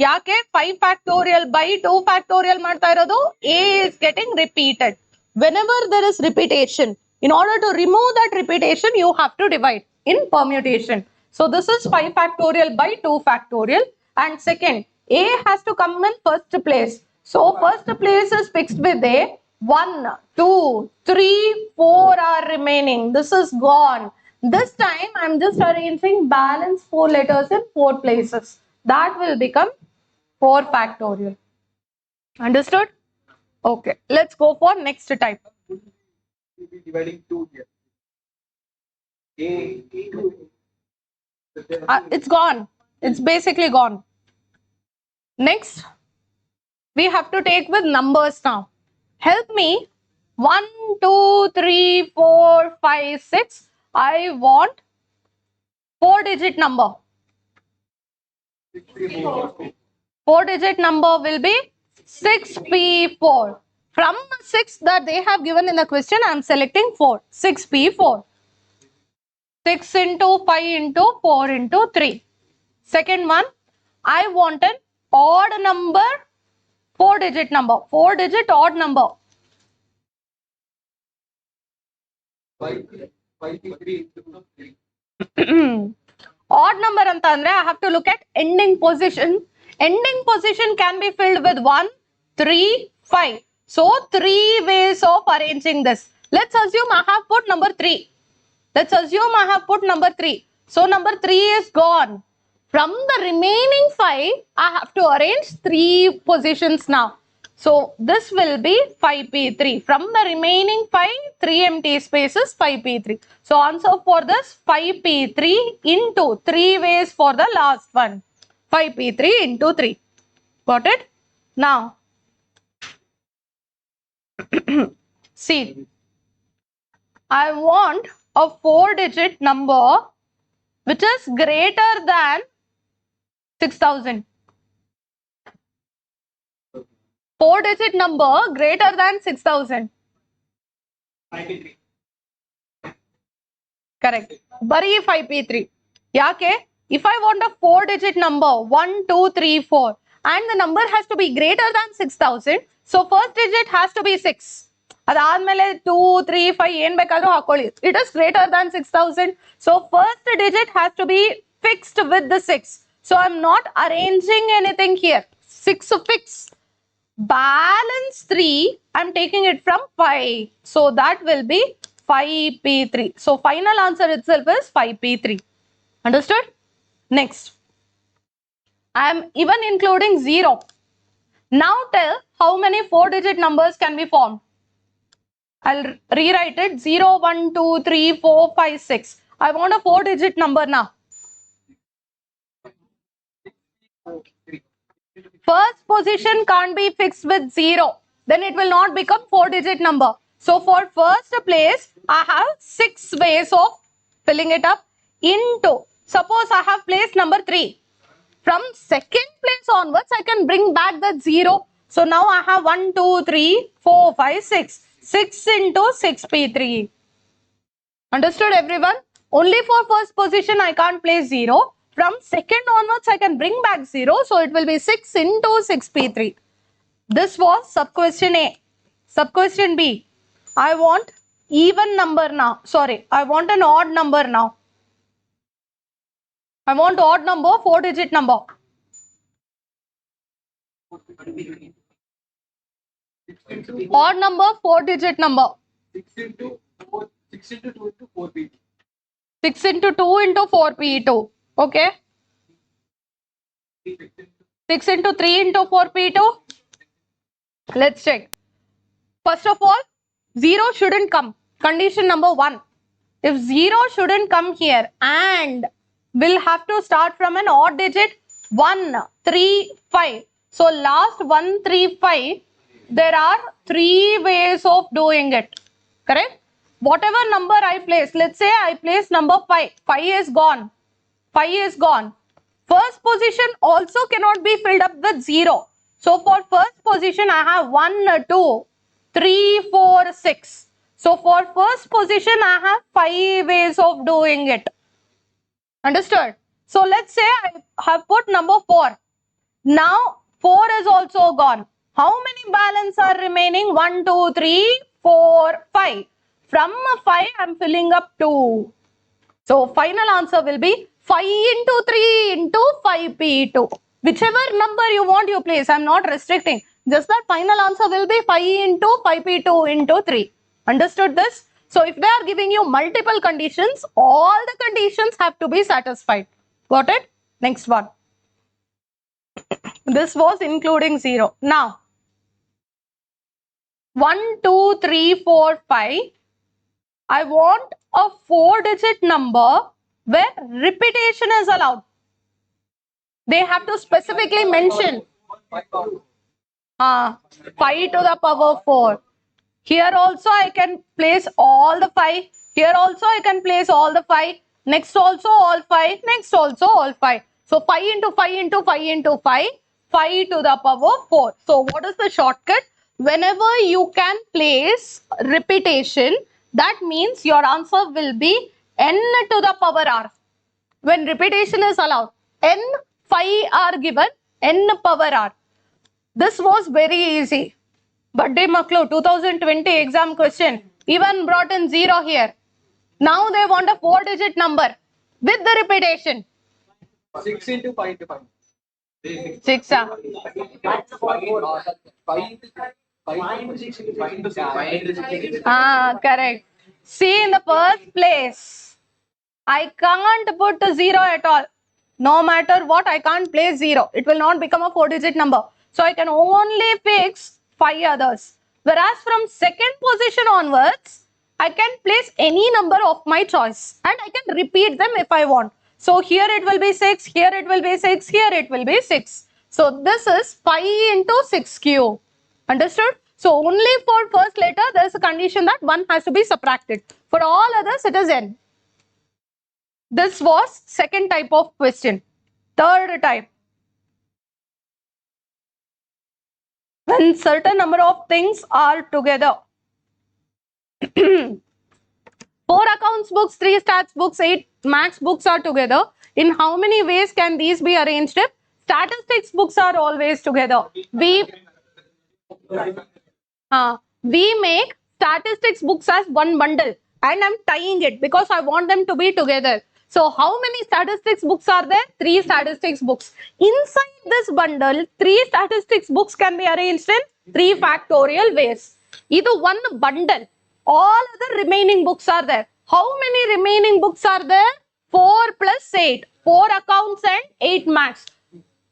ಯಾಕೆ 5 factorial by 2 factorial ಮಾಡ್ತಾ ಇರೋದು? A is getting repeated. Whenever there is repetition, in order to remove that repetition, you have to divide in permutation. So this is 5 factorial by 2 factorial. And second, A has to come in first place. So first place is fixed with A. 1, 2, 3, 4 are remaining. This is gone. This time I am just arranging balance 4 letters in 4 places. That will become 4 factorial. Understood? Okay. Let's go for next type. We'll be dividing 2 here. It's gone. It's basically gone. Next, we have to take with numbers now. Help me. 1, 2, 3, 4, 5, 6. I want 4-digit number. 4-digit number will be 6P4. From 6 that they have given in the question, I am selecting 4. 6P4. 6 into 5 into 4 into 3. Second one, I want an odd number, 4-digit number. 4-digit odd number. 5P3 into 3. Odd number anta andre I have to look at ending position. Ending position can be filled with 1, 3, 5. So 3 ways of arranging this. Let's assume I have put number 3. Let's assume I have put number 3. So number 3 is gone. From the remaining 5, I have to arrange 3 positions now. So this will be 5P3. From the remaining 5, 3 empty spaces, 5P3. So answer for this 5P3 into 3 ways for the last one. 5P3 into 3. Got it? Now, see, I want a 4-digit number which is greater than 6,000. 4-digit number greater than 6,000. 93. Correct. Bari 5P3. Yake? If I want a 4-digit number 1, 2, 3, 4 and the number has to be greater than 6,000, so first digit has to be 6. ಅದಾದ್ಮೇಲೆ 2, 3, 5 ಏನ್ ಬೇಕಾದ್ರೂ ಹಾಕೊಳ್ಳಿ. It is greater than 6,000. So first digit has to be fixed with the 6. So I'm not arranging anything here. 6 fix. Balance 3, I'm taking it from 5. So that will be 5P3. So final answer itself is 5P3. Understood? Next. I am even including 0. Now tell how many 4-digit numbers can be formed. I'll rewrite it 0, 1, 2, 3, 4, 5, 6. I want a 4-digit number now. First position can't be fixed with 0. Then it will not become 4-digit number. So for first place, I have 6 ways of filling it up into. Suppose I have placed number 3. From second place onwards, I can bring back that 0. So now I have 1, 2, 3, 4, 5, 6. 6 into 6P3. Understood everyone? Only for first position I can't place 0. From second onwards I can bring back 0. So it will be 6 into 6p3. This was sub question A. Sub question B. I want even number now. Sorry, I want an odd number now. I want odd number, 4-digit number. Odd number, 4-digit number. 6 into 4, 6 into 2 into 4 p. 6 into 2 into 4p2. Okay. 6 into 3 into 4p2. Let's check. First of all, 0 shouldn't come. Condition number 1. If 0 shouldn't come here and we'll have to start from an odd digit 1, 3, 5. So last 1, 3, 5, there are 3 ways of doing it. Correct? Whatever number I place, let's say I place number 5. 5 is gone. 5 is gone. First position also cannot be filled up with 0. So for first position I have 1, 2, 3, 4, 6. So for first position I have 5 ways of doing it. Understood? So let's say I have put number 4. Now 4 is also gone. How many balance are remaining? 1, 2, 3, 4, 5. From 5 I am filling up 2. So final answer will be 5 into 3 into 5p2. Whichever number you want you place. I am not restricting. Just that final answer will be 5 into 5p2 into 3. Understood this? So if they are giving you multiple conditions, all the conditions have to be satisfied. Got it? Next one. This was including 0. Now, 1, 2, 3, 4, 5. I want a 4-digit number where repetition is allowed. They have to specifically mention 5 to the power 4. Here also I can place all the 5. Here also I can place all the 5. Next also all 5. Next also all 5. So 5 into 5 into 5 into 5. 5 to the power 4. So what is the shortcut? Whenever you can place repetition, that means your answer will be n to the power r. When repetition is allowed, n 5 are given, n power r. This was very easy. Birthday Maklo 2020 exam question. Even brought in 0 here. Now they want a 4-digit number with the repetition. 6 into 5 into 5. 6. 5 into 6 into 6. Correct. See, in the first place, I can't put 0 at all. No matter what, I can't place 0. It will not become a 4-digit number. So I can only fix 5 others. Whereas from second position onwards, I can place any number of my choice. And I can repeat them if I want. So here it will be 6, here it will be 6, here it will be 6. So this is 5 into 6q. Understood? So only for first letter, there is a condition that 1 has to be subtracted. For all others, it is n. This was second type of question. Third type. When certain number of things are together. 4 accounts books, 3 stats books, 8 maths books are together. In how many ways can these be arranged? Statistics books are always together. We make statistics books as one bundle and I'm tying it because I want them to be together. So how many statistics books are there? 3 statistics books. Inside this bundle, 3 statistics books can be arranged in 3 factorial ways. Either one bundle. All other remaining books are there. How many remaining books are there? 4 plus 8. 4 accounts and 8 maths.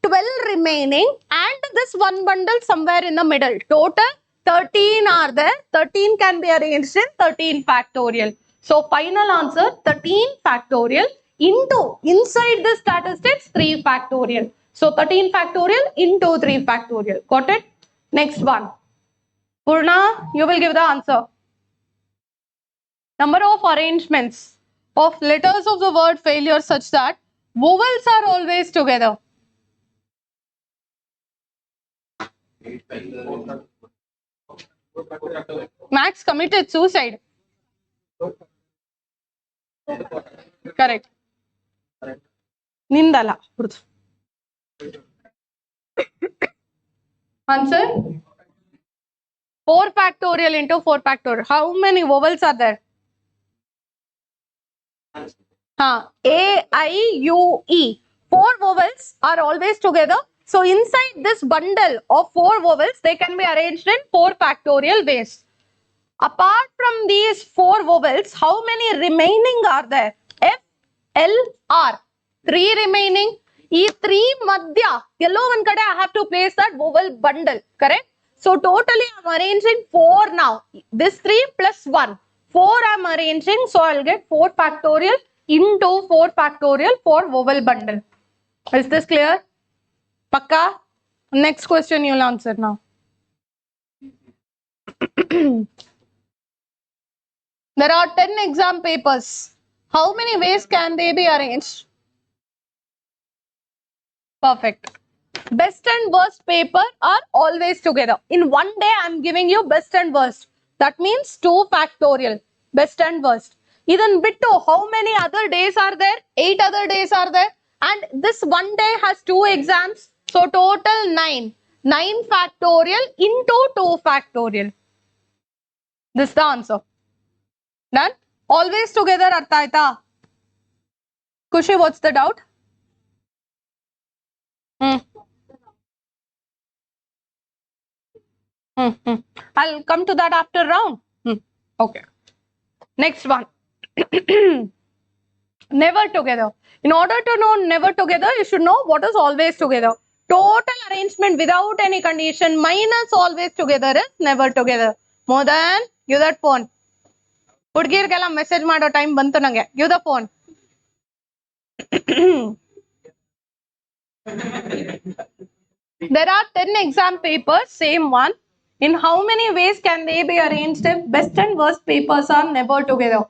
12 remaining and this one bundle somewhere in the middle. Total 13 are there. 13 can be arranged in 13 factorial. So final answer 13 factorial into inside the statistics 3 factorial. So 13 factorial into 3 factorial. Got it? Next one. Purna, you will give the answer. Number of arrangements of letters of the word failure such that vowels are always together. Max committed suicide. Correct. Nindala. Answer? 4 factorial into 4 factorial. How many vowels are there? A, I, U, E. 4 vowels are always together. So inside this bundle of 4 vowels, they can be arranged in 4 factorial ways. Apart from these 4 vowels, how many remaining are there? F, L, R. 3 remaining. E 3 madhya. Yellow one kade I have to place that vowel bundle. Correct? So totally I am arranging 4 now. This 3 plus 1. 4 I am arranging. So I will get 4 factorial into 4 factorial for vowel bundle. Is this clear? Pakka? Next question you will answer now. There are 10 exam papers. How many ways can they be arranged? Perfect. Best and worst paper are always together. In one day, I am giving you best and worst. That means 2 factorial. Best and worst. Even bitto, how many other days are there? 8 other days are there. And this one day has 2 exams. So total 9. 9 factorial into 2 factorial. This is the answer. Done? Always together, artha aita? Kushi, what's the doubt? I'll come to that after round. Okay. Next one. Never together. In order to know never together, you should know what is always together. Total arrangement without any condition minus always together is never together. More than give that phone. Hudgirgeಲ್ಲ message ಮಾಡೋ time ಬಂತು ನಂಗೆ. Give the phone. There are 10 exam papers, same one. In how many ways can they be arranged if best and worst papers are never together?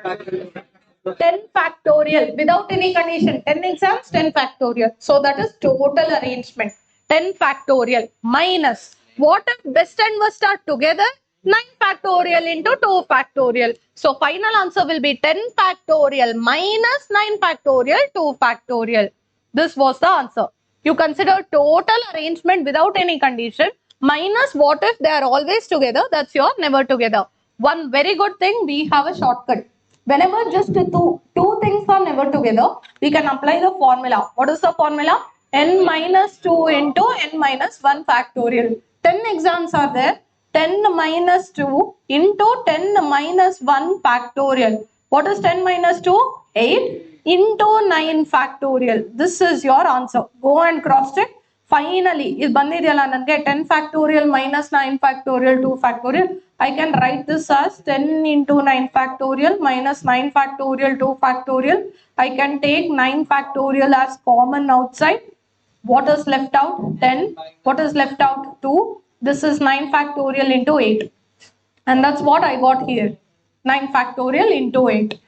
10 factorial without any condition. 10 exams, 10 factorial. So that is total arrangement. 10 factorial minus. What if best and worst are together? 9 factorial into 2 factorial. So final answer will be 10 factorial minus 9 factorial 2 factorial. This was the answer. You consider total arrangement without any condition minus what if they are always together. That's your never together. One very good thing, we have a shortcut. Whenever just two things are never together, we can apply the formula. What is the formula? N minus 2 into n minus 1 factorial. 10 exams are there. 10 minus 2 into 10 minus 1 factorial. What is 10 minus 2? 8 into 9 factorial. This is your answer. Go and cross check. Finally, is bandidiyalla nange 10 factorial minus 9 factorial 2 factorial. I can write this as 10 into 9 factorial minus 9 factorial 2 factorial. I can take 9 factorial as common outside. What is left out? 10. What is left out? 2. This is 9 factorial into 8. And that's what I got here. 9 factorial into 8.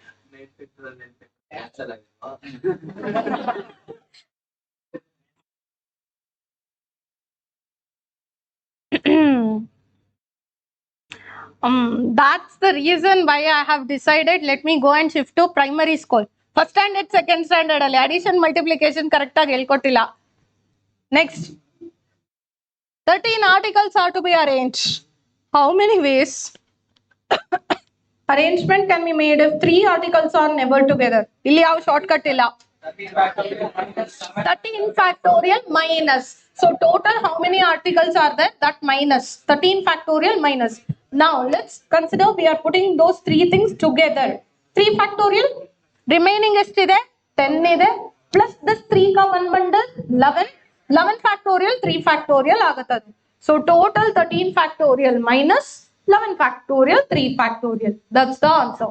That's the reason why I have decided let me go and shift to primary school. First standard, second standard, addition, multiplication, correct agi helkottilla. Next, 13 articles are to be arranged. How many ways arrangement can be made if 3 articles are never together? Illi yav shortcut illa. 13 factorial minus. So total how many articles are there? That minus 13 factorial minus. Now let's consider we are putting those 3 things together. 3 factorial remaining estide 10 ide plus this 3 ka 1 bundle 11. 11 factorial 3 factorial agatade. So total 13 factorial minus 11 factorial 3 factorial. That's the answer.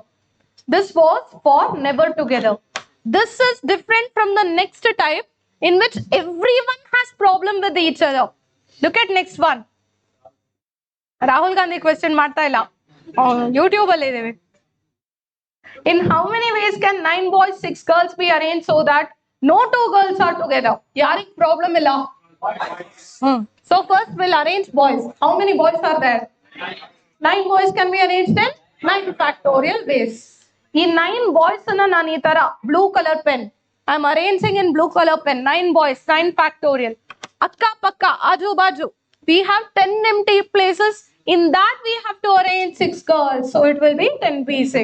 This was for never together. This is different from the next type in which everyone has problem with each other. Look at next one. Rahul Gandhi question marta illa. YouTube alli ideve. In how many ways can 9 boys 6 girls be arranged so that no 2 girls are together? Yarik problem illa. So first we'll arrange boys. How many boys are there? 9 boys can be arranged in 9 factorial ways. ಈ 9 boys ಅನ್ನ ನಾನು ಈ ತರ blue colour pen I am arranging in blue colour pen 9 boys 9 factorial akka pakka aju baju we have 10 empty places in that we have to arrange 6 girls so it will be 10p6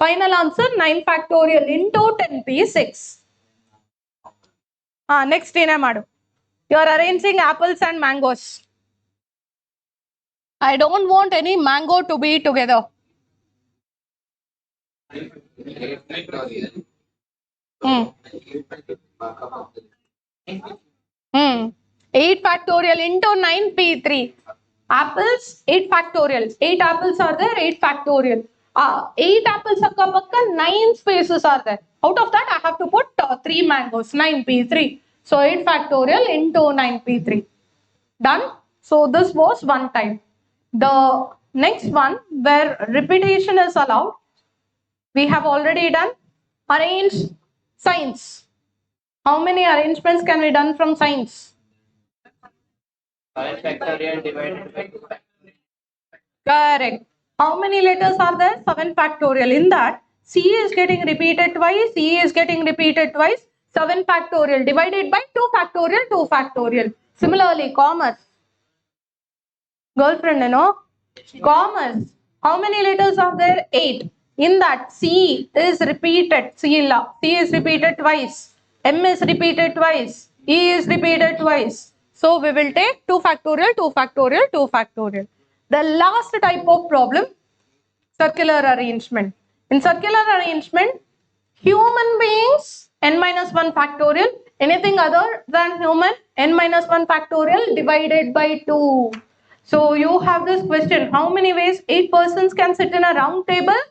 final answer 9 factorial into 10p6 next ena madu you are arranging apples and mangoes I don't want any mango to be together 8 factorial into 9p3 apples 8 factorial 8 apples are there 8 factorial 8 apples akka pakka 9 spaces are there out of that I have to put 3 mangoes 9p3 so 8 factorial into 9p3 done so this was one time the next one where repetition is allowed we have already done arrange signs how many arrangements can be done from signs 7 factorial divided by 2 factorial. Correct. How many letters are there? 7 factorial. In that, C is getting repeated twice, E is getting repeated twice, 7 factorial divided by 2 factorial, 2 factorial. Similarly, commerce. Girlfriend, you know? Commerce. How many letters are there? 8. In that, C is repeated. C is repeated twice. M is repeated twice. E is repeated twice. So we will take 2 factorial, 2 factorial, 2 factorial. The last type of problem, circular arrangement. In circular arrangement, human beings, n minus 1 factorial, anything other than human, n minus 1 factorial divided by 2. So you have this question, how many ways 8 persons can sit in a round table?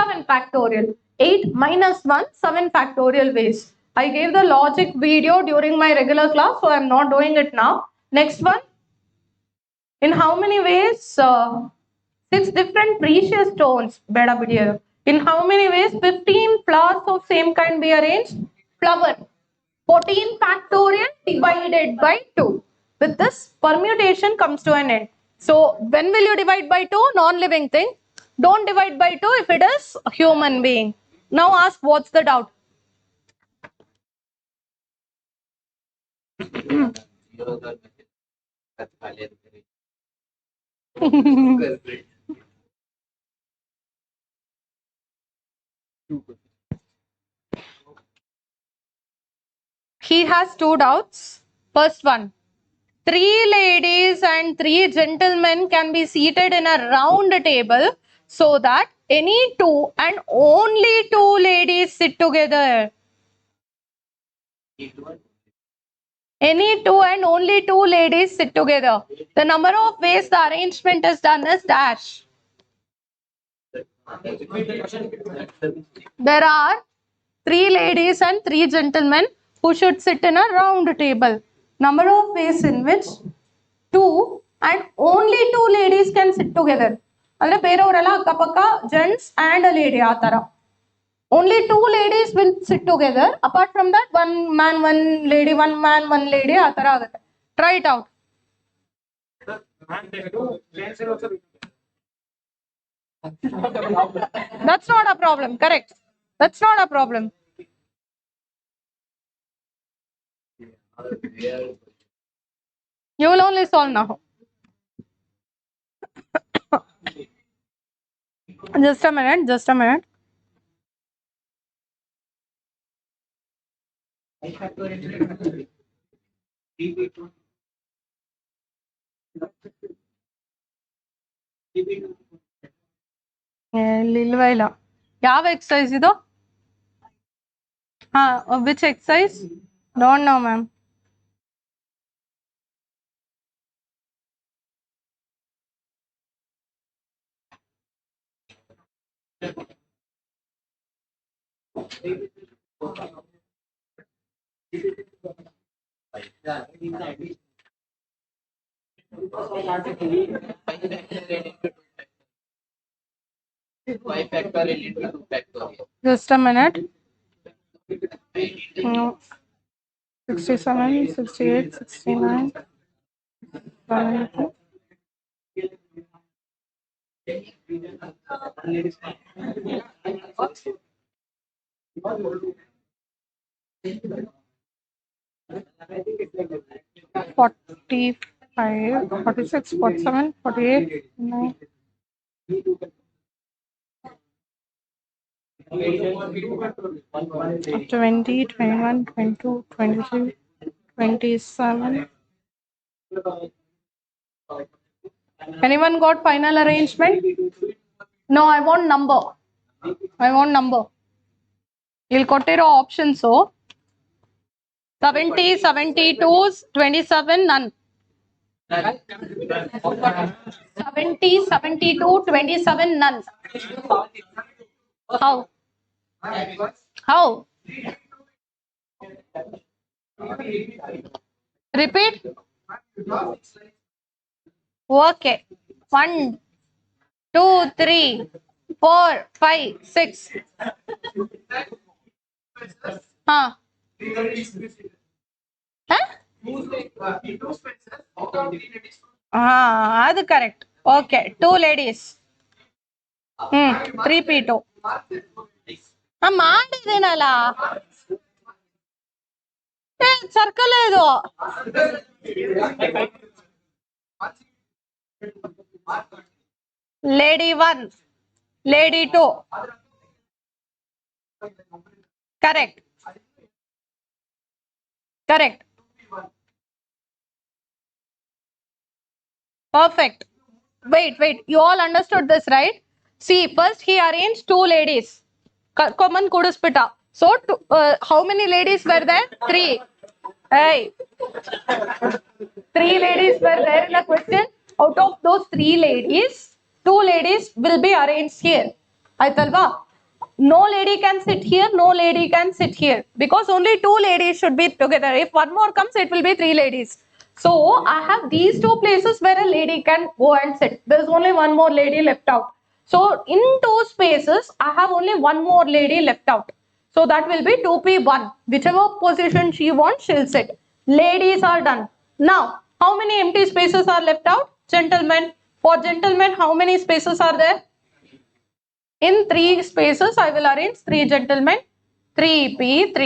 7 factorial. 8 minus 1, 7 factorial ways. I gave the logic video during my regular class, so I am not doing it now. Next one. In how many ways? 6 different precious stones. In how many ways? 15 flowers of same kind be arranged. Flower. 14 factorial divided by 2. With this, permutation comes to an end. So, when will you divide by 2? Non-living thing. Don't divide by 2 if it is a human being. Now ask what's the doubt? He has 2 doubts. First one, 3 ladies and 3 gentlemen can be seated in a round table so that any 2 and only 2 ladies sit together. Any 2 and only 2 ladies sit together. The number of ways the arrangement is done is dash. There are 3 ladies and 3 gentlemen who should sit in a round table. Number of ways in which 2 and only 2 ladies can sit together. Andre beravurella akkapakka gents and a lady atara. Only 2 ladies will sit together. Apart from that, 1 man, 1 lady, 1 man, 1 lady atara agutte. Try it out. That's not a problem. Correct. That's not a problem. You will only solve now. Just a minute. Just a minute. ಇಲ್ವಾ ಇಲ್ಲ ಯಾವ exercise ಇದು which exercise don't know ma'am Just a minute. 67, 68, 69, 70. 45, 46, 47, 48, 9. 20, 21, 22, 23, 27. Anyone got final arrangement? No, I want number. I want number. You'll ಕೊಟ್ಟಿರೋ options. So 70, 72, 27, none. 70, 72, 27, none. How? How? Repeat. Okay. 1, 2, 3, 4, 5, 6. Huh? Huh? That's correct. Okay. 2 ladies. 3 P2. ಮಾಡಿದೇನಲ್ಲ circle ಇದು lady 1, lady 2. Correct. Correct. Perfect. Wait. You all understood this, right? See, first he arranged 2 ladies. Common kuduspita. So, how many ladies were there? 3. Hey. 3 ladies were there in the question. Out of those 3 ladies, 2 ladies will be arranged here. Aitalva? No lady can sit here, no lady can sit here. Because only 2 ladies should be together. If one more comes, it will be 3 ladies. So, I have these 2 places where a lady can go and sit. There is only one more lady left out. So, in 2 spaces, I have only one more lady left out. So, that will be 2P1. Whichever position she wants, she'll sit. Ladies are done. Now, how many empty spaces are left out? Gentlemen. For gentlemen, how many spaces are there? In 3 spaces, I will arrange 3 gentlemen. 3P3.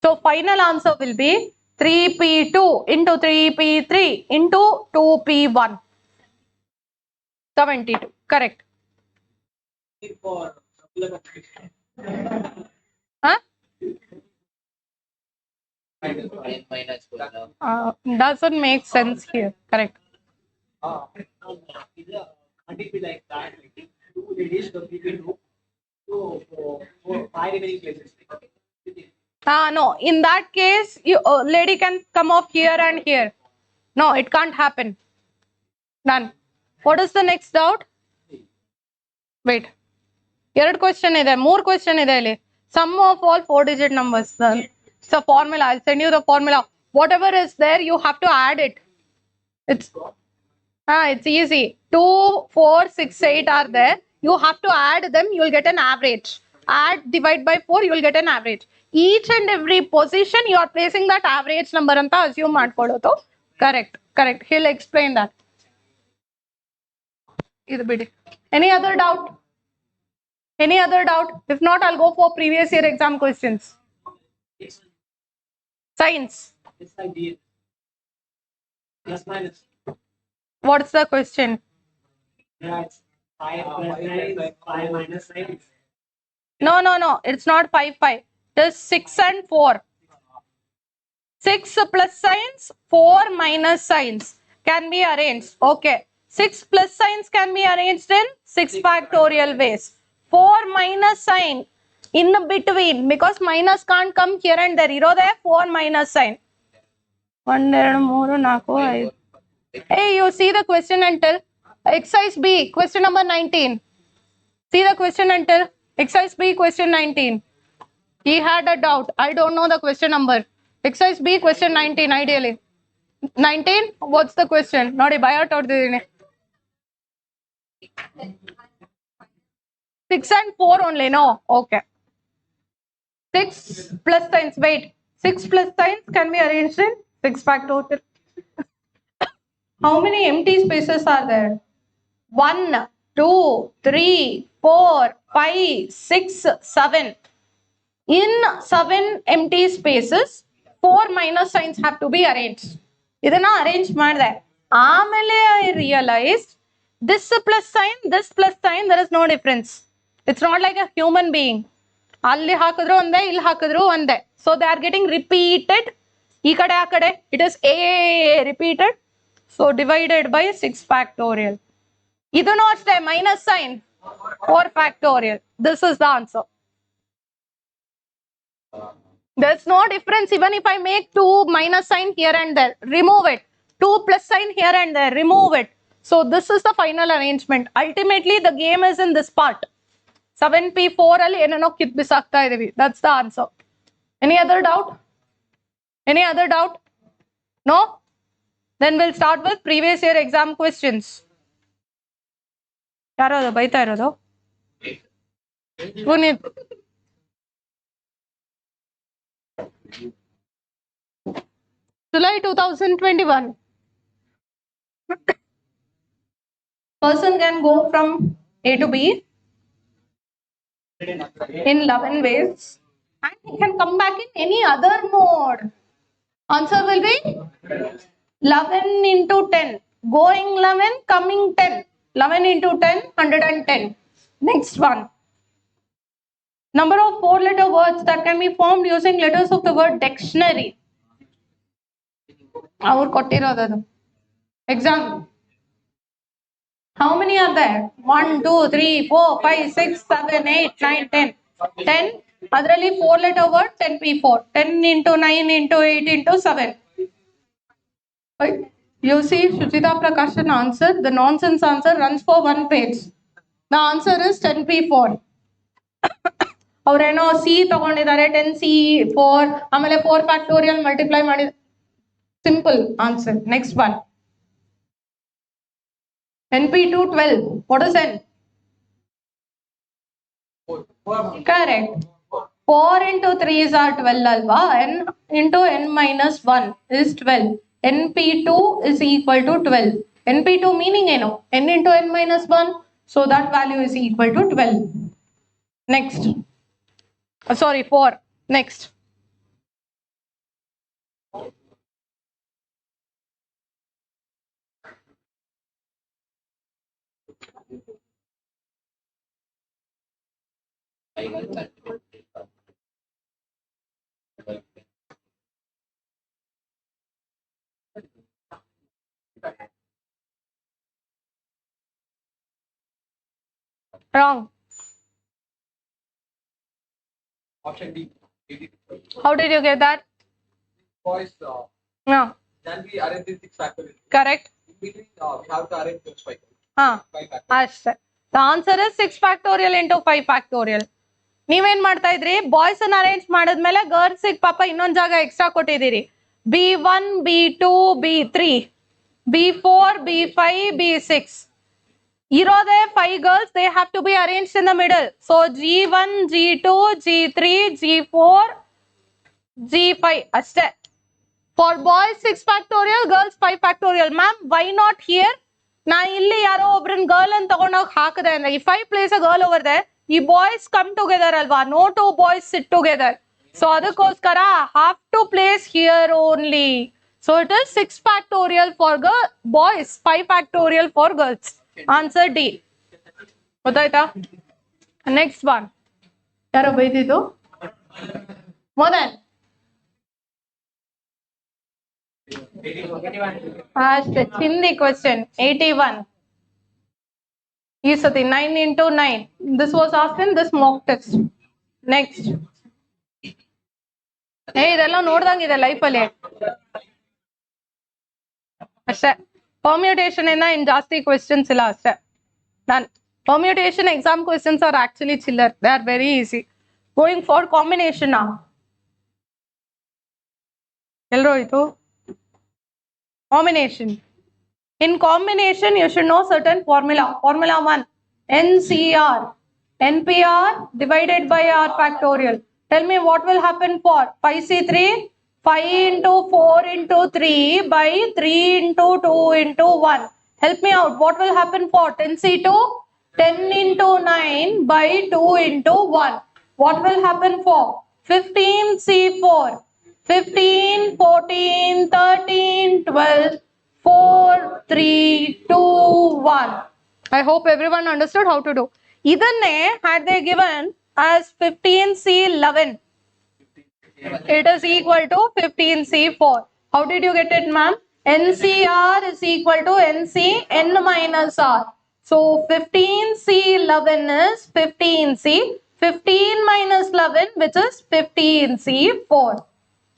So, final answer will be 3P2 into 3P3 into 2P1. 72. Correct. Huh? Doesn't make sense here. Correct. Like that, 2 ladies completed 5 remaining places. No. In that case, you lady can come off here and here. No, it can't happen. Done. What is the next doubt? Wait. 2 question ಇದೆ 3 question ಇದೆ ಇಲ್ಲಿ. Sum of all 4-digit numbers. It's a formula. I'll send you the formula. Whatever is there, you have to add it. It's easy. 2, 4, 6, 8 are there. You have to add them. You will get an average. Add, divide by 4, you will get an average. Each and every position, you are placing that average number anta assume ಮಾಡ್ಕೊಳ್ಳೋದು. Correct. He'll explain that. ಇದು ಬಿಡಿ. Any other doubt? If not, I'll go for previous year exam questions. Science. Plus minus. What's the question? That's 5 plus 9, 5 minus 9. No. It's not 5, 5. It is 6 and 4. 6 plus signs, 4 minus signs can be arranged. Okay. 6 plus signs can be arranged in 6 factorial ways. 4 minus sign in between, because minus can't come here and there. Iro there 4 minus sign. 1, 2, 3, 4, 5. Hey, you see the question and tell. Exercise B, question number 19. See the question and tell. Exercise B, question 19. He had a doubt. I don't know the question number. Exercise B, question 19, ideally. 19? What's the question? Nodi, buyout out the 6 and 4 only, no? Okay. 6 plus signs, wait. 6 plus signs can be arranged in 6 factorial. How many empty spaces are there? 1, 2, 3, 4, 5, 6, 7. In 7 empty spaces, 4 minus signs have to be arranged. Idana arrange ಮಾಡಿದೆ. ಆಮೇಲೆ I realized this plus sign, there is no difference. It's not like a human being. ಅಲ್ಲಿ ಹಾಕಿದ್ರು ಒಂದೇ, ಇಲ್ಲಿ ಹಾಕಿದ್ರು ಒಂದೇ. So they are getting repeated. ಈ ಕಡೆ ಆ ಕಡೆ, it is a repeated. So divided by 6 factorial. ಇದನ್ನು ಅಷ್ಟೇ minus sign 4 factorial. This is the answer. There's no difference even if I make 2 minus sign here and there. Remove it. 2 plus sign here and there. Remove it. So this is the final arrangement. Ultimately the game is in this part. 7p4 ಅಲ್ಲಿ ಏನೋ ಕಿತ್ ಬಿಸಾಕ್ತಾ ಇದೀವಿ. That's the answer. Any other doubt? Any other doubt? No? Then we'll start with previous year exam questions. ಯಾರು ಬೈತಾ ಇರೋದು? Puneeth. July 2021. Person can go from A to B in 11 ways and he can come back in any other mode. Answer will be 11 into 10. Going 11, coming 10. 11 into 10, 110. Next one. Number of 4-letter words that can be formed using letters of the word dictionary. ಅವ್ರು ಕೊಟ್ಟಿರೋದು exam. How many are there? 1, 2, 3, 4, 5, 6, 7, 8, 9, 10. 10. ಅದರಲ್ಲಿ 4-letter word 10p4. 10 into 9 into 8 into 7. You see Shuchita Prakashan answer. The nonsense answer runs for 1 page. The answer is 10p4. ಅವ್ರೇನೋ C ತಗೊಂಡಿದ್ದಾರೆ 10c4 ಆಮೇಲೆ 4 factorial multiply ಮಾಡಿ. Simple answer. Next one. NP2 12. What is N? 4. Correct. 4 into 3s are 12 alva. N into n minus 1 is 12. NP2 is equal to 12. NP2 meaning ಏನು? N into n minus 1. So that value is equal to 12. Next. Sorry, 4. Next. Wrong. Option D. How did you get that? Boys, No. then we arrange the 6 factorial. Correct. In between, we have to arrange those 5. Huh. 5 factorial. ಅಷ್ಟೇ. The answer is 6 factorial into 5 factorial. ನೀವೇನ್ ಮಾಡ್ತಾ ಇದ್ರಿ? Boys ಅನ್ನ arrange ಮಾಡಿದ್ಮೇಲೆ girls ಪಾಪ ಇನ್ನೊಂದ್ ಜಾಗ extra ಕೊಟ್ಟಿದ್ದೀರಿ. B1, B2, B3, B4, B5, B6. ಇರೋದೇ 5 girls. They have to be arranged in the middle. So G1, G2, G3, G4, G5 ಅಷ್ಟೇ. For boys 6 factorial, girls 5 factorial. Ma'am, why not here? ನಾ ಇಲ್ಲಿ ಯಾರೋ ಒಬ್ರನ್ girl ಅಂತ ತಗೊಂಡೋಗಿ ಹಾಕದೆ ಅಂದ್ರೆ if I place a girl over there, ಈ boys come together ಅಲ್ವಾ? No 2 boys sit together. So ಅದಕ್ಕೋಸ್ಕರ have to place here only. So it is 6 factorial for boys, 5 factorial for girls. Answer D. ಗೊತ್ತಾಯ್ತಾ? Next one. ಯಾರೋ ಬೈದಿದ್ದು? ಮೋದನ್. ಅಷ್ಟೇ. Hindi question 81. ಈ ಸತಿ 9 into 9. This was asked in this mock test. Next. ಇದೆಲ್ಲ ನೋಡ್ದಂಗಿದೆ ಲೈಫಲ್ಲಿ. ಅಷ್ಟೇ. ಪರ್ಮ್ಯೂಟೇಷನ್ ಇಂದ ಇನ್ ಜಾಸ್ತಿ ಕ್ವೆಶ್ಚನ್ಸ್ ಇಲ್ಲ ಅಷ್ಟೇ. Done. Permutation exam questions are actually chiller. They are very easy. Going for combination now. Hello, itu. Combination. In combination, you should know certain formula. Formula 1. NCR. NPR divided by R factorial. Tell me what will happen for 5C3? 5 into 4 into 3 by 3 into 2 into 1. Help me out. What will happen for 10C2? 10 into 9 by 2 into 1. What will happen for 15C4? 15, 14, 13, 12, 4, 3, 2, 1. I hope everyone understood how to do. Idhanne had they given as 15C11. It is equal to 15C4. How did you get it, ma'am? NCR is equal to NC N minus R. So 15C11 is 15C. 15 minus 11, which is 15C4.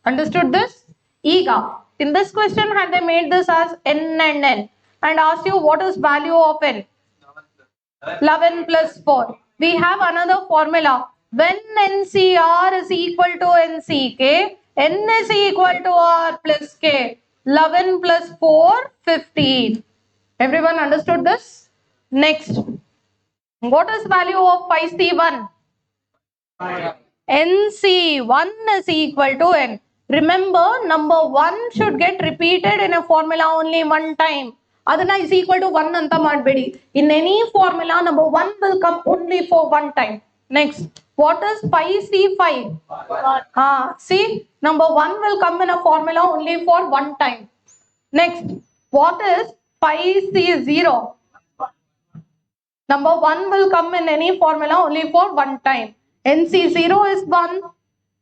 Understood this? Ega. In this question, had they made this as N and N and asked you what is value of N? 11 plus 4. We have another formula. When NCR is equal to NCK, N is equal to R plus K. 11 plus 4, 15. Everyone understood this? Next. What is value of 5C1? NC1 is equal to N. Remember, number 1 should get repeated in a formula only one time. Adana is equal to 1 anta madbedi. In any formula, number 1 will come only for one time. Next, what is 5C5? See, number 1 will come in a formula only for one time. Next, what is 5C0? Number 1 will come in any formula only for one time. NC0 is 1,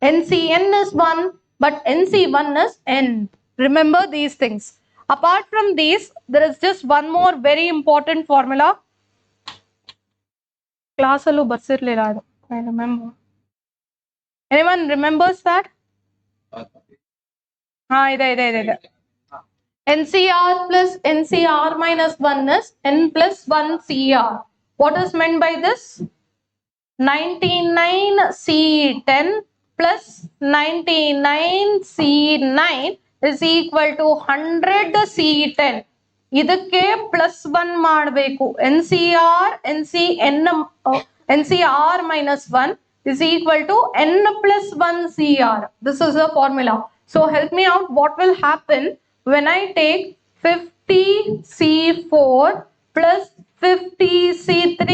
NCN is 1, but NC1 is N. Remember these things. Apart from these, there is just one more very important formula. Class allo barsirlila, I remember. Anyone remembers that? Ide. NCR plus NCR minus 1 is N plus 1 CR. What is meant by this? 99C10 plus 99C9 is equal to 100C10. ಇದಕ್ಕೆ plus 1 ಮಾಡಬೇಕು. NCR minus 1 is equal to N plus 1 CR. This is the formula. So help me out. What will happen when I take 50C4 plus 50C3?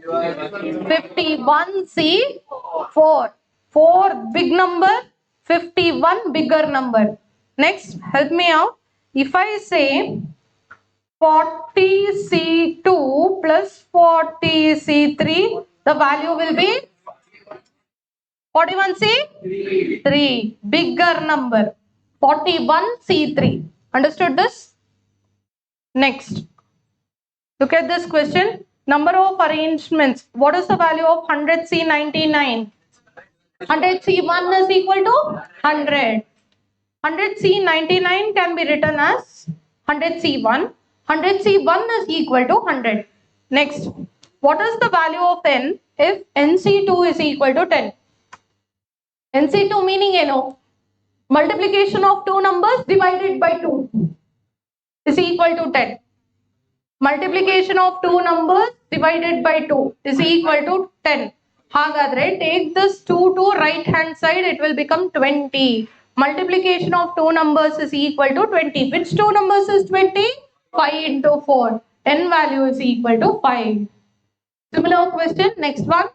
51C4. 4 big number, 51 bigger number. Next, help me out. If I say 40C2 plus 40C3, the value will be 41C3. Bigger number. 41C3. Understood this? Next. Look at this question. Number of arrangements. What is the value of 100C99? 100C1 is equal to 100. 100C99 can be written as 100C1. 100C1 is equal to 100. Next. What is the value of N if NC2 is equal to 10? NC2 meaning multiplication of two numbers divided by 2 is equal to 10. Multiplication of two numbers divided by 2 is equal to 10. Hagadre, take this 2 to right hand side, it will become 20. Multiplication of two numbers is equal to 20. Which two numbers is 20? 5 into 4. N value is equal to 5. Similar question, next one.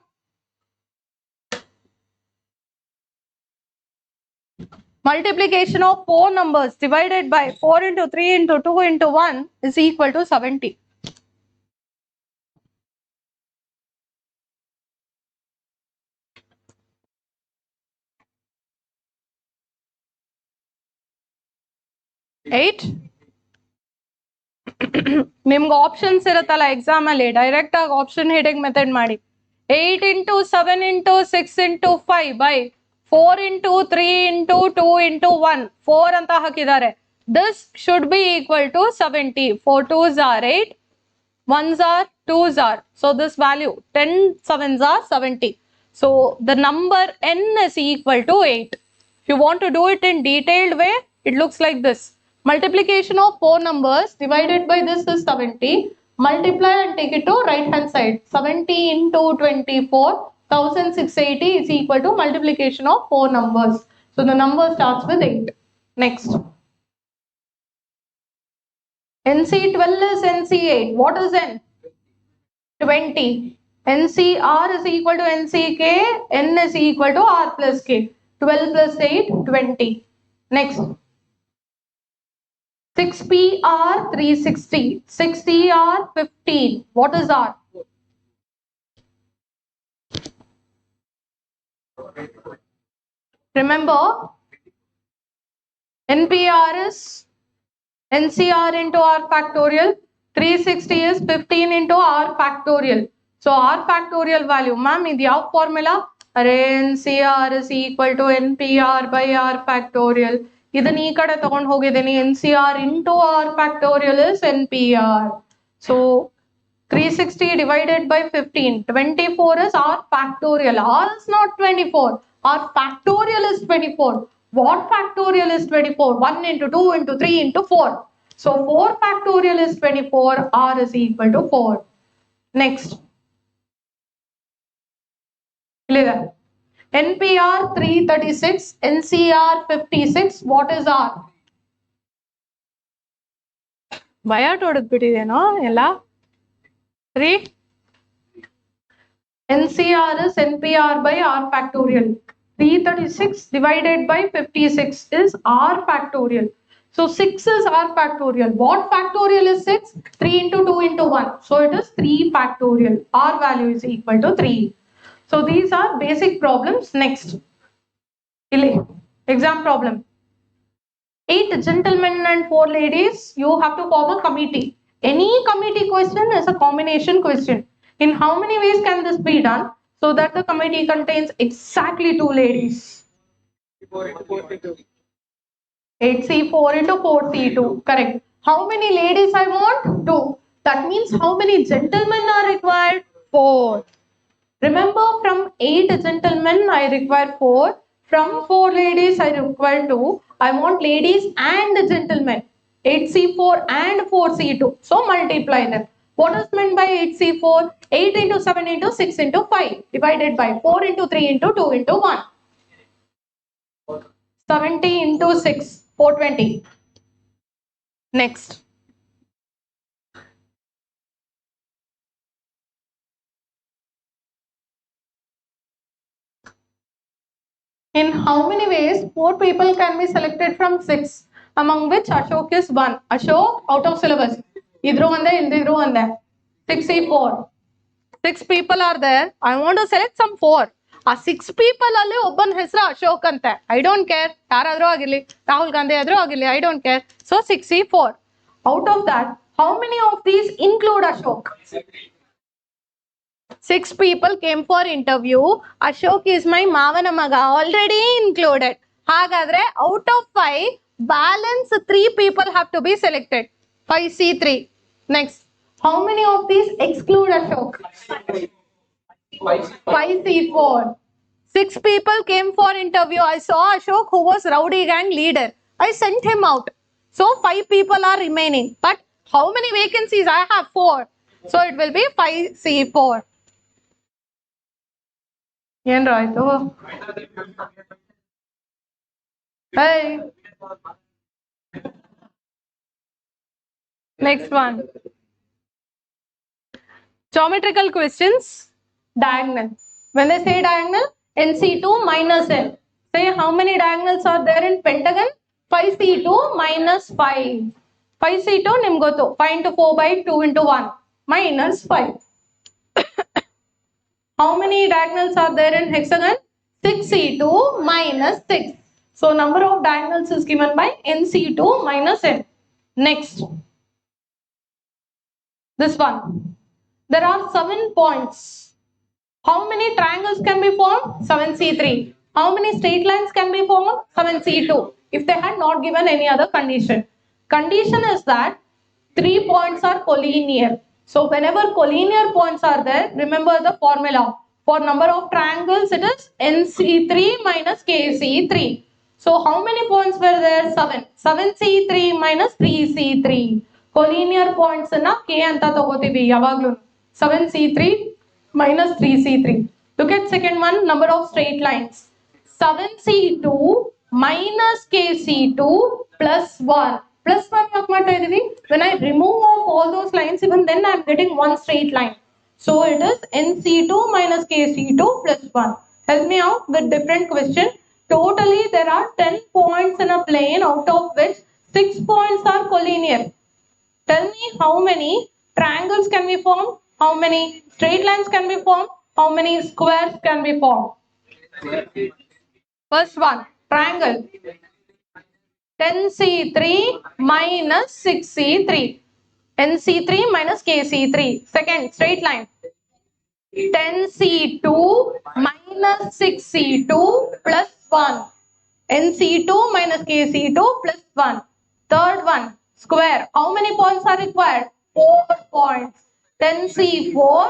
Multiplication of 4 numbers divided by 4 into 3 into 2 into 1 is equal to 70. Eight. ನಿಮ್ಗೆ options ಇರುತ್ತಲ್ಲ exam ಅಲ್ಲಿ direct ಆಗಿ option ಹಿಡಿಂಗ್ method ಮಾಡಿ. 8 into 7 into 6 into 5 by 4 into 3 into 2 into 1 4 ಅಂತ ಹಾಕಿದ್ದಾರೆ. This should be equal to 70. 4 2s are 8, 1s are 2s are. So this value 10 7s are 70. So the number n is equal to 8. If you want to do it in detailed way, it looks like this. Multiplication of 4 numbers divided by this is 70. Multiply and take it to right hand side. 70 into 24, 1680 is equal to multiplication of 4 numbers. So the number starts with 8. Next. NC12 is NC8. What is N? 20. NCR is equal to NCK, N is equal to R plus K. 12 plus 8, 20. Next. 6PR 360. 6TR 15. What is R? Remember, NPR is NCR into R factorial. 360 is 15 into R factorial. So R factorial value, ma'am, in the formula, NCR is equal to NPR by R factorial. This NCR into R factorial is NPR. So 360 divided by 15. 24 is R factorial. R is not 24. R factorial is 24. What factorial is 24? 1 into 2 into 3 into 4. So 4 factorial is 24. R is equal to 4. Next. Clear? NPR 336. NCR 56. What is R? Why are 3. NCR is NPR by R factorial. 336 divided by 56 is R factorial. So 6 is R factorial. What factorial is 6? 3 into 2 into 1. So it is 3 factorial. R value is equal to 3. So these are basic problems. Next. Exam problem. 8 gentlemen and 4 ladies. You have to form a committee. Any committee question is a combination question. In how many ways can this be done so that the committee contains exactly 2 ladies? 8C4 into 4C2. Correct. How many ladies I want? 2. That means how many gentlemen are required? 4. Remember, from 8 gentlemen I require 4. From 4 ladies I require 2. I want ladies and gentlemen. 8C4 and 4C2. So multiply them. What is meant by 8C4? 8 into 7 into 6 into 5 divided by 4 into 3 into 2 into 1. 70 into 6, 420. Next. In how many ways 4 people can be selected from 6, among which Ashok is 1? Ashok out of syllabus. Idru one there, idru one there. 6C4. 6 people are there. I want to select some 4. A 6 people alli obban hesra Ashok ante. I don't care. Yaradru agirli. Rahul Gandhi adru agirli. I don't care. So 6C4. Out of that, how many of these include Ashok? 6 people came for interview. Ashok is my Mavana Maga, already included. Hagadre, out of 5, balance 3 people have to be selected. 5C3. Next. How many of these exclude Ashok? 5C4. 6 people came for interview. I saw Ashok who was rowdy gang leader. I sent him out. So 5 people are remaining. But how many vacancies? I have 4. So it will be 5C4. Yen raito. Hey. Next one. Geometrical questions. Diagonal. When they say diagonal, NC2 minus N. Say how many diagonals are there in pentagon? 5C2 minus 5. 5C2 nimgoto. 5 into 4 by 2 into 1 minus 5. How many diagonals are there in hexagon? 6C2 minus 6. So number of diagonals is given by NC2 minus N. Next. This one. There are 7 points. How many triangles can be formed? 7C3. How many straight lines can be formed? 7C2. If they had not given any other condition. Condition is that 3 points are collinear. So whenever collinear points are there, remember the formula. For number of triangles, it is NC3 minus KC3. So how many points were there? 7. 7C3 minus 3C3. Collinear points na K anta tagotivi yavaglu. 7C3 minus 3C3. Look at second one, number of straight lines. 7C2 minus KC2 plus 1. Plus 1 when I remove off all those lines, even then I am getting one straight line. So it is NC2 minus KC2 plus 1. Help me out with different question. Totally there are 10 points in a plane, out of which 6 points are collinear. Tell me how many triangles can be formed, how many straight lines can be formed, how many squares can be formed. First one, triangle. 10C3 minus 6C3. NC3 minus KC3. Second, straight line. 10C2 minus 6C2 plus 1. NC2 minus KC2 plus 1. Third one, square. How many points are required? 4 points. 10C4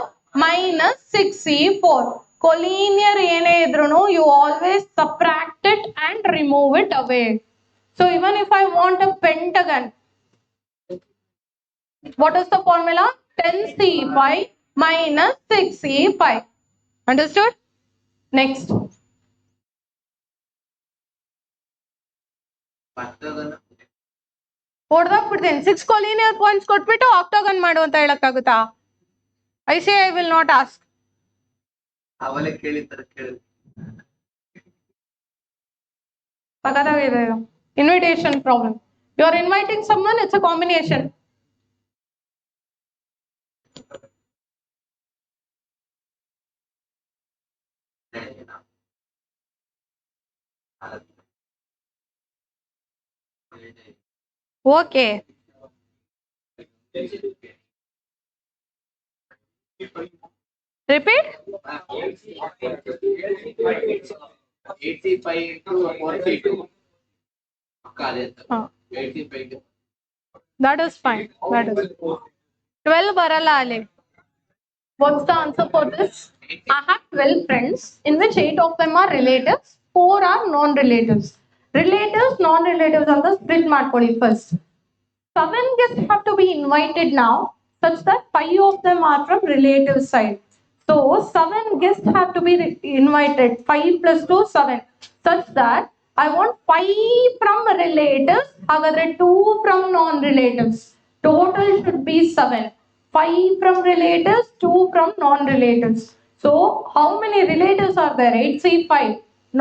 minus 6C4. Collinear ene idruno, you always subtract it and remove it away. So even if I want a pentagon, what is the formula? 10C5 minus 6C5. Understood? Next. ಹೊಡೆದಾಕ್ಬಿಡ್ತೇನೆ 6 collinear points ಕೊಟ್ಬಿಟ್ಟು octagon ಮಾಡು ಅಂತ ಹೇಳಕ್ಕಾಗುತ್ತಾ? I say I will not ask. ಅವಲೇ ಕೇಳಿದ್ದಾರೆ ಕೇಳಿ ಸಖತ್ತಾಗಿದೆ ಇದು. Invitation problem. You are inviting someone, it's a combination. Okay. Repeat. 85 into 42. That is fine. That is 12 barala ale. What's the answer for this? I have 12 friends in which 8 of them are relatives, 4 are non-relatives. Relatives, non-relatives are the split ಮಾಡ್ಕೊಳ್ಳಿ first. 7 guests have to be invited now, such that 5 of them are from relative side. So 7 guests have to be invited. 5 plus 2, 7. Such that I want 5 from relatives, hagadre 2 from non-relatives. Total should be 7. 5 from relatives, 2 from non-relatives. So how many relatives are there? 8C5.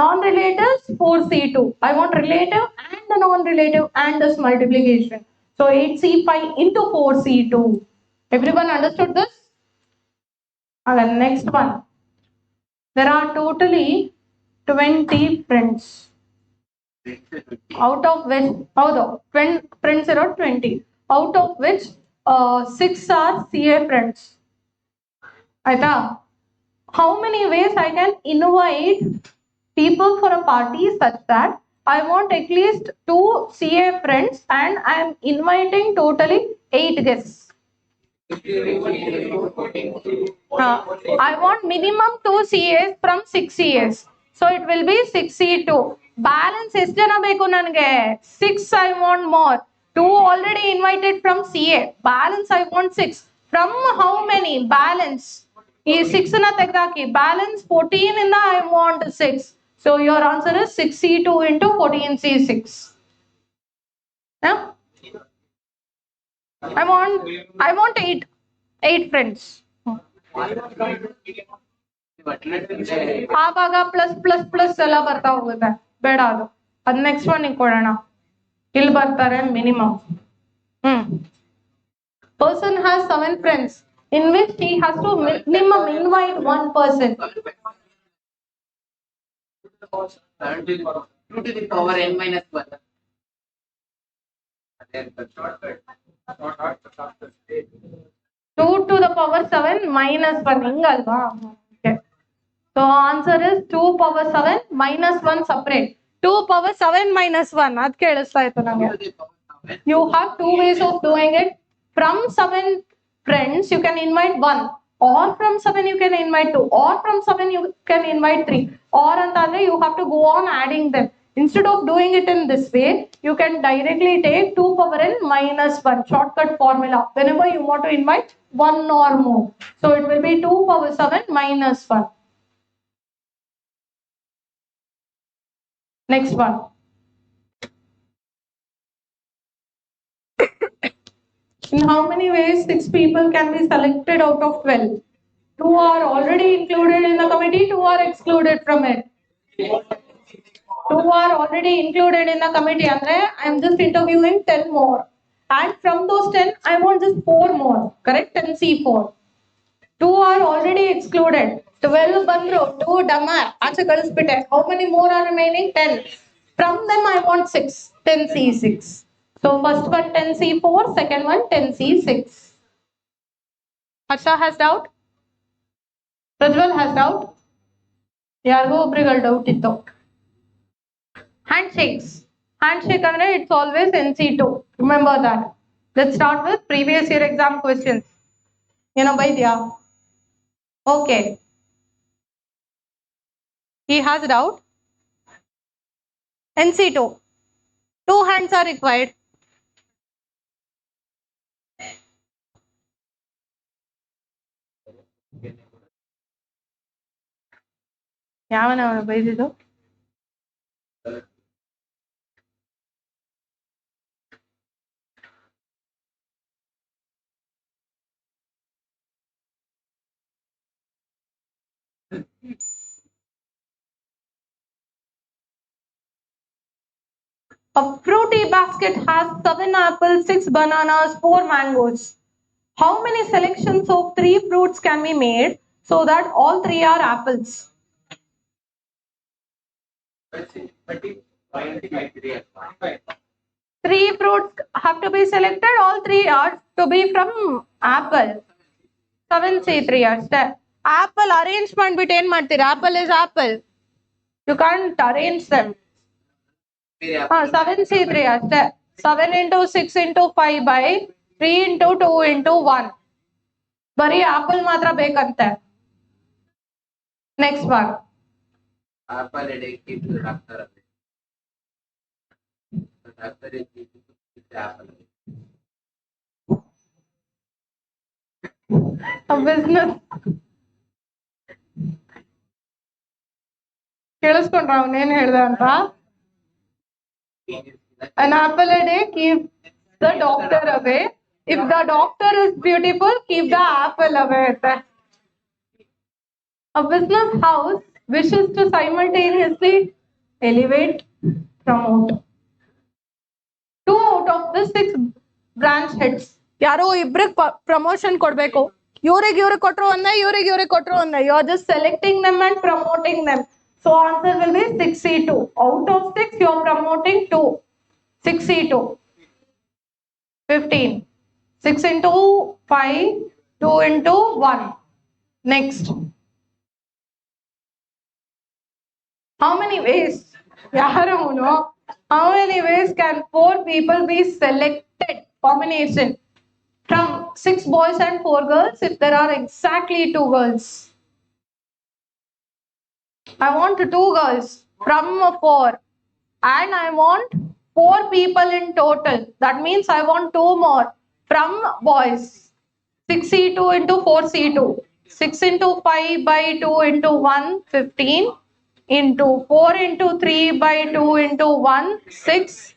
Non-relatives, 4C2. I want relative and the non-relative and this multiplication. So 8C5 into 4C2. Everyone understood this? And next one. There are totally 20 friends. Out of which, friends are 20. Out of which 6 are CA friends. Aita, how many ways I can invite people for a party such that I want at least 2 CA friends and I am inviting totally 8 guests. I want minimum 2 CAs from 6 CAs. So it will be 6C2. Balance ಎಷ್ಟು ಜನ ಬೇಕು ನನಗೆ? 6 I want more. 2 already invited from CA. Balance I want 6. From how many? Balance. ಈ 6 ನ ತೆಗೆದಾಕಿ. Balance 14 ಇಂದ I want 6. So your answer is 6C2 into 14C6. Yeah? I want 8 friends. ಆವಾಗ plus plus plus ಎಲ್ಲ ಬರ್ತಾ ಹೋಗುತ್ತೆ, ಬೇಡ ಅದು. ಅದ್ ನೆಕ್ಸ್ಟ್ ಒನ್ ಕೊಡೋಣ. ಇಲ್ಲಿ ಬರ್ತಾರೆ minimum. Person has 7 friends in which he has to minimum invite 1 person. 2 to the power n minus 1. 2 to the power 7 minus 1 ಹಿಂಗಲ್ವಾ? Okay. So answer is 2 power 7 minus 1 separate. 2 power 7 minus 1 ಅದ್ ಕೇಳಿಸ್ತಾ ಇತ್ತು ನಂಗೆ. You have 2 ways of doing it. From 7 friends you can invite 1, or from 7 you can invite 2, or from 7 you can invite 3, or antandre you have to go on adding them. Instead of doing it in this way, you can directly take 2 power n minus 1 shortcut formula whenever you want to invite 1 or more. So it will be 2 power 7 minus 1. Next one. In how many ways 6 people can be selected out of 12? 2 are already included in the committee, 2 are excluded from it. 2 are already included in the committee, andre I am just interviewing 10 more, and from those 10 I want just 4 more, correct? 10 C4. 2 are already excluded. 12 bandru, 2 damar acha kalisbitte. How many more are remaining? 10. From them I want 6. 10 C6. So first one 10 C4, second one 10 C6. Harsha has doubt? Prajwal has doubt? Yargo obrigal doubt itto. Handshakes. Handshake andre it's always NC2. Remember that. Let's start with previous year exam questions. Baidya. Okay. He has doubt. NC2. 2 hands are required. ಯಾವನವನು ಬೈದಿದ್ದು? A fruity basket has 7 apples, 6 bananas, 4 mangoes. How many selections of 3 fruits can be made so that all 3 are apples? 3 fruits have to be selected, all 3 are to be from apple. 7C3 ಅಷ್ಟೇ. Apple arrange ಮಾಡ್ಬಿಟ್ಟು ಏನ್ ಮಾಡ್ತೀರಾ? Apple is apple. You can't arrange them. 7C3 ಅಷ್ಟೇ. 7 into 6 into 5 by 3 into 2 into 1. ಬರೀ apple ಮಾತ್ರ ಬೇಕಂತೆ. Next one. Apple headache keeps the doctor away. The doctor is keeping the apple away. A business. ಕೇಳಿಸ್ಕೊಂಡ್ರ ಅವನೇನ್ ಹೇಳ್ದ ಅಂತ? An apple a day keeps the doctor away. If the doctor is beautiful, keep the apple away. A business house wishes to simultaneously elevate, promote. 2 out of the 6 branch heads. ಯಾರೋ ಇಬ್ರಿಗೆ promotion ಕೊಡ್ಬೇಕು. ಇವ್ರಿಗೆ ಕೊಟ್ರು ಒಂದೇ, ಇವ್ರಿಗೆ ಕೊಟ್ರು ಒಂದೇ. You are just selecting them and promoting them. So answer will be 6C2. Out of 6 you are promoting 2. 6C2. 15. 6 into 5, 2 into 1. Next. How many ways? How many ways can 4 people be selected? Combination. From 6 boys and 4 girls if there are exactly 2 girls. I want 2 girls from 4 and I want 4 people in total. That means I want 2 more from boys. 6C2 into 4C2. 6 into 5 by 2 into 1, 15 into 4 into 3 by 2 into 1, 6,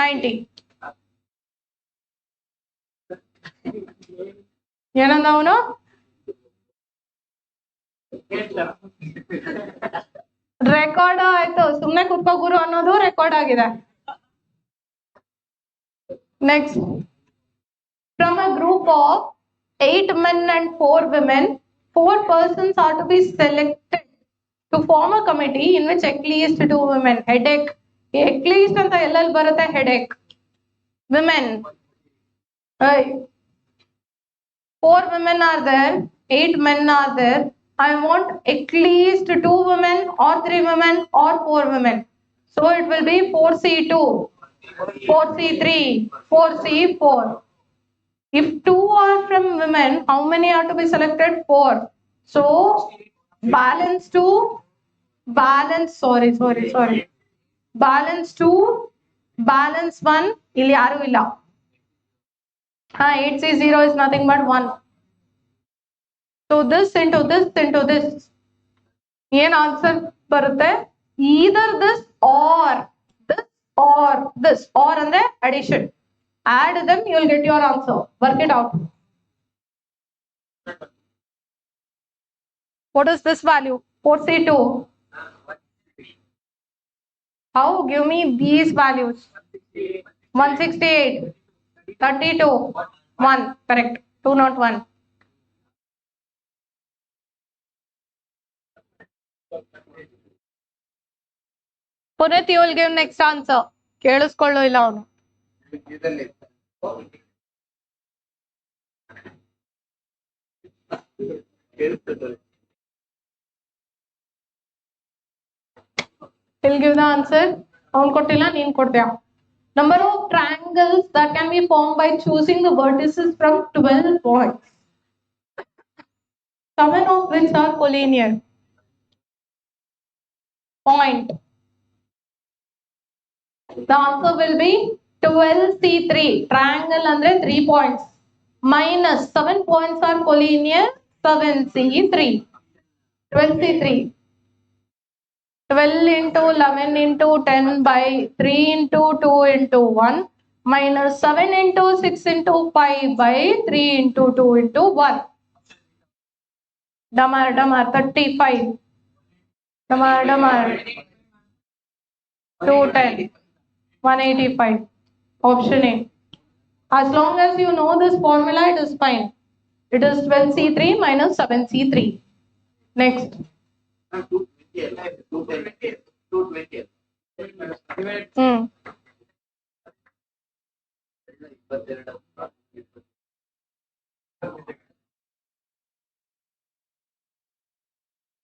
90. ಏನಂದ ಅವನು? Record ಆಯ್ತು. ಸುಮ್ನೆ ಕುತ್ಕೋ ಗುರು ಅನ್ನೋದು record ಆಗಿದೆ. Next. From a group of 8 men and 4 women, 4 persons are to be selected to form a committee in which at least 2 women. Headache. At least ಅಂತ ಎಲ್ಲೆಲ್ಲಿ ಬರುತ್ತೆ headache. Women. 4 women are there, 8 men are there. I want at least 2 women or 3 women or 4 women. So it will be 4C2, 4C3, 4C4. If 2 are from women, how many are to be selected? 4. So balance 2, balance, balance 2, balance 1, ಇಲ್ಲಿ ಯಾರು ಇಲ್ಲ. 8C0 is nothing but 1. So this into this into this. ಏನ್ answer ಬರುತ್ತೆ? Either this or this or this. Or ಅಂದ್ರೆ addition. Add them, you will get your answer. Work it out. What is this value? 42. How? Give me these values. 168, 32, 1. Correct. 201. Punit, you will give next answer. ಕೇಳಿಸ್ಕೊಳ್ಳೋ ಇಲ್ಲ ಅವನು. ಇದರಲ್ಲಿ He'll give the answer. ಅವನು ಕೊಟ್ಟಿಲ್ಲ, ನೀನ್ ಕೊಡ್ತೀಯ. Number of triangles that can be formed by choosing the vertices from 12 points. 7 of which are collinear. Point. The answer will be 12C3. Triangle andre 3 points. Minus 7 points are collinear. 7C3. 12C3. 12 into 11 into 10 by 3 into 2 into 1 minus 7 into 6 into 5 by 3 into 2 into 1. Damar 35. Damar 210. 185. Option A. As long as you know this formula, it is fine. It is 12C3 minus 7C3. Next. 220.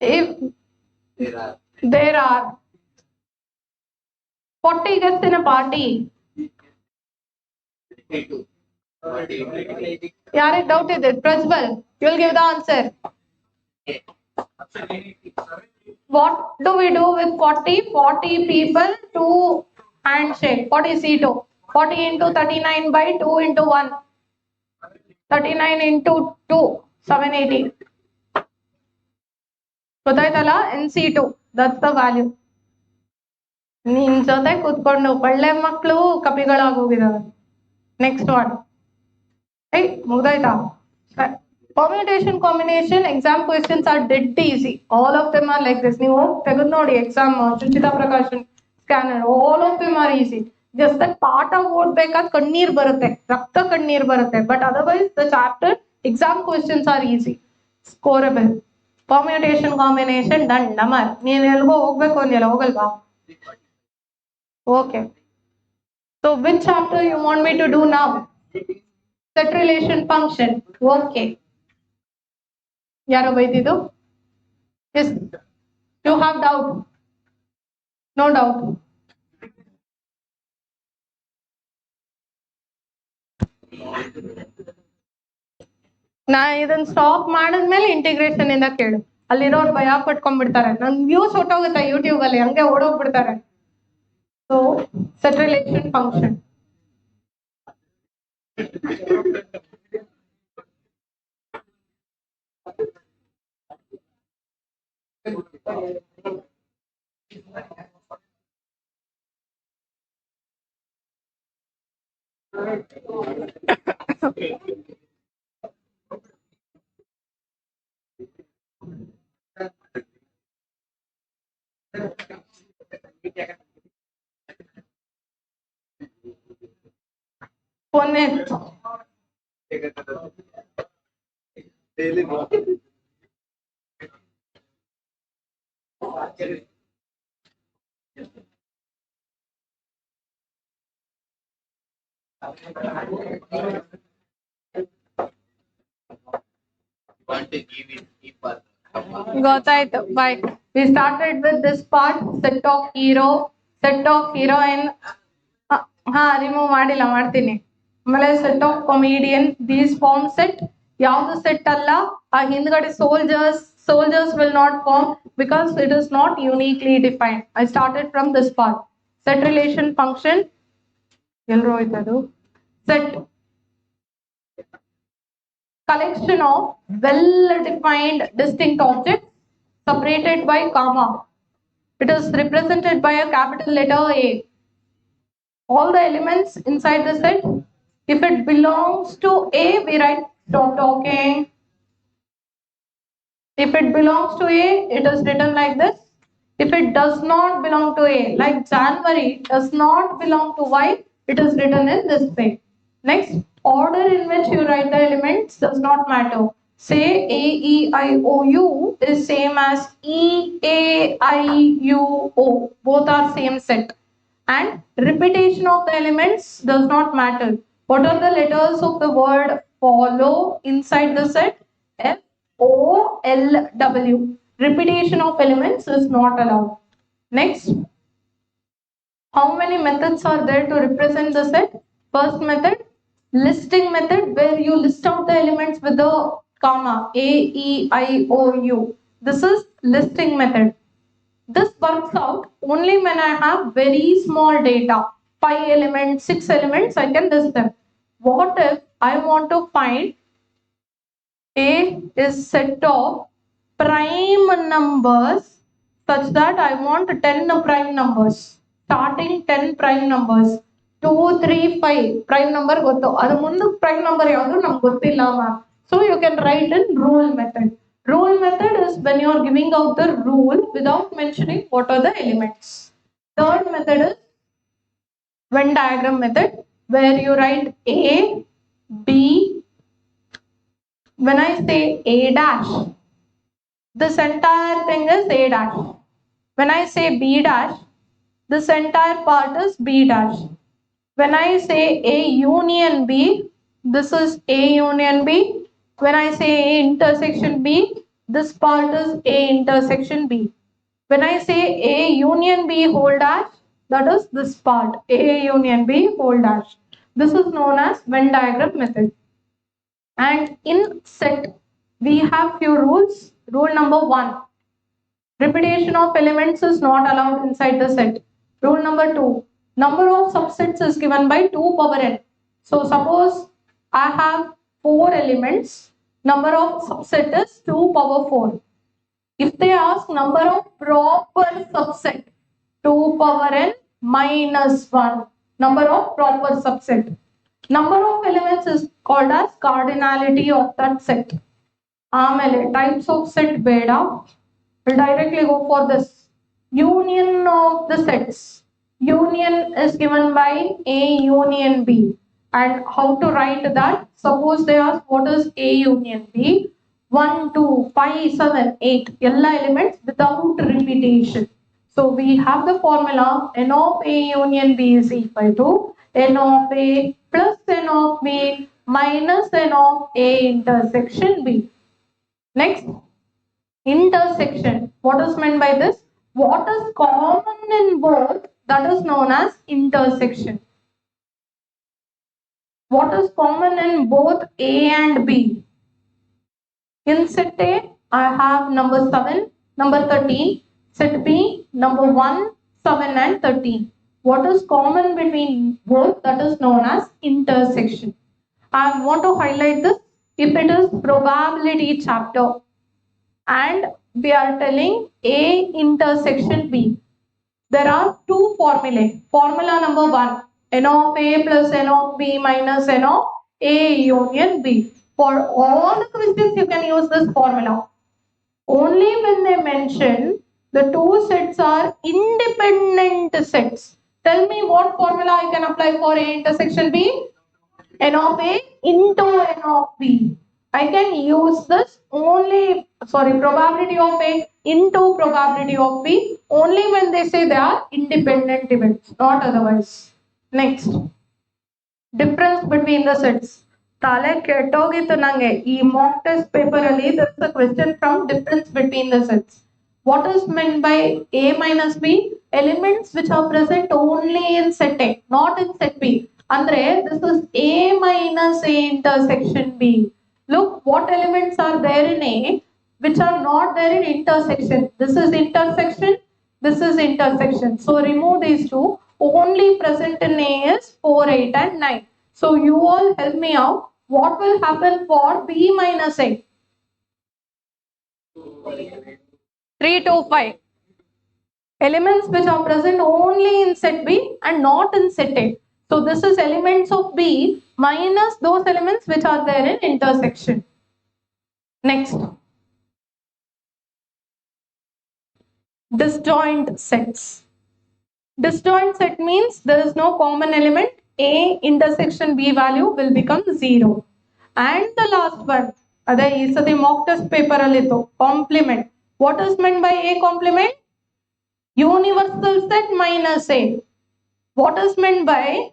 If there are 40 guests in a party, ಯಾರಿಗೆ doubt ಇದೆ? Prajwal, you will give the answer. What do we do with 40 people to handshake? What is C2? 40 into 39 by 2 into 1. 39 into 2, 780. ಗೊತ್ತಾಯ್ತಲ್ಲ? NC2, that's the value. ನಿನ್ ಜೊತೆ ಕೂತ್ಕೊಂಡು ಒಳ್ಳೆ ಮಕ್ಕಳು ಕಪಿಗಳಾಗೋಗಿದಾವೆ. Next one. ಮುಗ್ದಾಯ್ತಾ? Permutation combination exam questions are dead easy. All of them are like this. ನೀವು ತೆಗೆದು ನೋಡಿ exam Suchita Prakashan scanner, all of them are easy. Just that ಪಾಠ ಓದ್ಬೇಕಾದ್ ಕಣ್ಣೀರ್ ಬರುತ್ತೆ, ರಕ್ತ ಕಣ್ಣೀರ್ ಬರುತ್ತೆ. But otherwise the chapter exam questions are easy. Scoreable. Permutation combination done. Namar, ನೀನ್ ಎಲ್ಗೋ ಹೋಗ್ಬೇಕು ಅಂದ್ಯಲ್ಲ, ಹೋಗಲ್ವಾ? Okay. So which chapter you want me to do now? Set relation function. Okay. ಯಾರೋ ಬೈದಿದ್ದು? Yes. You have doubt? No doubt. ನಾ ಇದನ್ನ stop ಮಾಡಿದ್ಮೇಲೆ integration ಇಂದ ಕೇಳು. ಅಲ್ಲಿರೋರು ಭಯ ಪಟ್ಕೊಂಡ್ಬಿಡ್ತಾರೆ, ನನ್ ವ್ಯೂಸ್ ಹೊಟ್ಟೋಗುತ್ತೆ ಯೂಟ್ಯೂಬ್ ಅಲ್ಲಿ, ಹಂಗೆ ಓಡೋಗ್ಬಿಡ್ತಾರೆ. So set relation function. Punit. ಗೊತ್ತಾಯ್ತು, bye. We started with this part, set of hero, set of heroine. Remove ಮಾಡಿಲ್ಲ, ಮಾಡ್ತೀನಿ. ಆಮೇಲೆ set of comedian, these form set. ಯಾವ್ದು ಸೆಟ್ ಅಲ್ಲ, ಆ ಹಿಂದ್ಗಡೆ soldiers will not form because it is not uniquely defined. I started from this part. Set relation function ಎಲ್ರೂ ಹೋಯ್ತದು. Set collection of well-defined distinct objects separated by comma. It is represented by a capital letter A. All the elements inside the set, if it belongs to A, we write stop talking. If it belongs to A, it is written like this. If it does not belong to A, like January does not belong to Y, it is written in this way. Next, order in which you write the elements does not matter. Say A, E, I, O, U is same as E, A, I, U, O. Both are same set. And repetition of the elements does not matter. What are the letters of the word follow inside the set? F, O, L, W. Repetition of elements is not allowed. Next, how many methods are there to represent the set? First method, listing method, where you list out the elements with the comma A, E, I, O, U. This is listing method. This works out only when I have very small data, 5 elements, 6 elements, I can list them. What if I want to find A is set of prime numbers such that I want 10 prime numbers, starting 10 prime numbers, 2, 3, 5 prime number gottu. Adu mundu prime number yavadu namak gottilla ma'am. So you can write in rule method. Rule method is when you are giving out the rule without mentioning what are the elements. Third method is Venn diagram method, where you write A, B. When I say A dash, this entire thing is A dash. When I say B dash, this entire part is B dash. When I say A union B, this is A union B. When I say A intersection B, this part is A intersection B. When I say A union B whole dash, that is this part, A union B whole dash. This is known as Venn diagram method. And in set, we have few rules. Rule number 1. Repetition of elements is not allowed inside the set. Rule number 2. Number of subsets is given by 2 power n. So suppose I have 4 elements. Number of subset is 2 power 4. If they ask number of proper subset, 2 power n minus 1. Number of proper subset. Number of elements is called as cardinality of that set. Amele types of set beta. We'll directly go for this. Union of the sets. Union is given by A union B. And how to write that? Suppose they ask what is A union B. 1, 2, 5, 7, 8. All elements without repetition. So we have the formula n of A union B is equal to n of A plus n of B minus n of A intersection B. Next, intersection. What is meant by this? What is common in both? That is known as intersection. What is common in both A and B? In set A, I have number 7, number 13. Set B, number 1, 7 and 13. What is common between both? That is known as intersection. I want to highlight this. If it is probability chapter and we are telling A intersection B, there are two formulae. Formula number 1, n of A plus n of B minus n of A union B. For all the questions you can use this formula. Only when they mention the two sets are independent sets. Tell me what formula I can apply for A intersection B? N of A into N of B. I can use this only, probability of A into probability of B only when they say they are independent events, not otherwise. Next, difference between the sets. Tale ಕೆಟ್ಟೋಗಿತ್ತು ನಂಗೆ ಈ mock test paper ಅಲ್ಲಿ there is a question from difference between the sets. What is meant by A minus B? Elements which are present only in set A, not in set B. Andre, this is A minus A intersection B. Look, what elements are there in A which are not there in intersection. This is intersection, this is intersection. So remove these two. Only present in A is 4, 8 and 9. So you all help me out. What will happen for B minus A? 3, 2, 5. Elements which are present only in set B and not in set A. So this is elements of B minus those elements which are there in intersection. Next, disjoint sets. Disjoint set means there is no common element. A intersection B value will become 0. And the last one, is the mock test paper complement. What is meant by A complement? Universal set minus A. What is meant by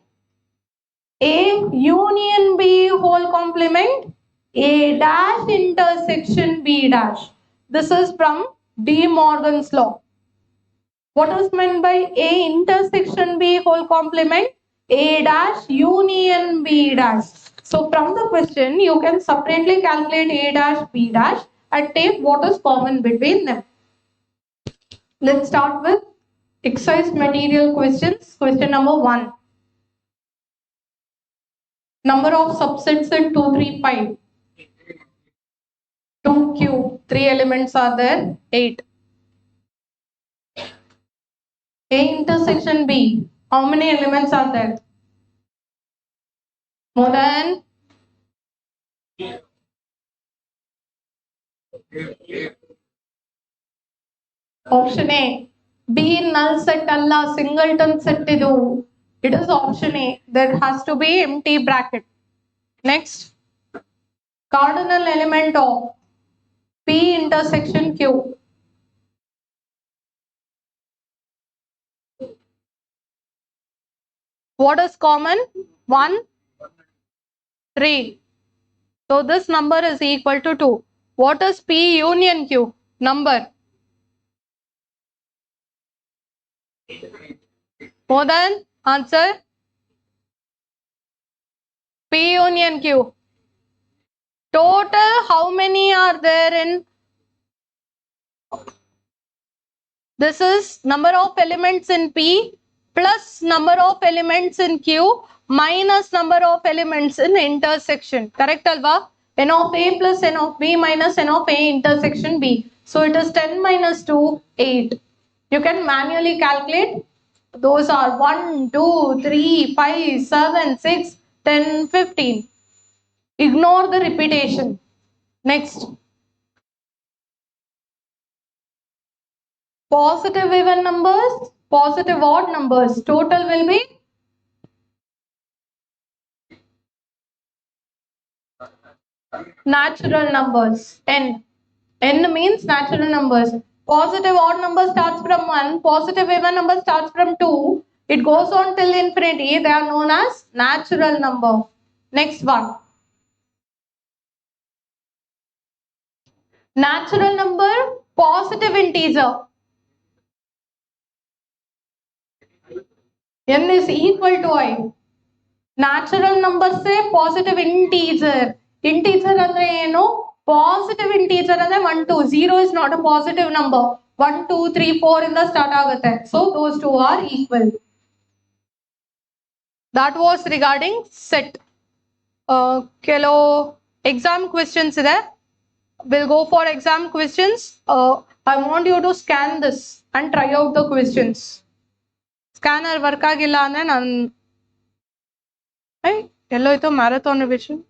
A union B whole complement? A dash intersection B dash. This is from De Morgan's law. What is meant by A intersection B whole complement? A dash union B dash. So from the question, you can separately calculate A dash B dash and take what is common between them. Let's start with exercise material questions. Question number 1. Number of subsets in 2, 3, 5. 2 cube. 3 elements are there. 8. A intersection B. How many elements are there? More than option A. B null set alla singleton set idu. It is option A. There has to be empty bracket. Next. Cardinal element of P intersection Q. What is common? 1, 3. So this number is equal to 2. What is P union Q? Number. More than? Answer. P union Q. Total how many are there in? This is number of elements in P plus number of elements in Q minus number of elements in intersection. Correct alva? N of A plus N of B minus N of A intersection B. So it is 10 minus 2, 8. You can manually calculate. Those are 1, 2, 3, 5, 7, 6, 10, 15. Ignore the repetition. Next. Positive even numbers, positive odd numbers. Total will be natural numbers. N. N means natural numbers. Positive odd number starts from 1. Positive even number starts from 2. It goes on till infinity. They are known as natural number. Next one. Natural number, positive integer. N is equal to I. Natural number say positive integer. Integer andre eno? Positive integer andre 1, 2. 0 is not a positive number. 1, 2, 3, 4 in the start agate. So those two are equal. That was regarding set. Kelo exam questions there. We'll go for exam questions. I want you to scan this and try out the questions. Scanner work agilla andre nan yellow ito marathon revision.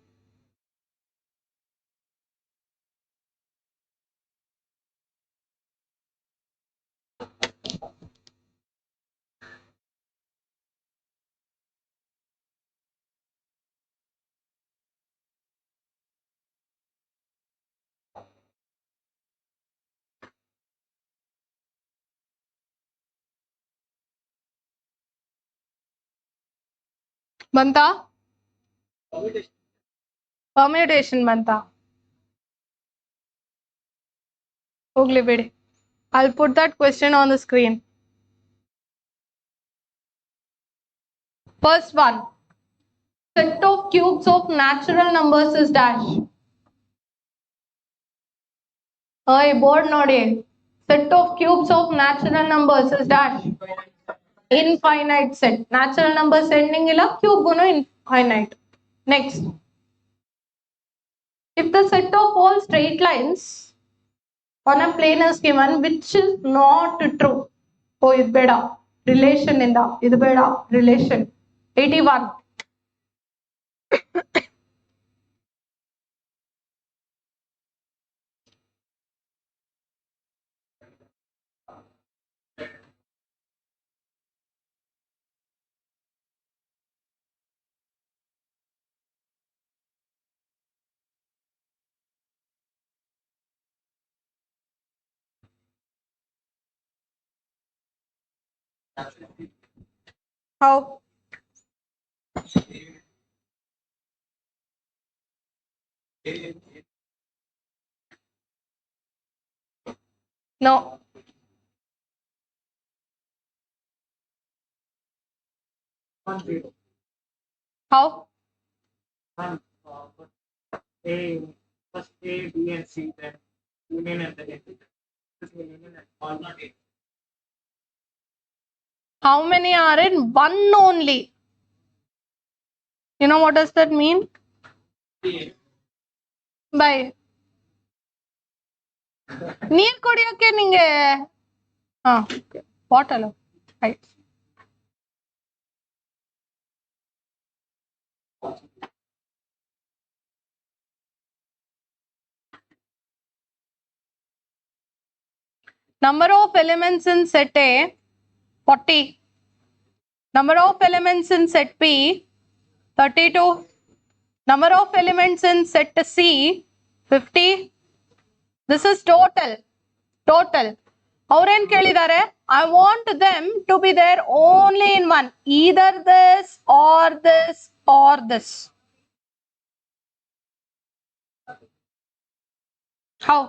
Banta? Permutation banta. Hogli bidi. I'll put that question on the screen. First one. Set of cubes of natural numbers is dash. Board nodi. Set of cubes of natural numbers is dash. Infinite set. Natural numbers ending illa cube gunu infinite. Next. If the set of all straight lines on a plane is given which is not true. Oh, ಇದು ಬೇಡ. Relation ಇಂದ ಇದು ಬೇಡ. Relation. 81. How? No. How? A, first A, B, and C, then union and then union and all not A. How many are in one only? You know what does that mean? By ನೀರ್ ಕುಡಿಯೋಕೆ ನಿಂಗೆ bottle right. Number of elements in set A 40. Number of elements in set B 32. Number of elements in set C 50. This is total. ಅವ್ರೇನ್ ಕೇಳಿದ್ದಾರೆ? I want them to be there only in one, either this or this or this. How?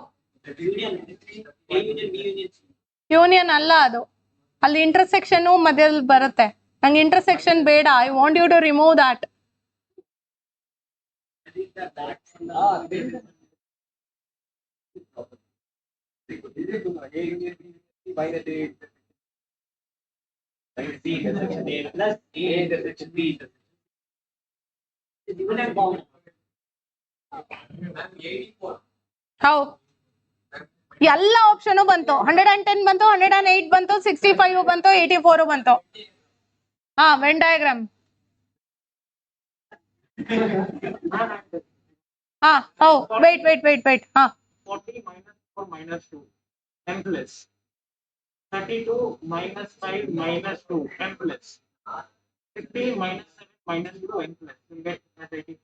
Union ಅಲ್ಲ ಅದು, ಅಲ್ಲಿ intersection ಮಧ್ಯದಲ್ಲಿ ಬರುತ್ತೆ. ನಂಗೆ intersection ಬೇಡ. I want you to remove that. How ಎಲ್ಲ ಆಪ್ಷನ್ ಬಂತು. 110 ಬಂತು, 108 ಬಂತು, 65 ಬಂತು, 84 ಬಂತು. Venn diagram. wait. 40 minus 4 minus 2 m plus 32 minus 5 minus 2 m plus 50 minus 7 minus 2 m plus. You get that 84.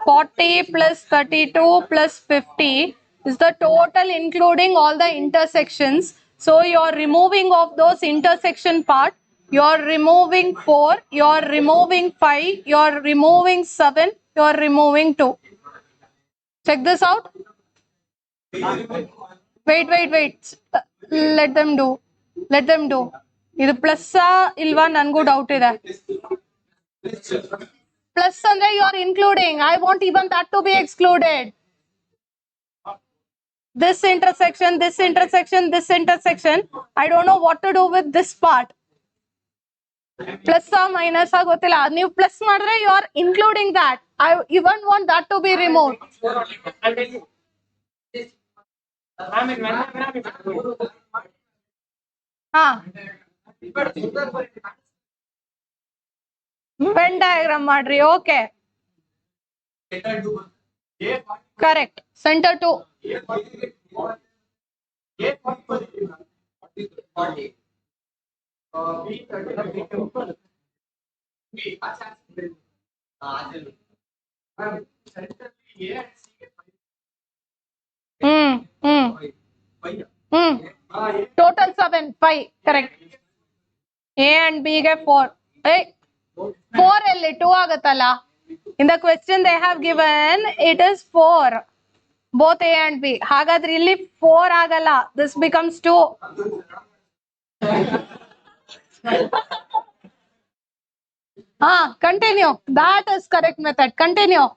40 plus 32 plus 50 is the total including all the intersections. So you are removing of those intersection part. You are removing 4, you are removing 5, you are removing 7, you are removing 2. Check this out. Wait. Let them do. ಇದು plus ಇಲ್ವಾ? ನನ್ಗೂ doubt ಇದೆ. Plus ಅಂದ್ರೆ you are including. I want even that to be excluded. This intersection, this intersection, this intersection. I don't know what to do with this part. Plus minus ಗೊತ್ತಿಲ್ಲ. ನೀವು plus ಮಾಡಿದ್ರೆ you are including that. I even want that to be removed. Venn diagram ಮಾಡ್ರಿ. Okay, correct. Center 2. Total 7, 5, correct. A and B ಗೆ 4. 4 ಅಲ್ಲಿ 2 ಆಗತ್ತಲ್ಲ. In the question they have given it is 4, both A and B. ಹಾಗಾದ್ರೆ ಇಲ್ಲಿ 4 ಆಗಲ್ಲ. This becomes 2. Continue. That is correct method. Continue.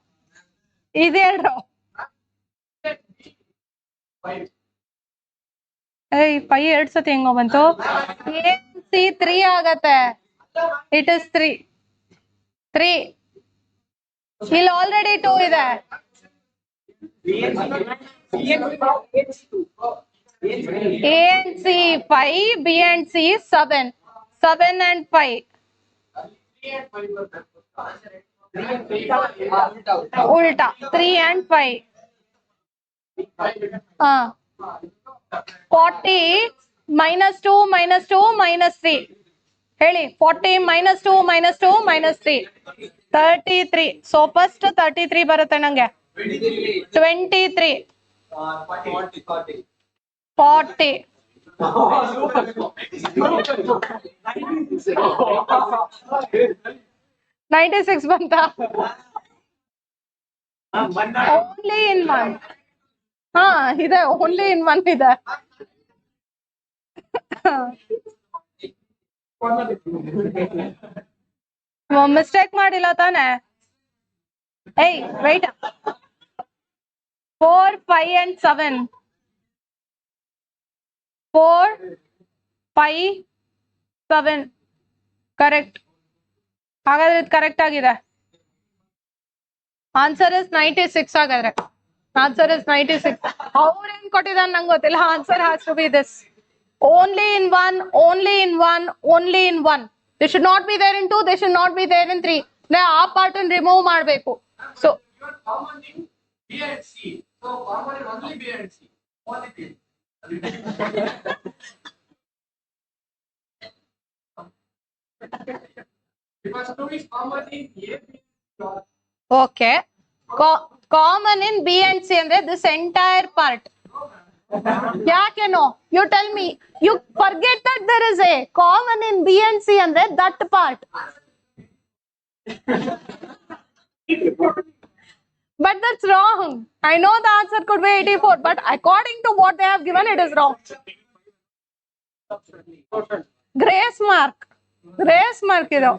ಇದು ಹೇಳ್ರು. 5 2 ಸತಿ ಹೆಂಗೋ ಬಂತು? A C 3 ಆಗತ್ತೆ. It is 3. ಇಲ್ಲಿ ಆಲ್ರೆಡಿ 2 ಇದೆ. A and C 5, B and C 7 and 5. ಉಲ್ಟಾ 3 and 5. 40 minus 2 minus 2 minus 3. ಹೇಳಿ 40 -2 -2 -3 33. ಸೊ ಫಸ್ಟ್ 33 ಬರುತ್ತೆ ನಂಗೆ. 23 40 96 ಬಂತ. Only in one. ಹಾ ಇದೆ, ಓನ್ಲಿ ಇನ್ ಒನ್ ಇದೆ. ಮಿಸ್ಟೇಕ್ ಮಾಡಿಲ್ಲ ತಾನೆ? ಏಯ್ wait. 4 5 and 7. 4 5 7 ಕರೆಕ್ಟ್. ಹಾಗಾದ್ರೆ ಇದು ಕರೆಕ್ಟ್ ಆಗಿದೆ. ಆನ್ಸರ್ ಇಸ್ 96 ಹಾಗಾದ್ರೆ. Answer is 96. ಅವ್ರೇನ್ ಕೊಟ್ಟಿದ್ದಾನೆ ನಂಗೆ ಗೊತ್ತಿಲ್ಲ. Answer has to be this. Only in one, only in one, only in one. They should not be there in 2, they should not be there in 3. ಆ part remove ಮಾಡಬೇಕು. So common in B and C. So common in only B and C. Only B. Because 2 is common in A, B. Okay, common in B and C ಅಂದ್ರೆ this entire part. ಯಾಕೆನೋ you tell me. You forget that there is a common in B and C ಅಂದ್ರೆ that part. But that's wrong. I know the answer could be 84, but according to what they have given, it is wrong. Grace mark. Grace mark, you know.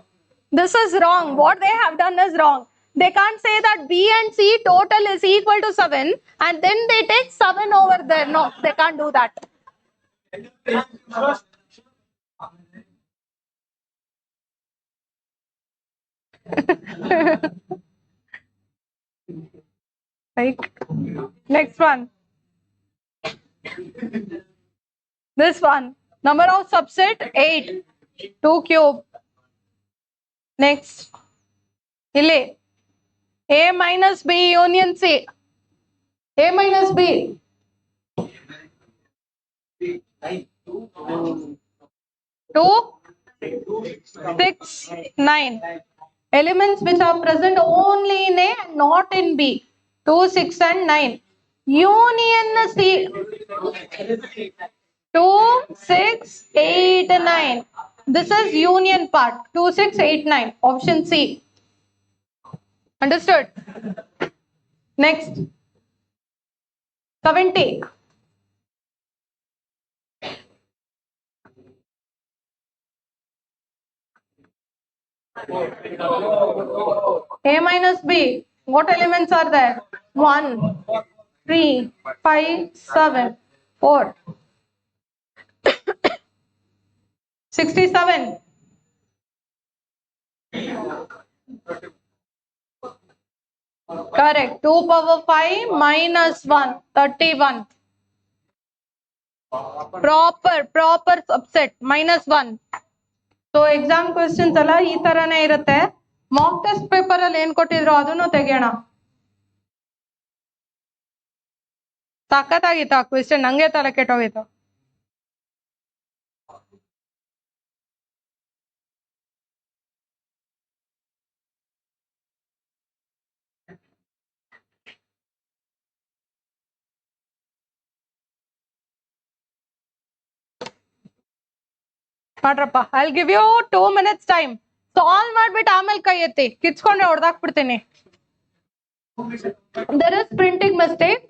This is wrong. What they have done is wrong. They can't say that B and C total is equal to 7 and then they take 7 over there. No, they can't do that. Like, next one. This one. Number of subset 8. 2 cube. Next. Illi. A minus B union C. A minus B. 2, 6, 9. Elements which are present only in A and not in B. 2, 6 and 9. Union C. 2, 6, 8, 9. This is union part. 2, 6, 8, 9. Option C. Understood? Next. 70. A minus B. What elements are there? 1, 3, 5, 7, 4. 67. Correct. 2 power 5 minus 1. 31. Proper subset. Minus 1. So exam questions alla ee tarane irutte. Mock test paper alli ಏನು ಕೊಟ್ಟಿದ್ರು ಅದನ್ನು ತೆಗೆಯೋಣ. ಸಖತ್ತಾಗಿತ್ತು ಆ question, ನಂಗೆ ತಲೆ ಕೆಟ್ಟೋಗಿತ್ತು. ಮಾಡ್ರಪ್ಪ. I'll give you 2 minutes time. Solve ಮಾಡ್ಬಿಟ್ಟು ಆಮೇಲೆ ಕೈ ಎತ್ತಿ, ಕಿಚ್ಕೊಂಡ್ರೆ ಹೊಡೆದಾಕ್ಬಿಡ್ತೀನಿ. There is printing mistake.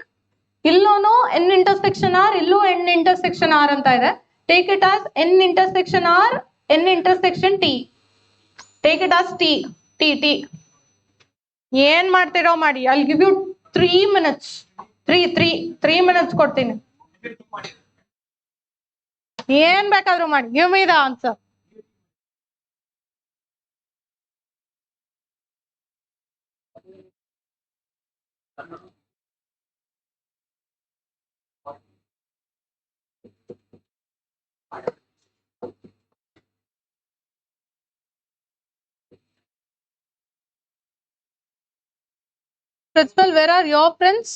ಇಲ್ಲೂನು n intersection r, ಇಲ್ಲೂ n intersection r ಅಂತ ಇದೆ. Take it as n intersection r, n intersection t. Take it as t. ಏನ್ ಮಾಡ್ತೀರೋ ಮಾಡಿ. I'll give you 3 minutes. 3 minutes ಕೊಡ್ತೀನಿ. ಏನ್ ಬೇಕಾದ್ರೂ ಮಾಡಿ. Give me the answer. Prajwal, where are your friends?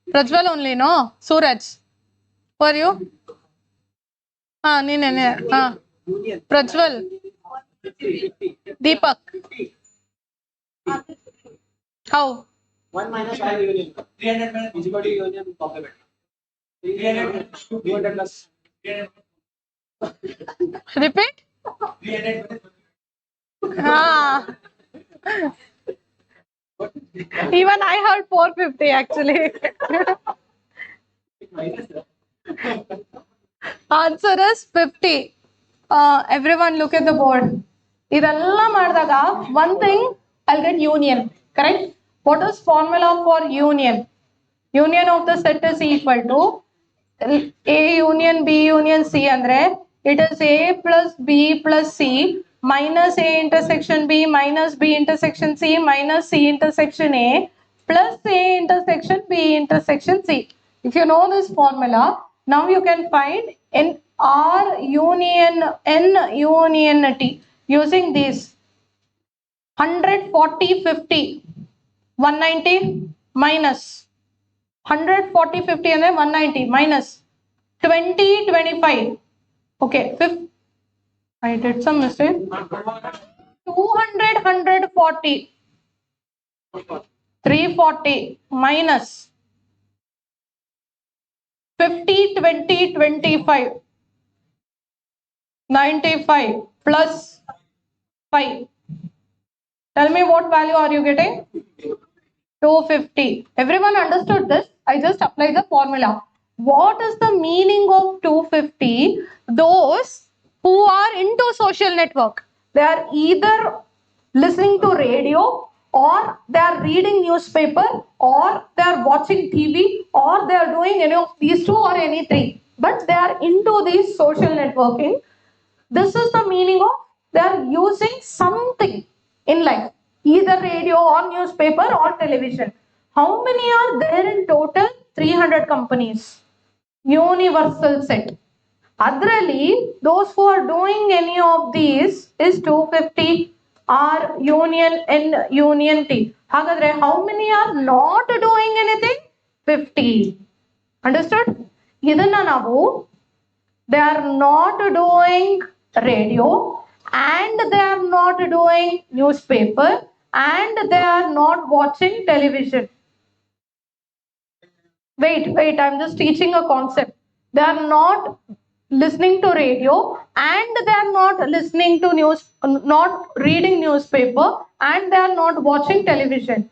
Prajwal only, no? Suraj. Who are you? ನೀನೆ. Prajwal. Deepak. How? 1 minus 5 union. 300 minus is equal to union complement. 300 plus 300. Repeat. 300 Ah. Even I heard 450 actually. minus. Answer is 50. Everyone look at the board. ಇದೆಲ್ಲ ಮಾಡಿದಾಗ one thing I'll get union, correct? What is formula for union? Union of the set is equal to A union B union C andre it is A plus B plus C minus A intersection B minus B intersection C minus C intersection A plus A intersection B intersection C. If you know this formula, now you can find in R union N union T using these 100, 40, 50, 190 minus 100, 40, 50 and then 190 minus 20, 25. Okay, fifth. I did some mistake. 200, 140. 340 minus 50, 20, 25. 95 plus 5. Tell me what value are you getting? 250. Everyone understood this? I just applied the formula. What is the meaning of 250? Those who are into social network, they are either listening to radio or they are reading newspaper or they are watching TV or they are doing any of these two or any three. But they are into this social networking. This is the meaning of they are using something in life, either radio or newspaper or television. How many are there in total? 300 companies. Universal set. Adrali, those who are doing any of these is 250 R union N union T. Hagadre, how many are not doing anything? 50. Understood? Idanna navu they are not doing radio and they are not doing newspaper and they are not watching television. Wait, I'm just teaching a concept. They are not listening to radio and they are not listening to news, not reading newspaper and they are not watching television.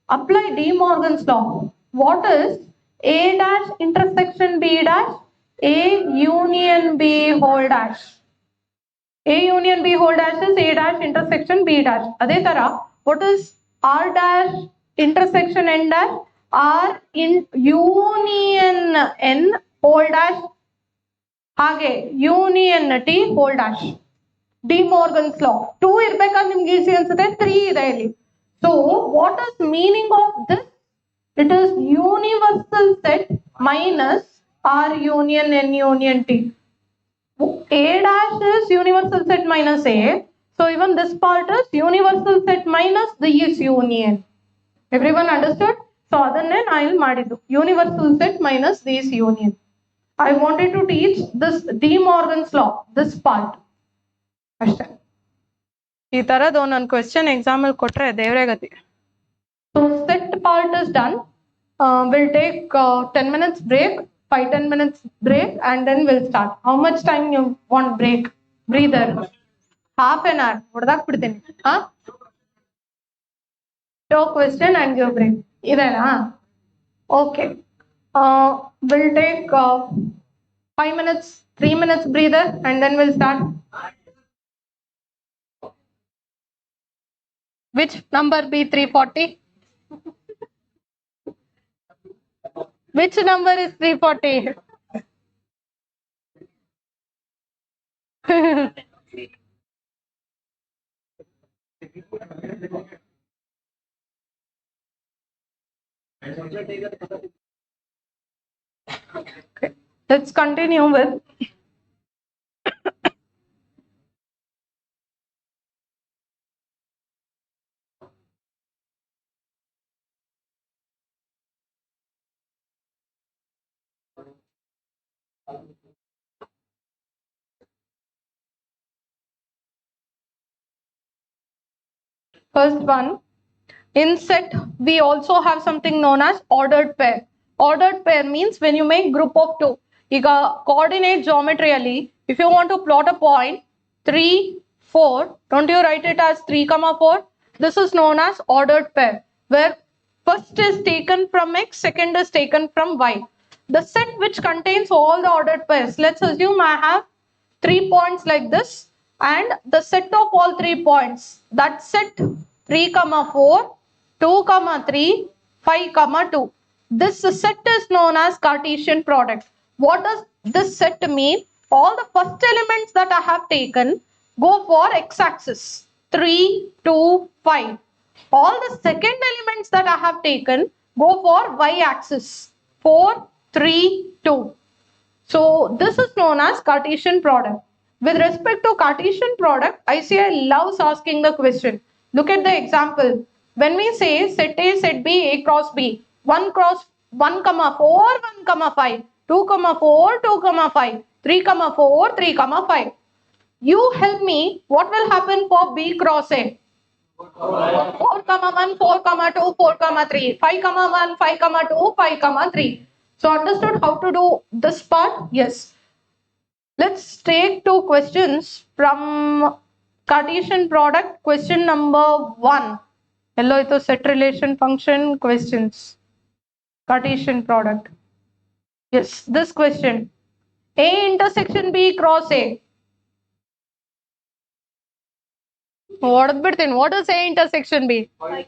Apply De Morgan's law. What is A dash intersection B dash? A union B whole dash. A union B whole dash is A dash intersection B dash. Adhe tara, what is R dash intersection N dash? R in union N whole dash. Hage union T whole dash. De Morgan's law. 2 ಇರ್ಬೇಕಾದ್ರೆ ನಿಮ್ಗೆ easy ಅನ್ಸುತ್ತೆ 3 ಇದೆ ಇಲ್ಲಿ. So what is meaning of this? It is universal set minus R union N union T. A dash is universal set minus A. So even this part is universal set minus this union. Everyone understood? So adanne I'll ಮಾಡಿದ್ದು universal set minus this union. I wanted to teach this De Morgan's law, this part. ಅಷ್ಟೇ. ಈ ತರದ್ದು ಒಂದೊಂದು question exam ಅಲ್ಲಿ ಕೊಟ್ರೆ ದೇವರೇ ಗತಿ. So set part is done. We'll take 10 minutes break, 5-10 minutes break, and then we'll start. How much time you want break? Breather. Half an hour. ಹೊಡೆದಾಕ್ ಬಿಡ್ತೀನಿ. Show question and give break. ಇದೆನಾ? Okay. We'll take 5 minutes, 3 minutes breather, and then we'll start. Which number be 340? Which number is 340? Okay. Let's continue with First one, in set we also have something known as ordered pair. Ordered pair means when you make group of two. ಈಗ coordinate geometry ಅಲ್ಲಿ if you want to plot a point 3 4, don't you write it as 3 comma 4? This is known as ordered pair, where first is taken from x, second is taken from y. The set which contains all the ordered pairs, let's assume I have 3 points like this, and the set of all 3 points, that set 3 comma 4, 2 comma 3, 5 comma 2. This set is known as Cartesian product. What does this set mean? All the first elements that I have taken go for x-axis 3, 2, 5. All the second elements that I have taken go for y-axis 4, 3, 2. So this is known as Cartesian product. With respect to Cartesian product, ICI loves asking the question. Look at the example. When we say set A, set B, A cross B, 1 cross 1 comma 4, 1 comma 5, 2 comma 4, 2 comma 5, 3 comma 4, 3 comma 5. You help me, what will happen for B cross A? 4 comma 1, 4 comma 2, 4 comma 3, 5 comma 1, 5 comma 2, 5 comma 3. So understood how to do this part? Yes. Let's take two questions from Cartesian product. Question number 1. Hello, ito set relation function questions. Cartesian product. Yes, this question. A intersection B cross A. What is A intersection B? 5.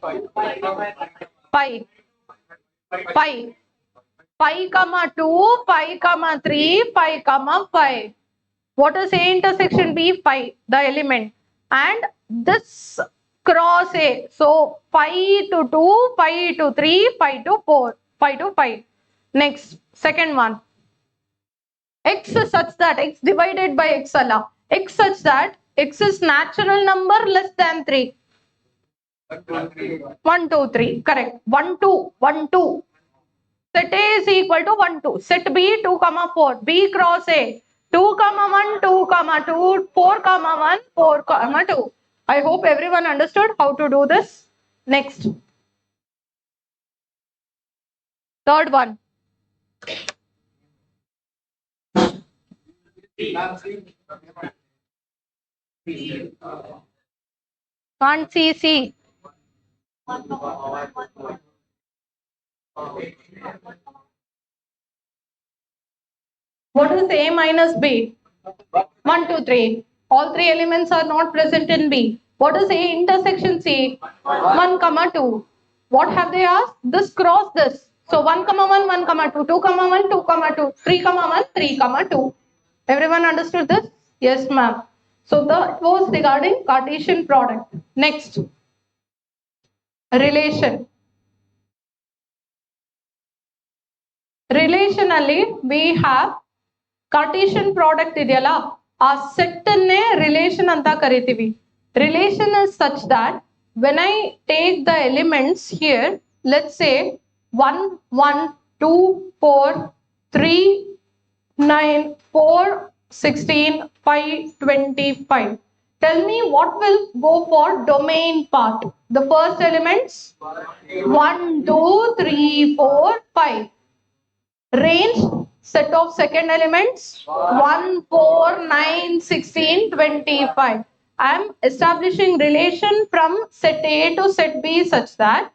5 comma 2, 5 comma 3, 5 comma 5. What is A intersection B? 5, the element. And this cross A. So 5 to 2, 5 to 3, 5 to 4, 5 to 5. Next, second one. X is such that x divided by x alla. X such that x is natural number less than 3. 1, 2, 3. Correct. 1, 2, 1, 2. Set A is equal to 1, 2. Set B 2, 4. B cross A 2, 1, 2, 2, 4, 1, 4, 2. I hope everyone understood how to do this. Next. Third one. Can't see. What is A minus B? 1, 2, 3. All 3 elements are not present in B. What is A intersection C? 1, 2. What have they asked? This cross this. So 1, 1, 1, 2, 2, 1, 2, 2, 3, 1, 3, 2. Everyone understood this? Yes, ma'am. So that was regarding Cartesian product. Next. Relation. Relationally, we have Cartesian product ಇದೆಯಲ್ಲ, ಆ set ಅನ್ನೇ relation ಅಂತ ಕರಿತೀವಿ. Relation is such that when I take the elements here, let's say 1, 1, 2, 4, 3, 9, 4, 16, 5, 25. Tell me what will go for domain part. The first elements 1, 2, 3, 4, 5. Range, set of second elements 1, 4, 9, 16, 25. I am establishing relation from set A to set B such that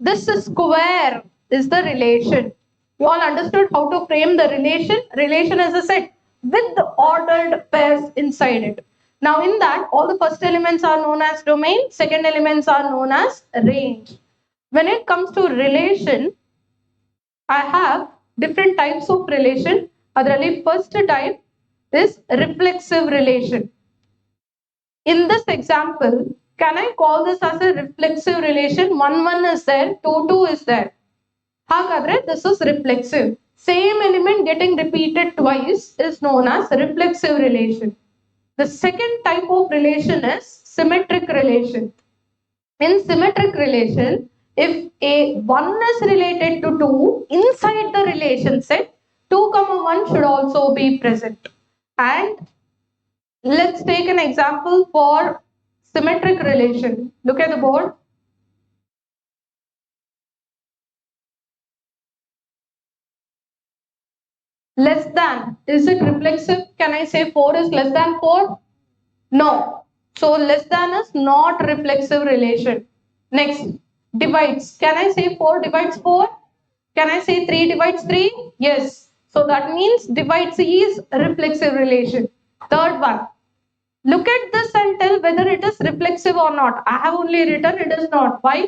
this square is the relation. You all understood how to frame the relation? Relation is a set with the ordered pairs inside it. Now in that, all the first elements are known as domain, second elements are known as range. When it comes to relation, I have different types of relation. Adralli first type is reflexive relation. In this example, can I call this as a reflexive relation? 1, 1 is there, 2, 2 is there. Hagadre, this is reflexive. Same element getting repeated twice is known as reflexive relation. The second type of relation is symmetric relation. In symmetric relation, if A1 is related to 2, inside the relation set, 2, 1 should also be present. And let's take an example for symmetric relation. Look at the board. Less than, is it reflexive? Can I say 4 is less than 4? No. So less than is not reflexive relation. Next, divides. Can I say 4 divides 4? Can I say 3 divides 3? Yes. So that means divides is reflexive relation. Third one. Look at this and tell whether it is reflexive or not. I have only written it is not. Why?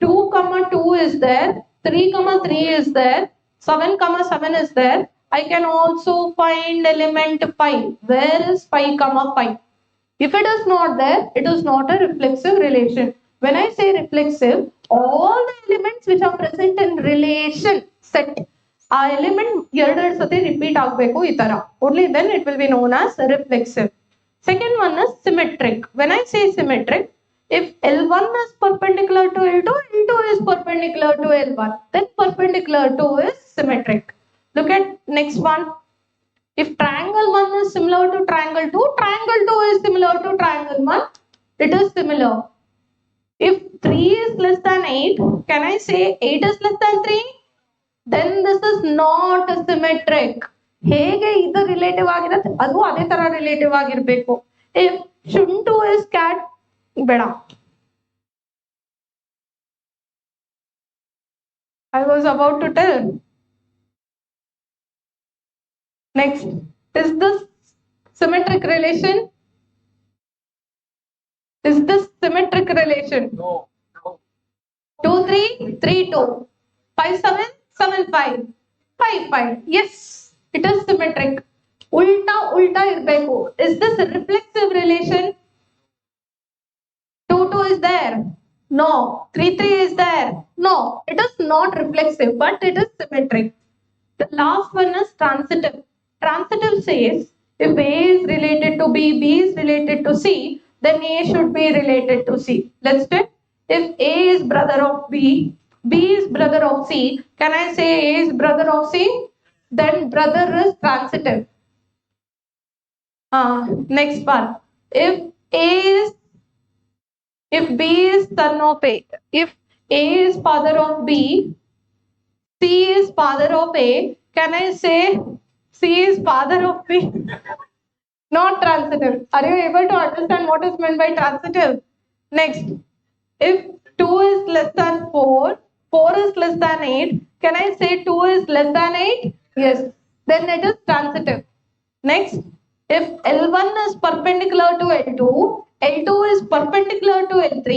2 comma 2 is there, 3 comma 3 is there, 7 comma 7 is there. I can also find element 5. Where is 5 comma 5? If it is not there, it is not a reflexive relation. When I say reflexive, all the elements which are present in relation set, a element ಎರಡು ಸತಿ repeat ಆಗಬೇಕು ಈ ತರ. Only then it will be known as reflexive. Second one is symmetric. When I say symmetric, if L1 is perpendicular to L2, L2 is perpendicular to L1, then perpendicular to is symmetric. Look at next one. If triangle 1 is similar to triangle 2, triangle 2 is similar to triangle 1, it is similar. If 3 is less than 8, can I say 8 is less than 3? Then this is not symmetric. ಹೇಗೆ ಇದು relative ಆಗಿರುತ್ತೆ ಅದು ಅದೇ ತರ relative ಆಗಿರ್ಬೇಕು. If shuntu is cat, ಬೇಡ. I was about to tell. Next, is this symmetric relation? Is this symmetric relation? No. 2 3 3 2 5 7 7 5 5 5. Yes, it is symmetric. Ulta ulta irbeku. Is this a reflexive relation? 2 2 is there. No. 3 3 is there. No. It is not reflexive, but it is symmetric. The last one is transitive. Transitive says if A is related to B, B is related to C, then A should be related to C. Let's check. If A is brother of B, B is brother of C, can I say A is brother of C? Then brother is transitive. Next one. If B is son of A, if A is father of B, C is father of A, can I say C is father of B? Not transitive. Are you able to understand what is meant by transitive? Next, if 2 is less than 4, 4 is less than 8, can I say 2 is less than 8? Yes. Then it is transitive. Next, if L1 is perpendicular to L2, L2 is perpendicular to L3,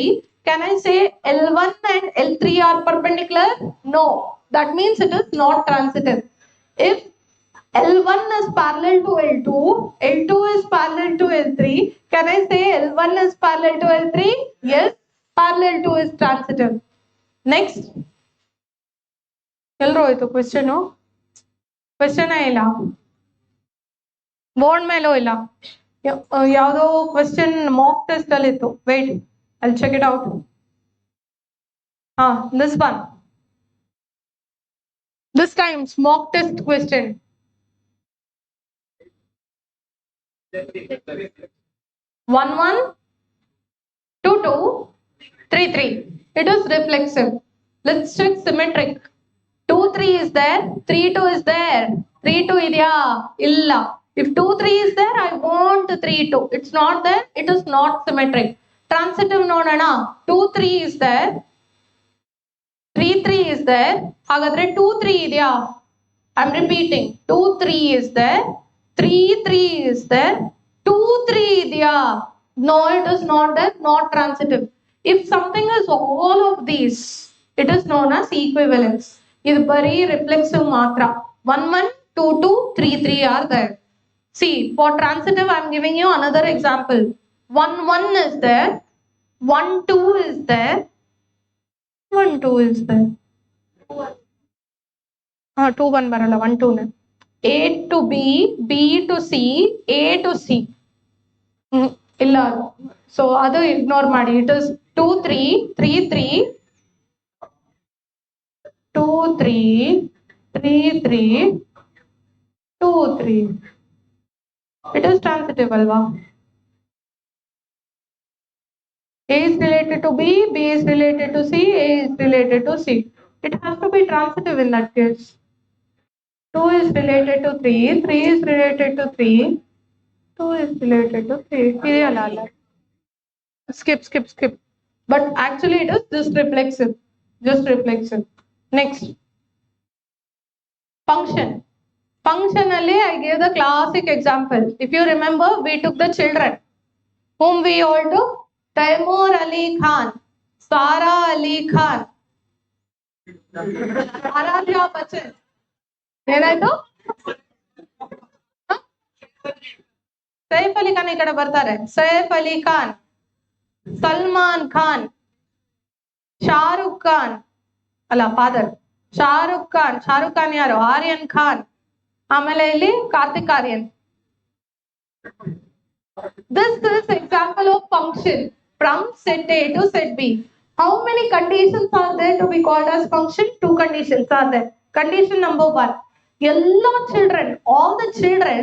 can I say L1 and L3 are perpendicular? No. That means it is not transitive. If L1 is parallel to L2, L2 is parallel to L3, can I say L1 is parallel to L3? Yes, parallel to is transitive. Next, ಎಲ್ಲರೂ ಆಯ್ತು ಕ್ವೆಶ್ಚನು? ಕ್ವೆಶ್ಚನೇ ಇಲ್ಲ, board ಮೇಲೂ ಇಲ್ಲ. ಯಾವುದೋ question Mach test ಅಲ್ಲಿ ಇತ್ತು. Wait, I'll check it out. This one. This time's mock test question. 1 1 2 2 3 3. It is reflexive. Let's check symmetric. 2 3 is there, 3 2 is there, 3 2 idya illa. If 2 3 is there, I want 3 2. It's not there, it is not symmetric. Transitive nodana. 2 3 is there, 3 3 is there. Hagadre 2 3 idya. I'm repeating. 2 3 is there, 3 3 is there, 2 3 idya. No, it is not there, not transitive. If something is all of these, it is known as equivalence. This is very reflexive matra. 1 1 2 2 3 3 are there. See, for transitive I am giving you another example. 1 1 is there, 1 2 is there, 1 2 is there. 2 1 barala, 1 2 ne. A to B, B to C, A to C. Illa. So adu ignore ಮಾಡಿ. It is 2 3 3 3 2 3 3 3 2 3. It is transitive alva. A is related to B, B is related to C, A is related to C. It has to be transitive in that case. 2 is related to 3, 3 is related to 3, 2 is related to 3. Skip. But actually it is just reflexive. Next, function. Functionally, I gave the classic example. If you remember, we took the children. Whom we all took? Taimur Ali Khan, Sara Ali Khan, Aradhya Bachchan. ಏನಾಯ್ತು? ಸೈಫ್ ಅಲಿ ಖಾನ್ ಈ ಕಡೆ ಬರ್ತಾರೆ. ಸೈಫ್ ಅಲಿ ಖಾನ್, ಸಲ್ಮಾನ್ ಖಾನ್, ಶಾರುಖ್ ಖಾನ್ ಅಲ್ಲ father, Shahrukh Khan ಯಾರು? ಆರ್ಯನ್ ಖಾನ್. ಆಮೇಲೆ ಇಲ್ಲಿ Karthik Aryan. This is example of function from set A to set B. How many conditions are there to be called as function? 2 conditions are there. Condition number 1. All the children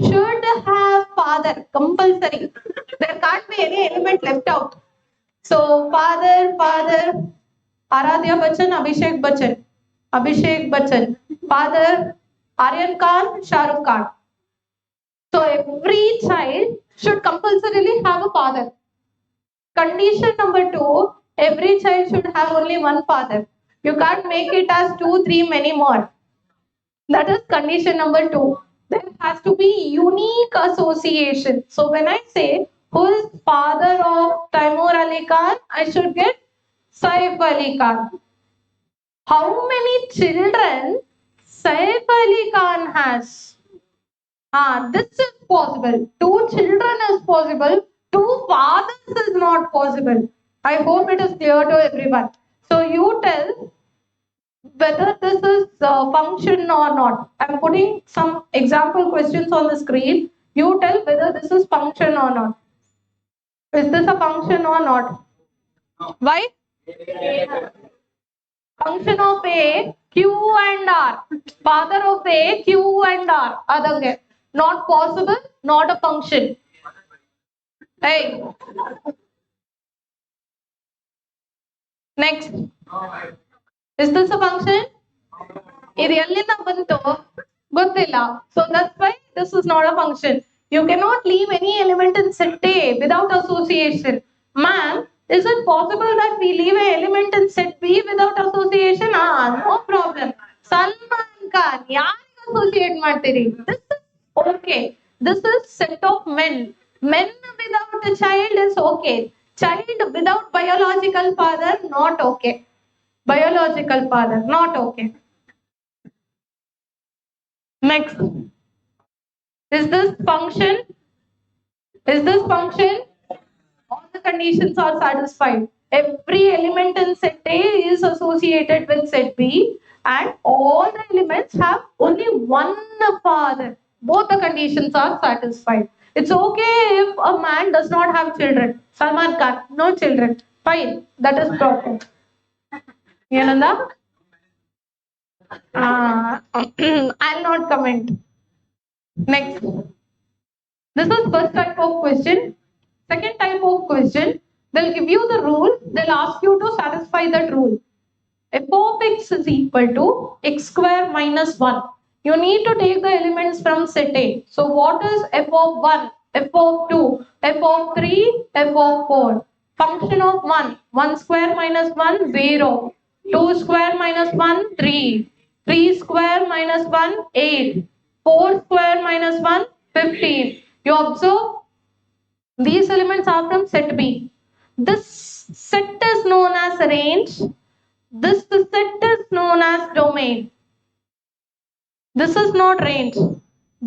should have father, compulsory. There can't be any element left out. So father, Aradhya Bachchan, Abhishek Bachchan. Father, Aryan Khan, Shahrukh Khan. So every child should compulsorily have a father. Condition number 2, every child should have only one father. You can't make it as 2, 3, many more. That is condition number 2. There has to be unique association. So when I say who is father of Taimur Ali Khan, I should get Saif Ali Khan. How many children Saif Ali Khan has? This is possible. 2 children is possible. 2 fathers is not possible. I hope it is clear to everyone. So you tell whether this is function or not. I'm putting some example questions on the screen. You tell whether this is function or not. Is this a function or not? Why? Function of A, Q and R. Father of A, Q and R. Adange. Not possible, not a function. Hey. Next. Is this a function? ಇದು ಎಲ್ಲಿಂದ ಬಂತು ಗೊತ್ತಿಲ್ಲ. So that's why this is not a function. You cannot leave any element in set A without association. Ma'am, is it possible that we leave an element in set B without association? No problem. Salman Khan, ಯಾರಿಗೆ associate ಮಾಡ್ತೀರಿ? This is okay. This is set of men. Men without a child is okay. Child without biological father, not okay. Biological father, not okay. Next. Is this function? All the conditions are satisfied. Every element in set A is associated with set B and all the elements have only one father. Both the conditions are satisfied. It's okay if a man does not have children. Salman Khan, no children. Fine, that is proper. Yenanda? I'll not comment. Next. This is first type of question. Second type of question, they'll give you the rule, they'll ask you to satisfy that rule. F of x is equal to x square minus 1. You need to take the elements from set A. So what is f of 1, f of 2, f of 3, f of 4? Function of 1, 1 square minus 1, 0. 2 square minus 1, 3. 3 square minus 1, 8. 4 square minus 1, 15. You observe these elements are from set B. This set is known as range. This set is known as domain. This is not range.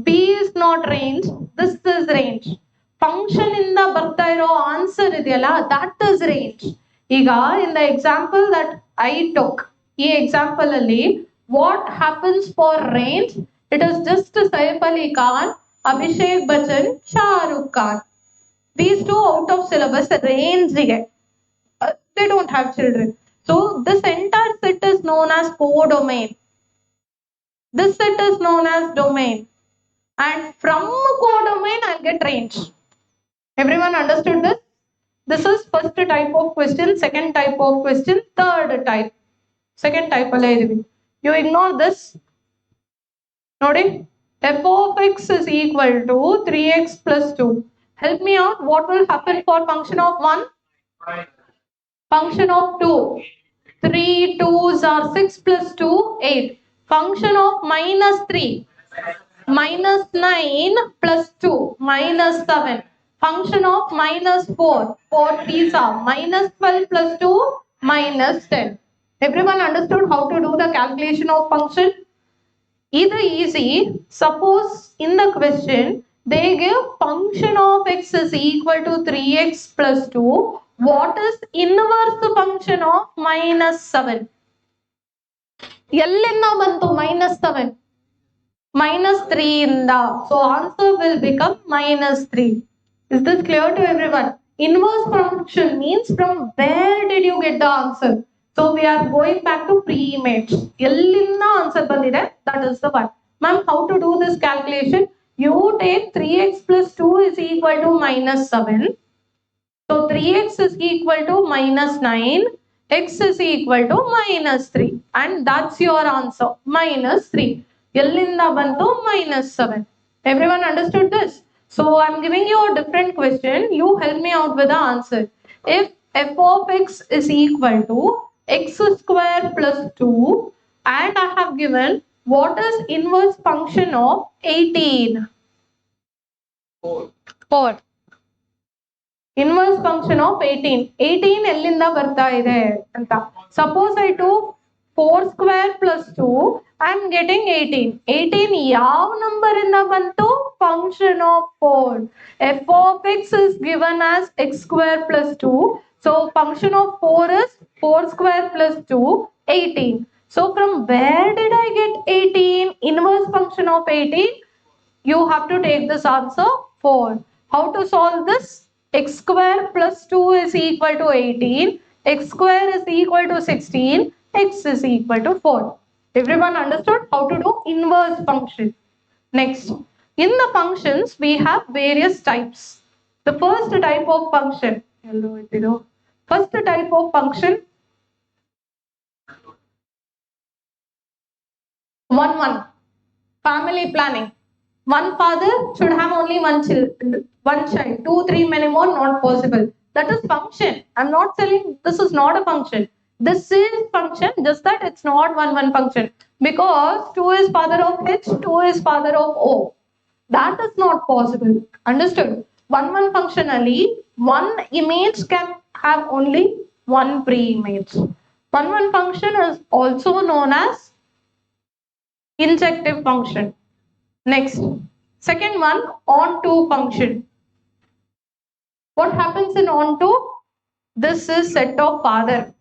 B is not range. This is range. Function in the ಬರ್ತಾ ಇರೋ answer ಇದೆಯಲ್ಲ, that is range. ಈಗ in the example that I took, ಈ example ಅಲ್ಲಿ what happens for range? It is just Saif Ali Khan, Abhishek Bachchan, Shahrukh Khan. These 2 out of syllabus range they don't have children. So this entire set is known as codomain. This set is known as domain. And from codomain I'll get range. Everyone understood this? This is first type of question, second type of question, third type. Second type you ignore this. Noting f of x is equal to 3x plus 2. Help me out. What will happen for function of 1? Function of 2. 3 2s are 6 plus 2, 8. Function of minus 3. Minus 9 plus 2, minus 7. Function of minus 4. 4 3s are minus 12 plus 2, minus 10. Everyone understood how to do the calculation of function? Either easy. Suppose in the question they give function of x is equal to 3x plus 2. What is inverse function of minus 7? Ellinda bantu minus 7. Minus 3 in the. So answer will become minus 3. Is this clear to everyone? Inverse function means from where did you get the answer? So we are going back to pre-image. Ellinda answer bandide, that is the one. Ma'am, how to do this calculation? You take 3x plus 2 is equal to minus 7. So 3x is equal to minus 9. X is equal to minus 3. And that's your answer. Minus 3. Ellinda bantu minus 7. Everyone understood this? So I'm giving you a different question. You help me out with the answer. If f of x is equal to x square plus 2 and I have given what is inverse function of 18? 4. Inverse function of 18. 18 ellinda barta ide anta. Suppose I took 4 square plus 2, I am getting 18. 18 yav number inda bantu? Function of 4. F of x is given as x square plus 2. So function of 4 is 4 square plus 2, 18. So from where did I get 18? Inverse function of 18. You have to take this answer 4. How to solve this? X square plus 2 is equal to 18. X square is equal to 16. X is equal to 4. Everyone understood how to do inverse function. Next, in the functions we have various types. The first type of function. First type of function. 1 family planning. One father should have only one child. 2, 3, many more, not possible. That is function. I'm not telling this is not a function. This is function, just that it's not 1 function. Because 2 is father of H, 2 is father of O. That is not possible. Understood? 1 functionally, one image can have only one pre-image. 1 function is also known as injective function. Next, second one, on-to function. What happens in on-to? This is set of father.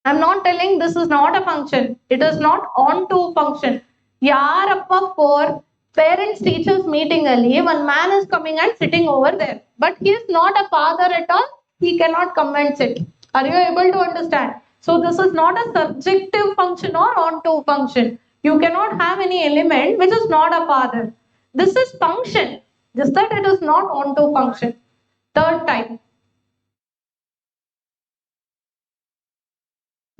I'm not telling this is not a function. It is not on-to function. Yarappa for parents teachers meeting early, one man is coming and sitting over there. But he is not a father at all. He cannot come and sit. Are you able to understand? So this is not a subjective function or on-to function. You cannot have any element which is not a father. This is function, just that it is not on-to function. Third type.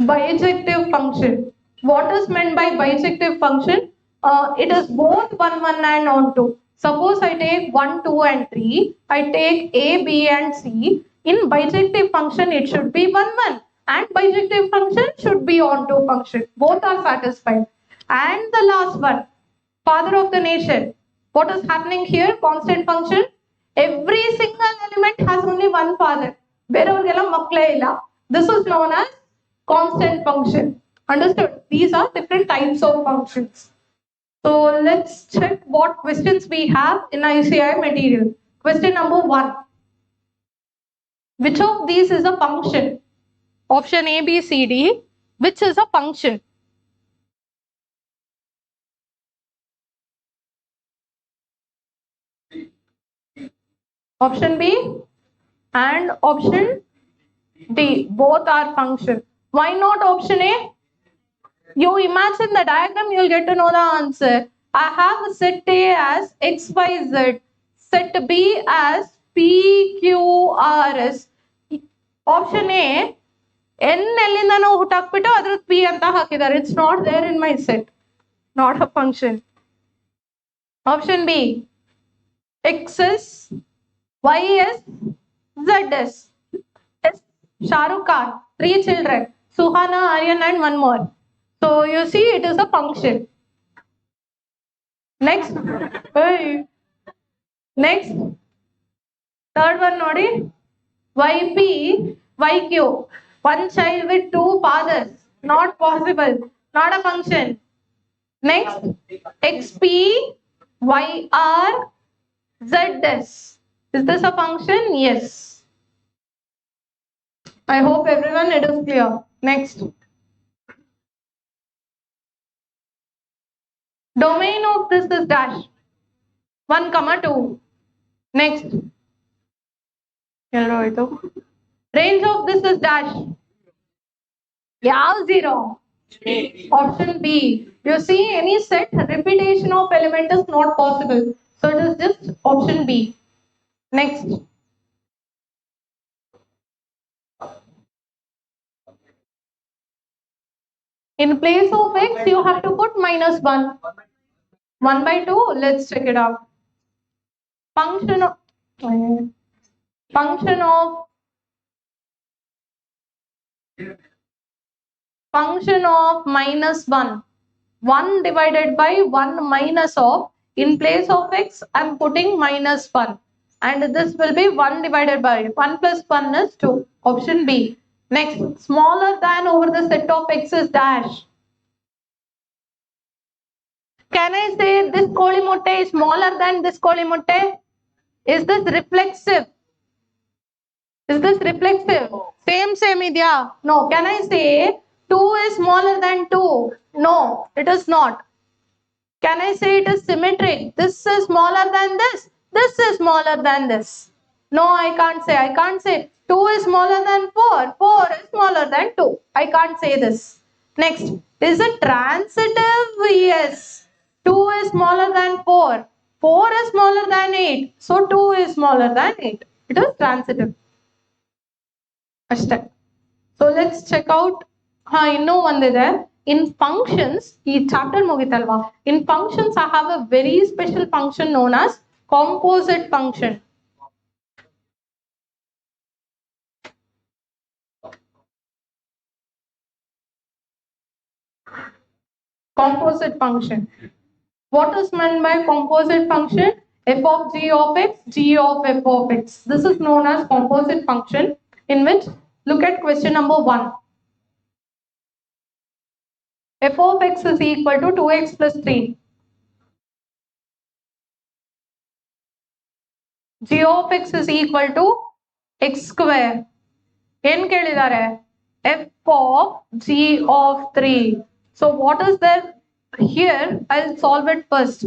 Bijective function. What is meant by bijective function? It is both 1 and on-to. Suppose I take 1, 2 and 3. I take A, B and C. In bijective function, it should be 1, and bijective function should be on-to function. Both are satisfied. And the last one, father of the nation. What is happening here? Constant function. Every single element has only one father. This is known as constant function. Understood? These are different types of functions. So let's check what questions we have in ICI material. Question number 1. Which of these is a function? Option A, B, C, D. Which is a function? Option B and option D. Both are function. Why not option A? You imagine the diagram, you will get to know the answer. I have set A as X, Y, Z. Set B as P, Q, R, S. Option A n ಎಲ್ಲಿಂದ ನಾವು ಹುಟ್ಟಾಕ್ಬಿಟ್ಟು ಅದ್ರದ್ದು p ಅಂತ ಹಾಕಿದ್ದಾರೆ. It's not there in my set, not a function. Option B x is, y is, z is. Shahrukh Khan, 3 children, Suhana, Aryan and one more. So you see it is a function. Next, next, third one nodi, yp, yq, one child with 2 fathers, not possible, not a function. Next, xp, yr, zs. Is this a function? Yes. I hope everyone it is clear. Next, domain of this is dash 1, 2. Next, range of this is dash. Yeah, 0. Option B. You see, any set repetition of element is not possible, so it is just option B. Next, in place of x you have to put -1. 1/2. Let's check it out. Function of function of -1. 1 divided by 1 minus of, in place of x I am putting -1, and this will be 1 divided by 1 plus 1 is 2. Option B. Next, smaller than over the set of x is dash. Can I say this kolimotte is smaller than this kolimotte? Is this reflexive? Is this reflexive? Same idea? No. Can I say 2 is smaller than 2? No, it is not. Can I say it is symmetric? This is smaller than this. This is smaller than this. No, I can't say. I can't say 2 is smaller than 4. 4 is smaller than 2. I can't say this. Next, is it transitive? Yes. 2 is smaller than 4. 4 is smaller than 8. So 2 is smaller than 8. It is transitive. ಅಷ್ಟೇ. So let's check out. ಇನ್ನೂ ಒಂದಿದೆ. In functions, ಈ chapter ಮುಗಿತಲ್ವಾ, in functions I have a very special function known as composite function. Composite function. What is meant by composite function? F of g of x, g of f of x. This is known as composite function, in which, look at question number 1. F of x is equal to 2x plus 3. G of x is equal to x square. N kelidare f of g of 3. So what is there here? I'll solve it first.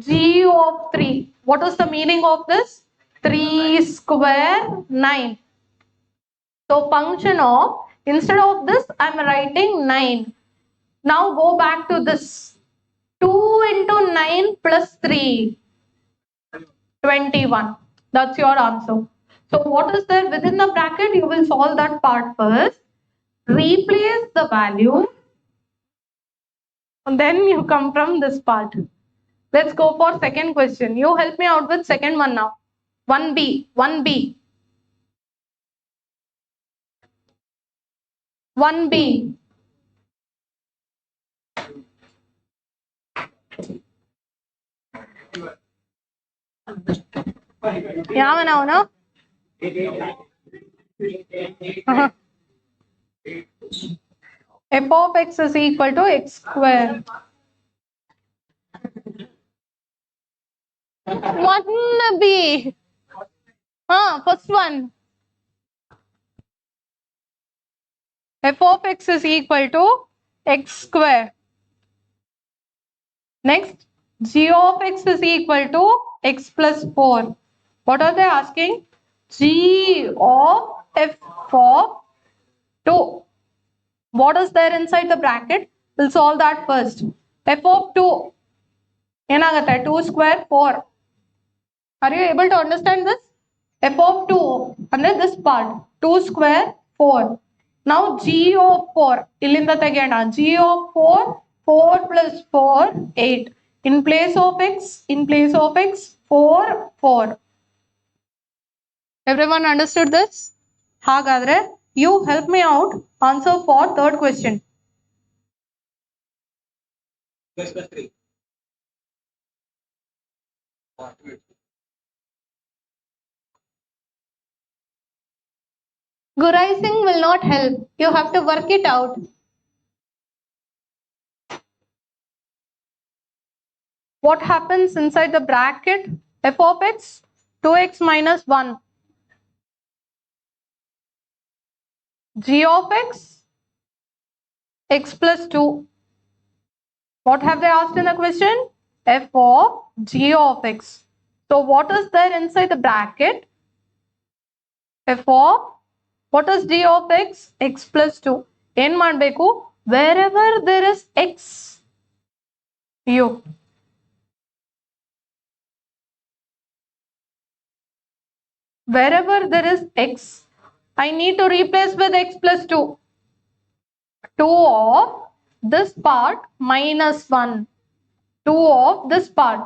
G of 3. What is the meaning of this? 3 square 9. So function of, instead of this I'm writing 9. Now go back to this. 2 into 9 plus 3. 21. That's your answer. So what is there within the bracket? You will solve that part first. Replace the value. And then you come from this part. Let's go for second question. You help me out with second one now. 1b. 1b. 1b. ಯಾವನ ಅವನು? F of x is equal to x square. 1b. First one. F of x is equal to x square. Next, g of x is equal to x plus 4. What are they asking? G of f of 2. What is there inside the bracket? We'll solve that first. F of 2. Enagate 2 square 4. Are you able to understand this? F of 2 under this part. 2 square 4. Now G of 4. Illinda tegayana. G of 4. 4 plus 4, 8. In place of x, 4, 4. Everyone understood this? Hagadre, you help me out. Answer for third question. 2x plus 3. Gurising will not help. You have to work it out. What happens inside the bracket? F of x, 2x minus 1. G of x, x plus 2. What have they asked in the question? F of g of x. So what is there inside the bracket? F of, what is g of x? X plus 2. ಏನು ಮಾಡಬೇಕು? Wherever there is x, you. Wherever there is x, I need to replace with x plus 2. 2 of this part minus 1. 2 of this part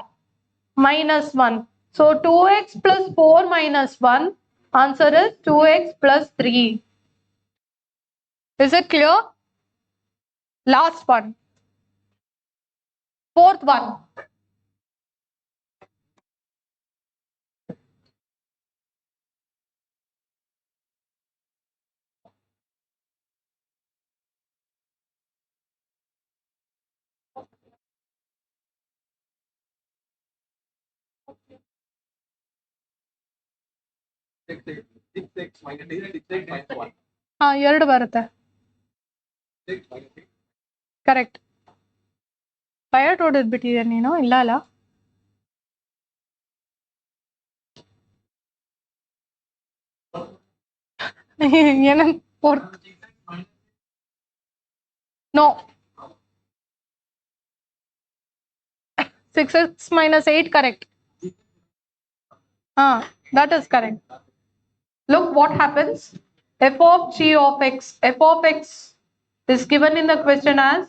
minus 1. So 2x plus 4 minus 1. Answer is 2x plus 3. Is it clear? Last one. Fourth one. Six minus 1. ಎರಡು ಬರುತ್ತೆ. Correct. Fire ಹೊಡೆದ್ ಬಿಟ್ಟಿದ್ಯಾ ನೀನು? ಇಲ್ಲ ಅಲ್ಲ? ಏನಂತ fourth? No. 6x minus 8 correct. That is correct. Look what happens. F of g of x. F of x is given in the question as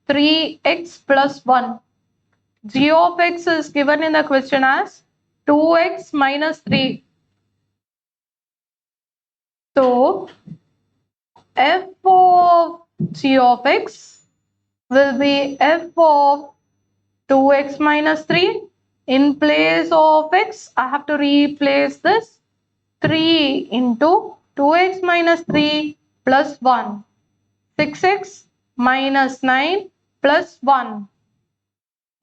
3x plus 1. G of x is given in the question as 2x minus 3. So f of g of x will be f of 2x minus 3. In place of x, I have to replace this 3 into 2x minus 3 plus 1. 6x minus 9 plus 1.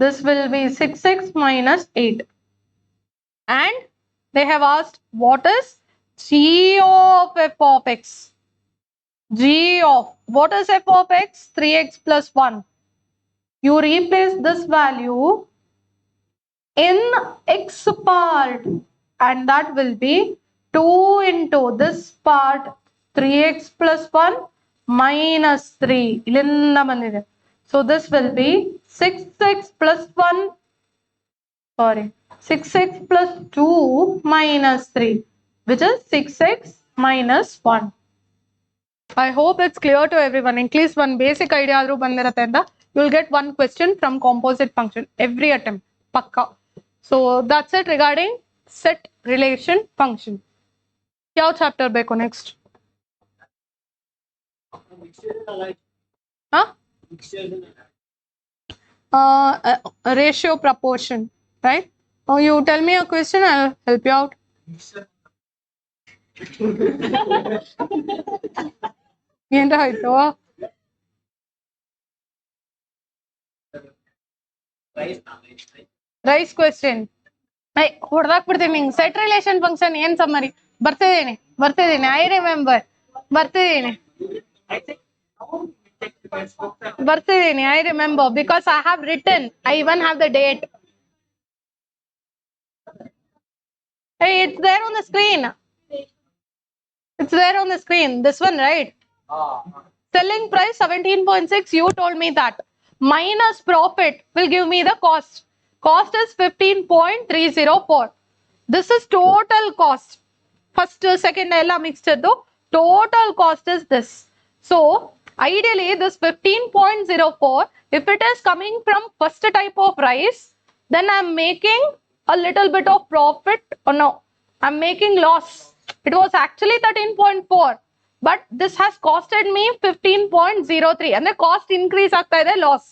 This will be 6x minus 8. And they have asked what is g of f of x. G of, what is f of x? 3x plus 1. You replace this value in x part and that will be 2 into this part 3x plus 1 minus 3. ಇಲ್ಲಿಂದ ಬಂದಿದೆ. So this will be 6x plus 1, sorry, 6x plus 2 minus 3, which is 6x minus 1. I hope it's clear to everyone. At least one basic idea adru bandirutte anta. You will get one question from composite function every attempt. Pakka. So that's it regarding set relation function. Kya chapter beko next? Huh? Ratio proportion, right? Oh, you tell me a question, I'll help you out. Yentra hoytu? Rice question. Hey, ಹೊಡೆದಾಕ್ಬಿಡ್ತೀನಿ ನಿಂಗೆ. Set relation function ಏನ್ summary? ಬರ್ತಿದ್ದೀನಿ. I remember. ಬರ್ತಿದ್ದೀನಿ. I remember because I have written. I even have the date. Hey, it's there on the screen. It's there on the screen. This one, right? Selling price 17.6. You told me that. Minus profit will give me the cost. Cost is 15.304. This is total cost. First, second, ella mixed. total cost is this. So ideally this 15.04, if it is coming from first type of rice, then I'm making a little bit of profit, or no, I'm making loss. It was actually 13.4, but this has costed me 15.03 and the cost increase ಆಗ್ತಾ ಇದೆ loss.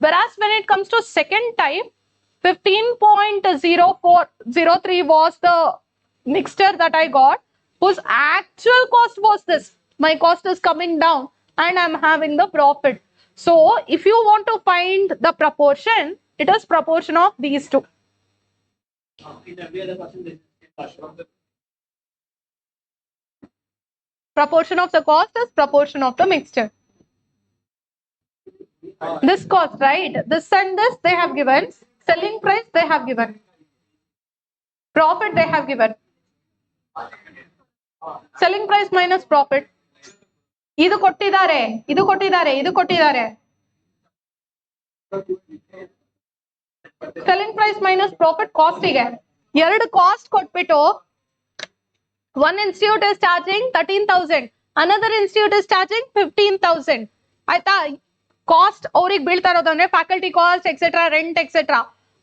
Whereas when it comes to second type, 15.0403 was the mixture that I got, whose actual cost was this. My cost is coming down and I'm having the profit. So if you want to find the proportion, it is proportion of these two. Proportion of the cost is proportion of the mixture. This cost, right? This and this they have given. Selling price they have given. Profit they have given. Selling price minus profit. ಇದು ಕೊಟ್ಟಿದ್ದಾರೆ, ಇದು ಕೊಟ್ಟಿದ್ದಾರೆ, ಇದು ಕೊಟ್ಟಿದ್ದಾರೆ. Selling price minus profit cost ಗೆ ಎರಡು cost ಕೊಟ್ಬಿಟ್ಟು one institute is charging 13,000, another institute is charging 15,000. ಆಯ್ತಾ? ಕಾಸ್ಟ್ ಅವ್ರಿಗೆ ಬೀಳ್ತಾ ಇರೋದಂದ್ರೆ faculty cost etcetera, rent etcetera.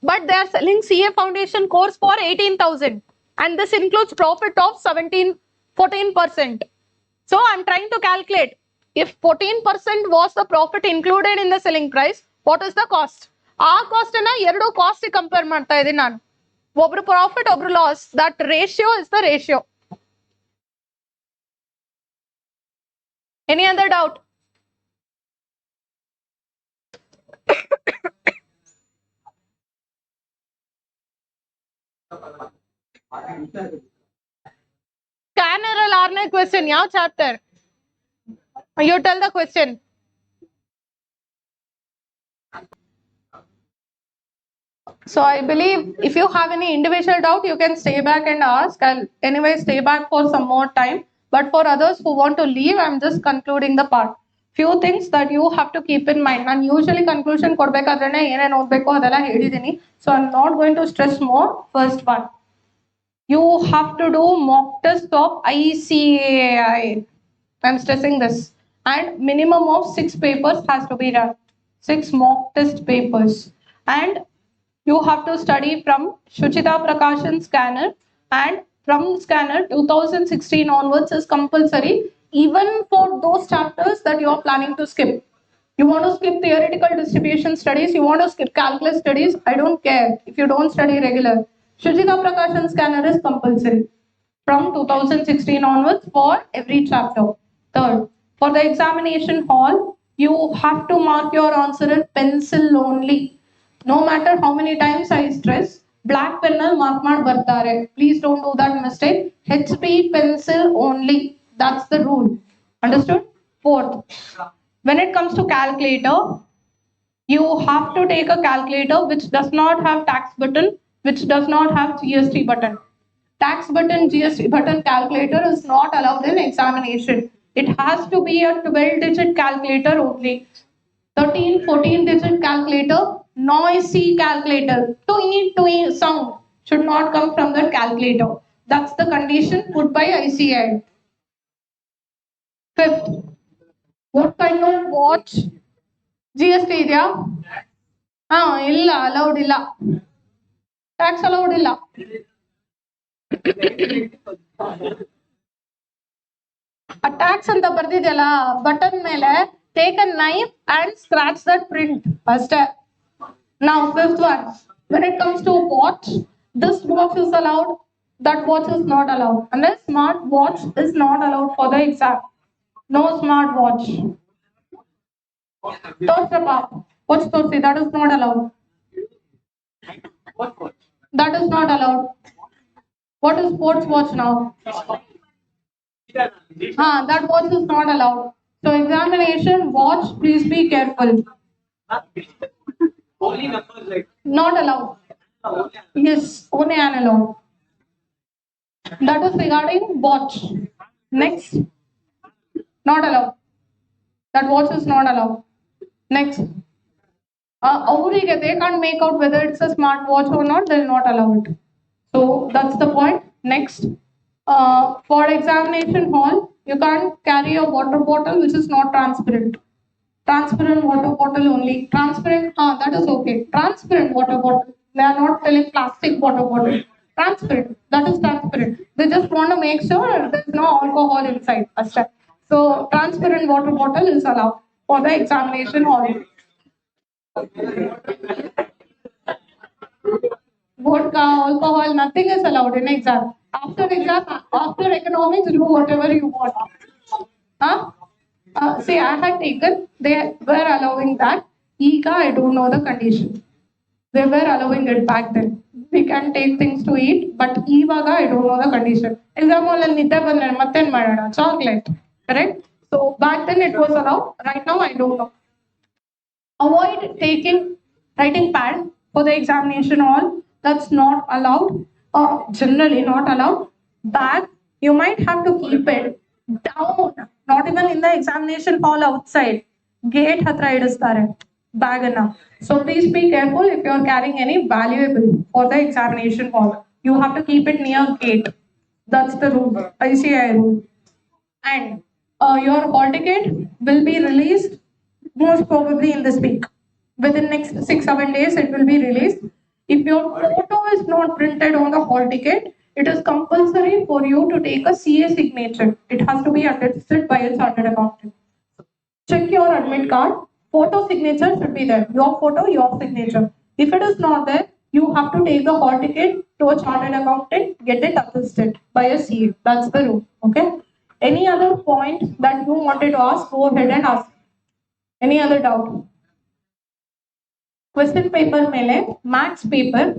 But they are selling CA foundation course for 18,000 and this includes profit of 14%. So I'm trying to calculate if 14% was the profit included in the selling price, what is the cost? ಆ cost ಅನ್ನ ಎರಡು cost compare ಮಾಡ್ತಾ ಇದ್ದೀನಿ ನಾನು. ಒಬ್ರು profit ಒಬ್ರು loss. That ratio is the ratio. Any other doubt? Scanner ಅಲ್ಲಿ 6ನೇ question ಯಾವ chapter? You tell the question. So I believe if you have any individual doubt, you can stay back and ask. I'll anyway stay back for some more time. But for others who want to leave, I'm just concluding the part. Few things that you have to keep in mind. And usually conclusion ಕೊಡ್ಬೇಕಾದ್ರೆ ಏನೇನು ಓದಬೇಕು ಅದೆಲ್ಲ ಹೇಳಿದ್ದೀನಿ. So I'm not going to stress more. First one, you have to do mock test of ICAI. I'm stressing this. And minimum of 6 papers has to be done. 6 mock test papers. And you have to study from Shuchita Prakashan scanner, and from scanner 2016 onwards is compulsory, even for those chapters that you are planning to skip. You want to skip theoretical distribution studies, you want to skip calculus studies, I don't care if you don't study regular. Shuchita Prakashan scanner is compulsory from 2016 onwards for every chapter. Third, for the examination hall, you have to mark your answer in pencil only. No matter how many times I stress, black pen mark maad bartare. Please don't do that mistake. HB pencil only. That's the rule. Understood? Fourth, when it comes to calculator, you have to take a calculator which does not have tax button, which does not have GST button. Tax button, GST button calculator is not allowed in examination. It has to be a 12-digit calculator only. 13, 14-digit calculator, noisy calculator, twing sound should not come from the calculator. That's the condition put by ICAI. Fifth, what kind of watch? GST idea? Illa, allowed illa. Tax allowed illa. A tax ಅಂತ ಬರ್ದಿದೆಯಲ್ಲ button ಮೇಲೆ, take a knife and scratch that print. ಅಷ್ಟೇ. Now fifth one, when it comes to watch, this watch is allowed, that watch is not allowed. Unless smart watch is not allowed for the exam. No smart watch. Watch torsi, that is not allowed. That is not allowed. What is sports watch now? That watch is not allowed. So examination watch, please be careful. Only numbers like Not allowed. Yes, only analog. That is regarding watch. Next, not allowed. That watch is not allowed. Next, they can't make out whether it's a smart watch or not. They'll not allow it. So that's the point. Next, for examination hall, You can't carry a water bottle which is not transparent. Transparent water bottle only. Transparent, that is okay. Transparent water bottle. They are not selling plastic water bottle. Transparent, that is transparent. They just want to make sure there's no alcohol inside. So transparent water bottle is allowed for the examination hall. Vodka, alcohol, nothing is allowed in exam. After economics, do whatever you want. Huh? Say I had taken, they were allowing that. Ega, I don't know the condition. They were allowing it back then. We can take things to eat, but ivaga I don't know the condition. Example, nidde bandre matten madana chocolate, correct? So back then it was allowed. Right now I don't know. Avoid taking writing pad for the examination hall. That's not allowed. Generally not allowed. Bag, you might have to keep it down, not even in the examination hall outside. Gate hatra idustare bag anna. So please be careful if you are carrying any valuable for the examination hall. You have to keep it near gate. That's the rule, ICI rule. And your hall ticket will be released most probably in this week. Within next 6-7 days, it will be released. If your photo is not printed on the hall ticket, it is compulsory for you to take a CA signature. It has to be attested by a chartered accountant. Check your admit card. Photo signature should be there. Your photo, your signature. If it is not there, you have to take the hall ticket to a chartered accountant, get it attested by a CA. That's the rule. Okay. Any other point that you wanted to ask, go ahead and ask. Any other doubt? Question paper mele, max paper.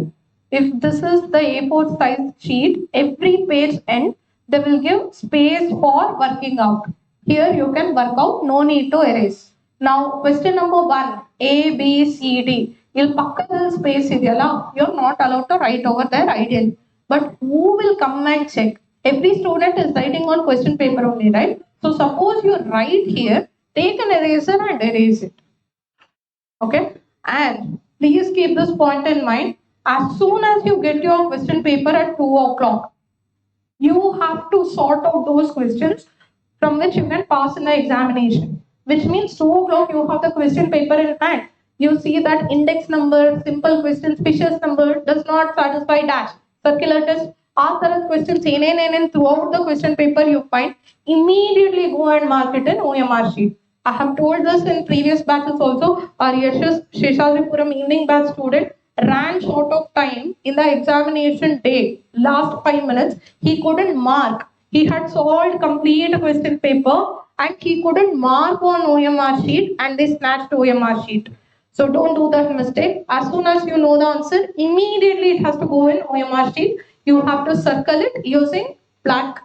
If this is the A4 size sheet, every page end, they will give space for working out. Here you can work out, no need to erase. Now question number 1, A, B, C, D. You'll pakkadal space ideyala, you're not allowed to write over there ideally. But who will come and check? Every student is writing on question paper only, right? So suppose you write here, take an eraser and erase it. Okay, and please keep this point in mind. As soon as you get your question paper at 2 o'clock, you have to sort out those questions from which you can pass in the examination. Which means 2 o'clock you have the question paper in hand. You see that index number, simple questions, Fisher's number does not satisfy dash. Circular test, questions throughout the question paper you find. Immediately go and mark it in OMR sheet. I have told this in previous batches also. Our Yashas Sheshadripuram evening batch student ran short of time in the examination day. Last 5 minutes, he couldn't mark. He had solved complete question paper and he couldn't mark on OMR sheet and they snatched OMR sheet. So don't do that mistake. As soon as you know the answer, immediately it has to go in OMR sheet. You have to circle it using black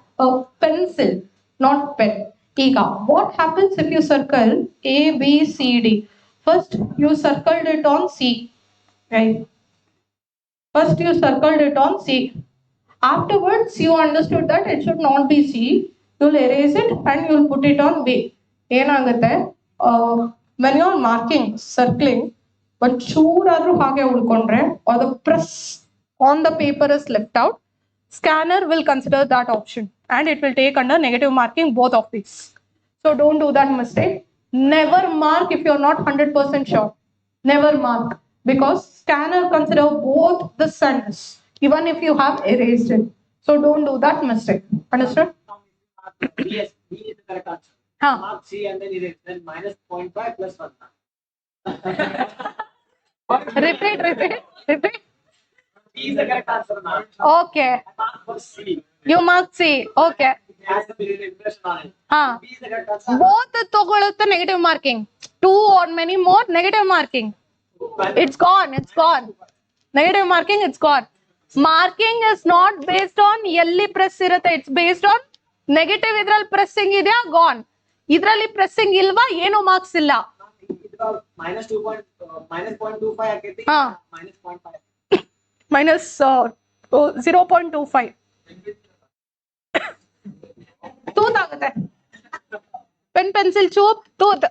pencil, not pen. What happens if you circle A, B, C, D? First, you circled it on C, right? First, you circled it on C. Afterwards, you understood that it should not be C. You'll erase it and you'll put it on B. When you're marking, circling, but or the press on the paper is left out, scanner will consider that option and it will take under negative marking both of these. So don't do that mistake. Never mark if you're not 100% sure. Never mark because scanner consider both the sends even if you have erased it. So don't do that mistake. Understood? Yes, B is the correct answer. Mark C and then erase. Then minus 0.5 plus 1. Repeat. B is the correct answer now. Okay. Mark for C. You mark C. Okay. Has the impression on it. B is the correct answer. Both the negative marking. 2 or many more negative marking. It's gone. Negative marking, it's gone. Marking is not based on yelly press irutte. It's based on negative idral pressing idya gone. Idralli pressing ilva ಏನು marks illa. Minus 0.25 ageti. Minus 0.5. Minus 0.25. Tooth agate. Pen pencil tube tooth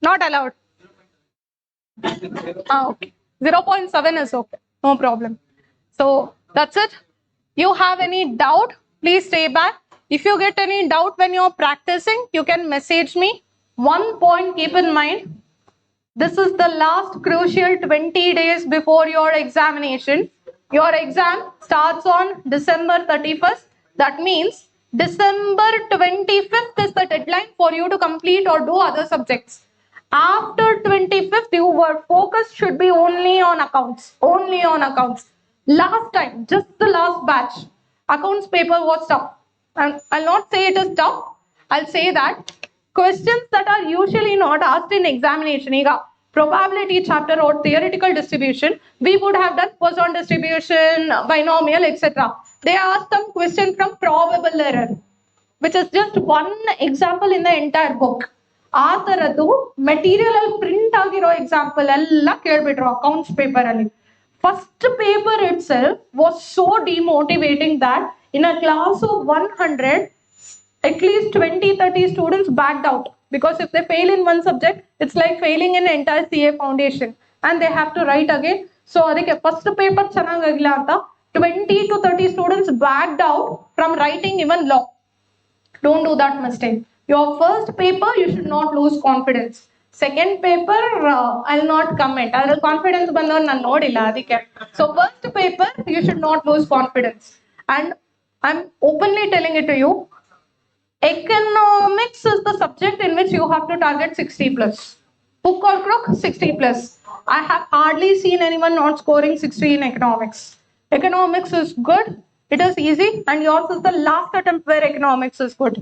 not allowed. Okay. 0.7 is okay. No problem. So that's it. You have any doubt? Please stay back. If you get any doubt when you're practicing, you can message me. One point keep in mind, this is the last crucial 20 days before your examination. Your exam starts on December 31st. That means December 25th is the deadline for you to complete or do other subjects. After 25th, your focus should be only on accounts. Only on accounts. Last time, just the last batch, accounts paper was tough. And I'll not say it is tough. I'll say that questions that are usually not asked in examination, probability chapter or theoretical distribution, we would have done Poisson distribution, binomial, etc. They asked some question from probable error, which is just one example in the entire book. ಆ ತರದ್ದು material ಅಲ್ಲಿ print ಆಗಿರೋ example ಎಲ್ಲ ಕೇಳ್ಬಿಟ್ರು accounts paper ಅಲ್ಲಿ. First paper itself was so demotivating that in a class of 100 at least 20-30 students backed out, because if they fail in one subject, it's like failing in entire CA foundation and they have to write again. So adike first paper chanagagilla anta 20 to 30 students backed out from writing even law. Don't do that mistake. Your first paper, you should not lose confidence. Second paper, I'll not comment. I'll confidence bandu nan nodilla adike. So first paper, you should not lose confidence. And I'm openly telling it to you, economics is the subject in which you have to target 60 plus. Hook or crook, 60 plus. I have hardly seen anyone not scoring 60 in economics. Economics is good, it is easy, and yours is the last attempt where economics is good.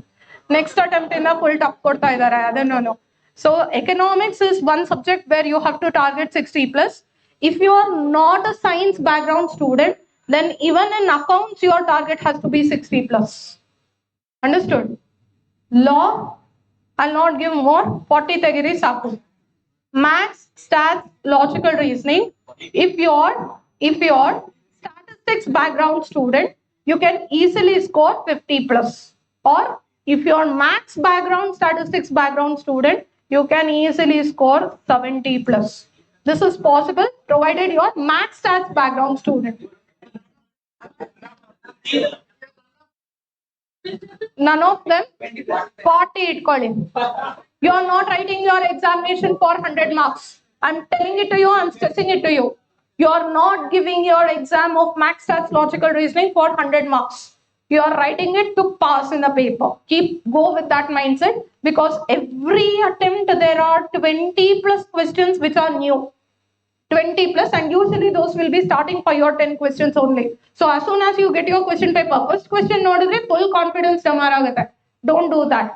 Next attempt in the full top korta idare, adano no. So economics is one subject where you have to target 60 plus. If you are not a science background student, then even in accounts your target has to be 60 plus. Understood? Law, I'll not give more, 40 tegiri saku. Maths, stats, logical reasoning. If you're statistics background student, you can easily score 50 plus. Or if you're maths background, statistics background student, you can easily score 70 plus. This is possible provided you're maths stats background student. None of them 40 ಇಟ್ಕೊಳ್ಳಿ. You are not writing your examination for 100 marks. I'm telling it to you, I'm stressing it to you. You are not giving your exam of max stats logical reasoning for 100 marks. You are writing it to pass in the paper. Go with that mindset, because every attempt there are 20 plus questions which are new. 20 plus, and usually those will be starting 5 or 10 questions only. So as soon as you get your question paper, first question nodidre full confidence damaragutte. Don't do that.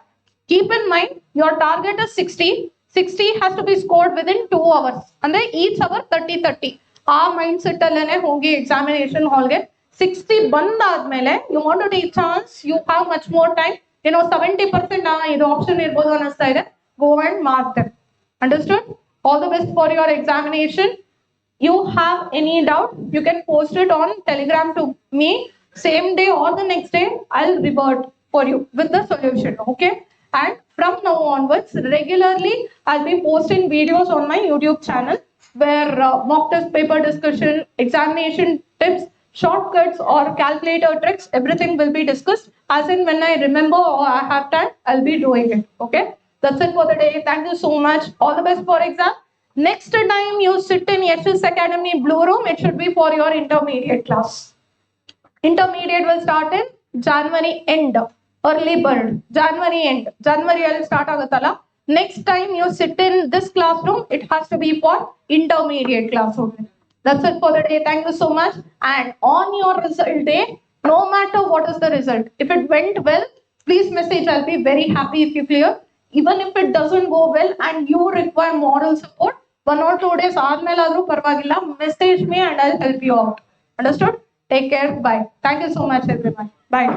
Keep in mind your target is 60. 60 has to be scored within 2 hours. Andre each hour 30. ಆ mind set ಅಲ್ಲೇನೆ ಹೋಗಿ examination ಹಾಲ್ಗೆ 60 ಬಂದಾದ್ಮೇಲೆ you want to take chance, you have much more time, 70% ಇದು option ಇರ್ಬೋದು ಅನಿಸ್ತಾ ಇದೆ, go and mark them. Understood? All the best for your examination. You have any doubt, you can post it on Telegram to me. Same day or the next day, I'll revert for you with the solution. Okay? And from now onwards, regularly, I'll be posting videos on my YouTube channel where mock test paper discussion, examination tips, shortcuts or calculator tricks, everything will be discussed. As in when I remember or I have time, I'll be doing it. Okay? That's it for the day. Thank you so much. All the best for exam. Next time you sit in SS Academy Blue Room, it should be for your intermediate class. Intermediate will start in January end. Early bird. January end. January will start agatala. Next time you sit in this classroom, it has to be for intermediate class only. That's it for the day. Thank you so much. And on your result day, no matter what is the result, if it went well, please message. I'll be very happy if you clear. Even if it doesn't go well and you require moral support, 1 or 2 days ಆದ್ಮೇಲಾದ್ರೂ ಪರವಾಗಿಲ್ಲ, message me and I'll help you out. Understood? Take care. Bye. Thank you so much everyone. Bye.